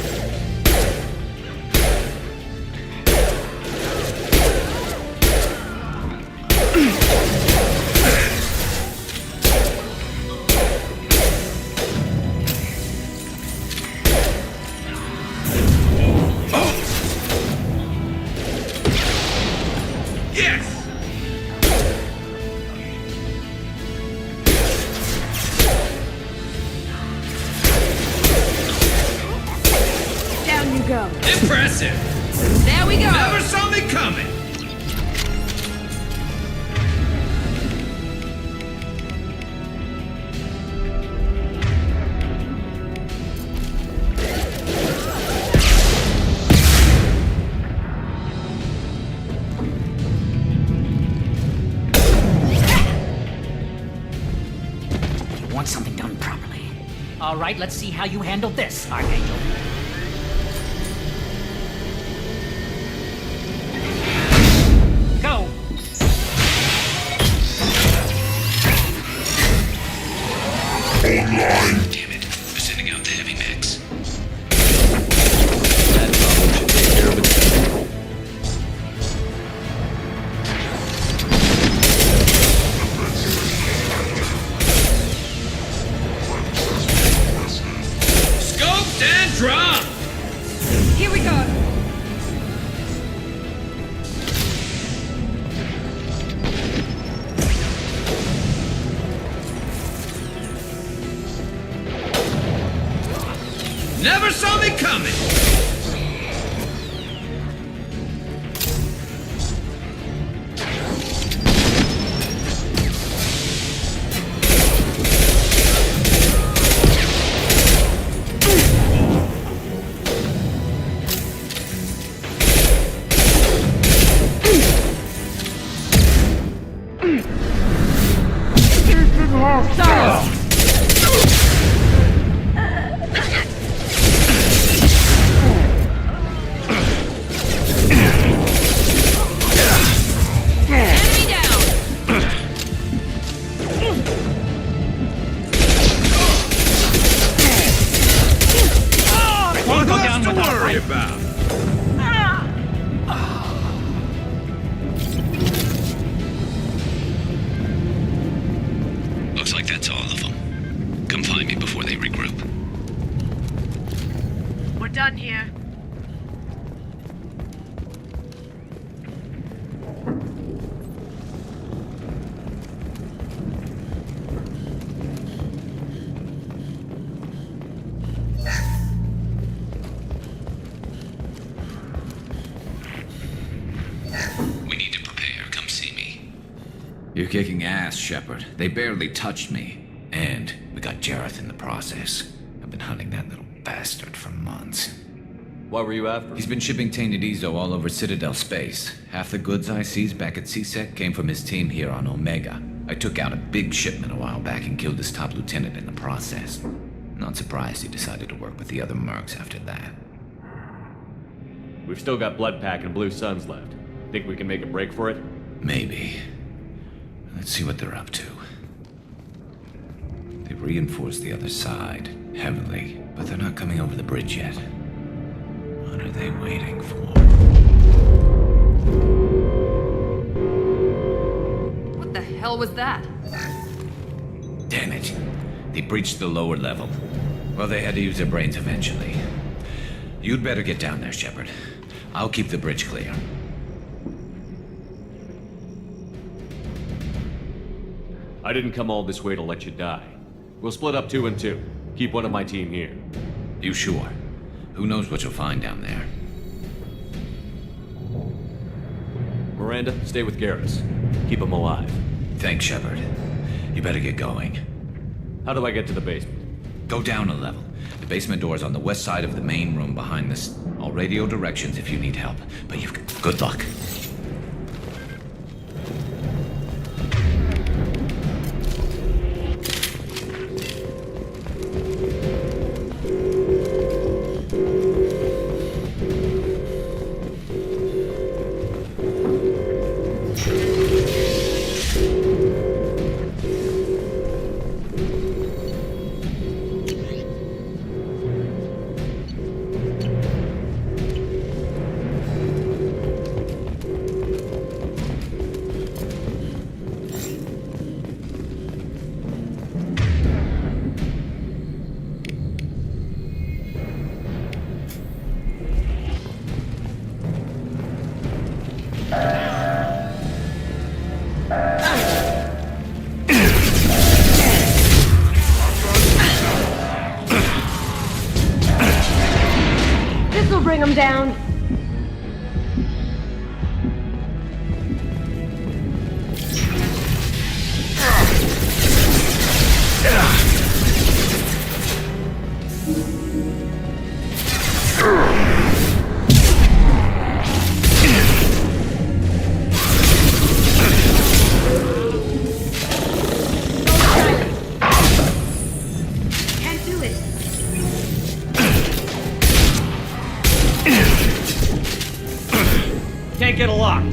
Yes! Down you go. Impressive! There we go. Never saw me coming! All right, let's see how you handle this, Archangel. Go! Online. Damn it. We're sending out the heavy mix. That problem should take care of itself. Scoped and dropped! Here we go. Never saw me coming! Looks like that's all of them. Come find me before they regroup. We're done here. We need to prepare. Come see me. You're kicking ass, Shepard. They barely touched me. And we got Jareth in the process. I've been hunting that little bastard for months. What were you after? He's been shipping tainted Ezo all over Citadel space. Half the goods I seized back at CSEC came from his team here on Omega. I took out a big shipment a while back and killed his top lieutenant in the process. Not surprised he decided to work with the other mercs after that. We've still got Bloodpack and Blue Suns left. Think we can make a break for it? Maybe. Let's see what they're up to. They've reinforced the other side, heavily, but they're not coming over the bridge yet. What are they waiting for? What the hell was that? Damn it. They breached the lower level. Well, they had to use their brains eventually. You'd better get down there, Shepard. I'll keep the bridge clear. I didn't come all this way to let you die. We'll split up 2 and 2. Keep one of my team here. You sure? Who knows what you'll find down there? Miranda, stay with Garrus. Keep him alive. Thanks, Shepard. You better get going. How do I get to the basement? Go down a level. The basement door is on the west side of the main room behind this. I'll radio directions if you need help, but you've got good luck. This'll bring him down. Can't do it. level up.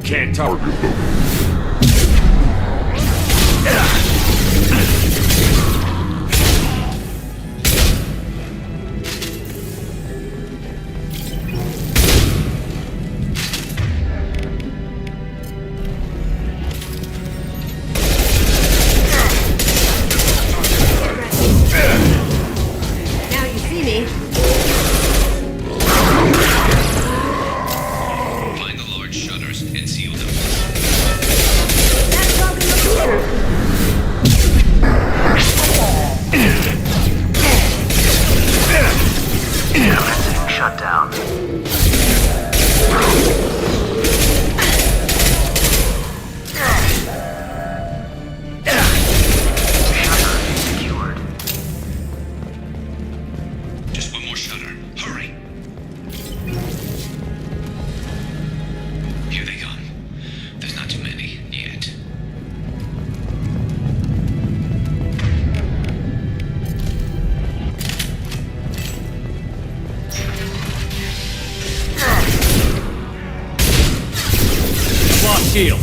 Can't target them. Now you see me. Find the large shutters and seal them. That's all Shut down. Just one more shutter. Hurry. Here they come. There's not too many yet. Lost shield.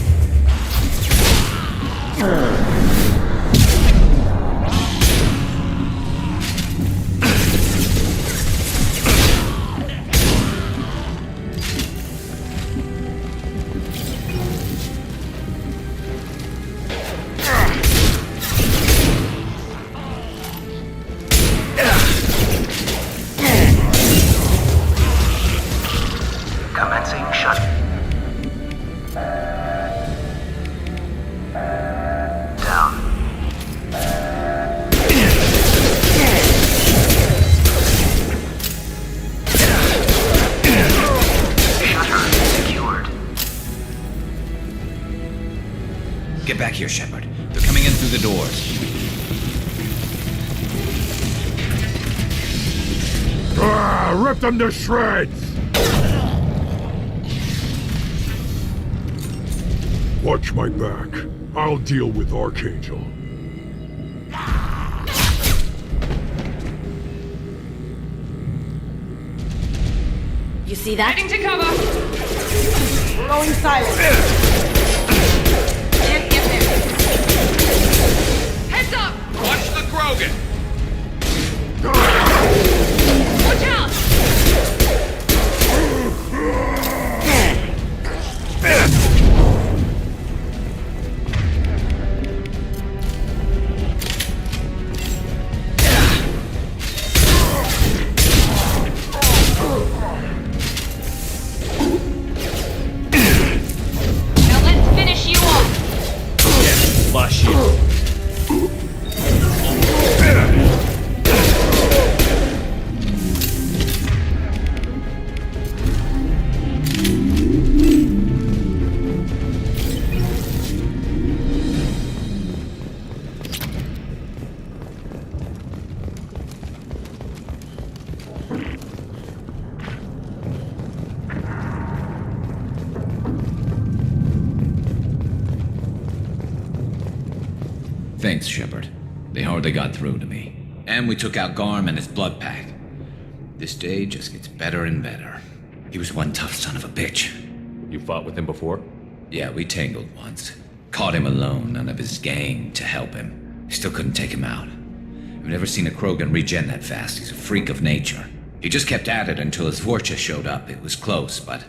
Commencing shut. Down. Shutter secured. Get back here, Shepard. They're coming in through the doors. Rip them to shreds! Watch my back. I'll deal with Archangel. You see that? Heading to cover. We're going silent. Can't get there. Heads up! Watch the Krogan! Watch out! Now let's finish you off. Lost shield. Thanks, Shepard. They hardly got through to me. And we took out Garm and his blood pack. This day just gets better and better. He was one tough son of a bitch. You fought with him before? Yeah, we tangled once. Caught him alone, none of his gang to help him. Still couldn't take him out. I've never seen a Krogan regen that fast. He's a freak of nature. He just kept at it until his Vorcha showed up. It was close, but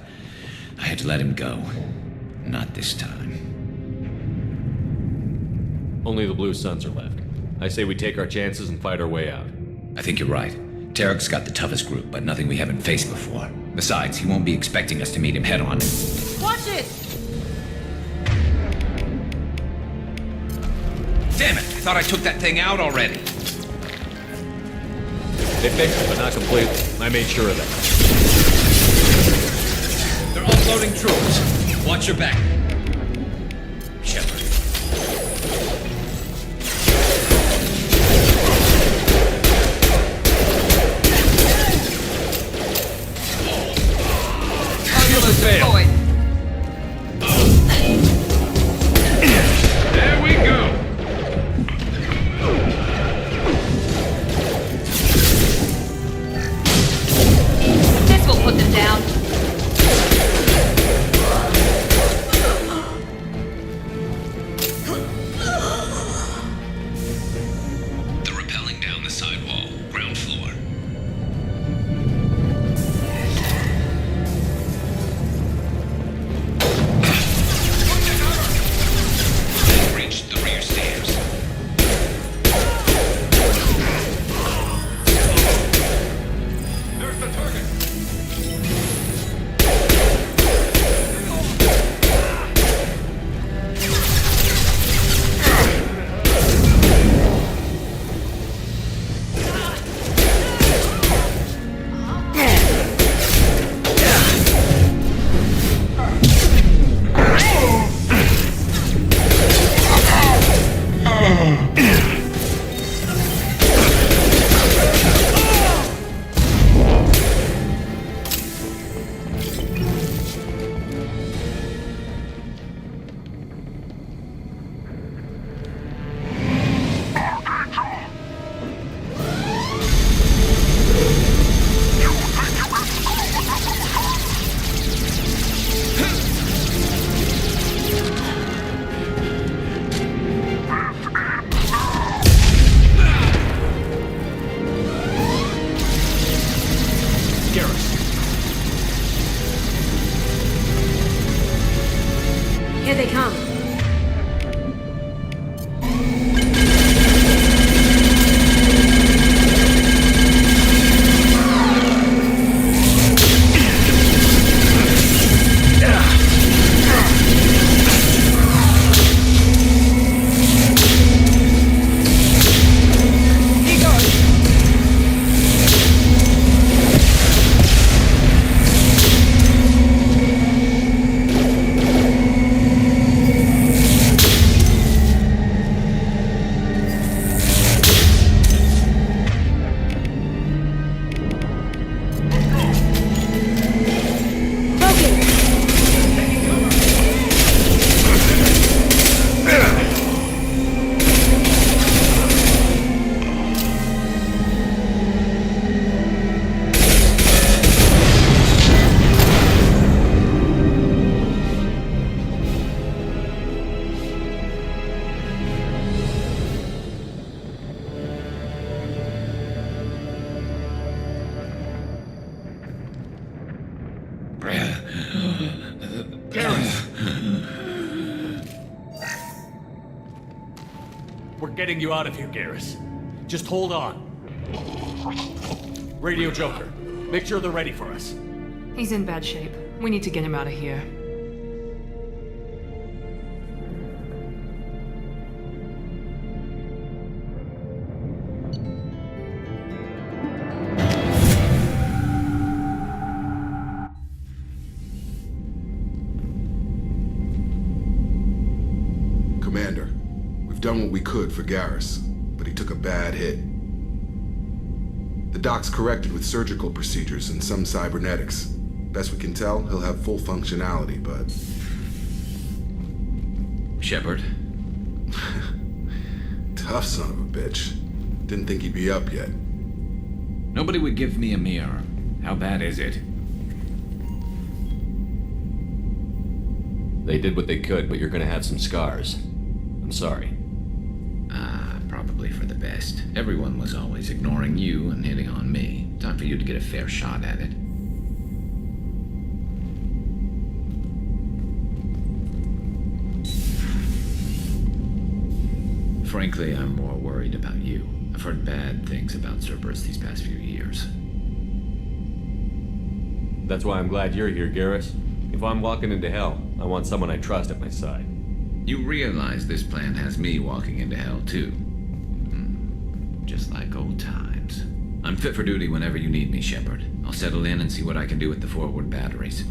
I had to let him go. Not this time. Only the Blue Suns are left. I say we take our chances and fight our way out. I think you're right. Tarek's got the toughest group, but nothing we haven't faced before. Besides, he won't be expecting us to meet him head-on. Watch it! Damn it! I thought I took that thing out already. They fixed it, but not completely. I made sure of that. They're offloading troops. Watch your back. Shepard. Here they come. We're getting you out of here, Garrus. Just hold on. Radio Joker, make sure they're ready for us. He's in bad shape. We need to get him out of here. Commander, we've done what we could for Garrus, but he took a bad hit. The doc's corrected with surgical procedures and some cybernetics. Best we can tell, he'll have full functionality, but... Shepard? Tough son of a bitch. Didn't think he'd be up yet. Nobody would give me a mirror. How bad is it? They did what they could, but you're gonna have some scars. I'm sorry. Probably for the best. Everyone was always ignoring you and hitting on me. Time for you to get a fair shot at it. Frankly, I'm more worried about you. I've heard bad things about Cerberus these past few years. That's why I'm glad you're here, Garrus. If I'm walking into hell, I want someone I trust at my side. You realize this plan has me walking into hell, too. Just like old times. I'm fit for duty whenever you need me, Shepard. I'll settle in and see what I can do with the forward batteries.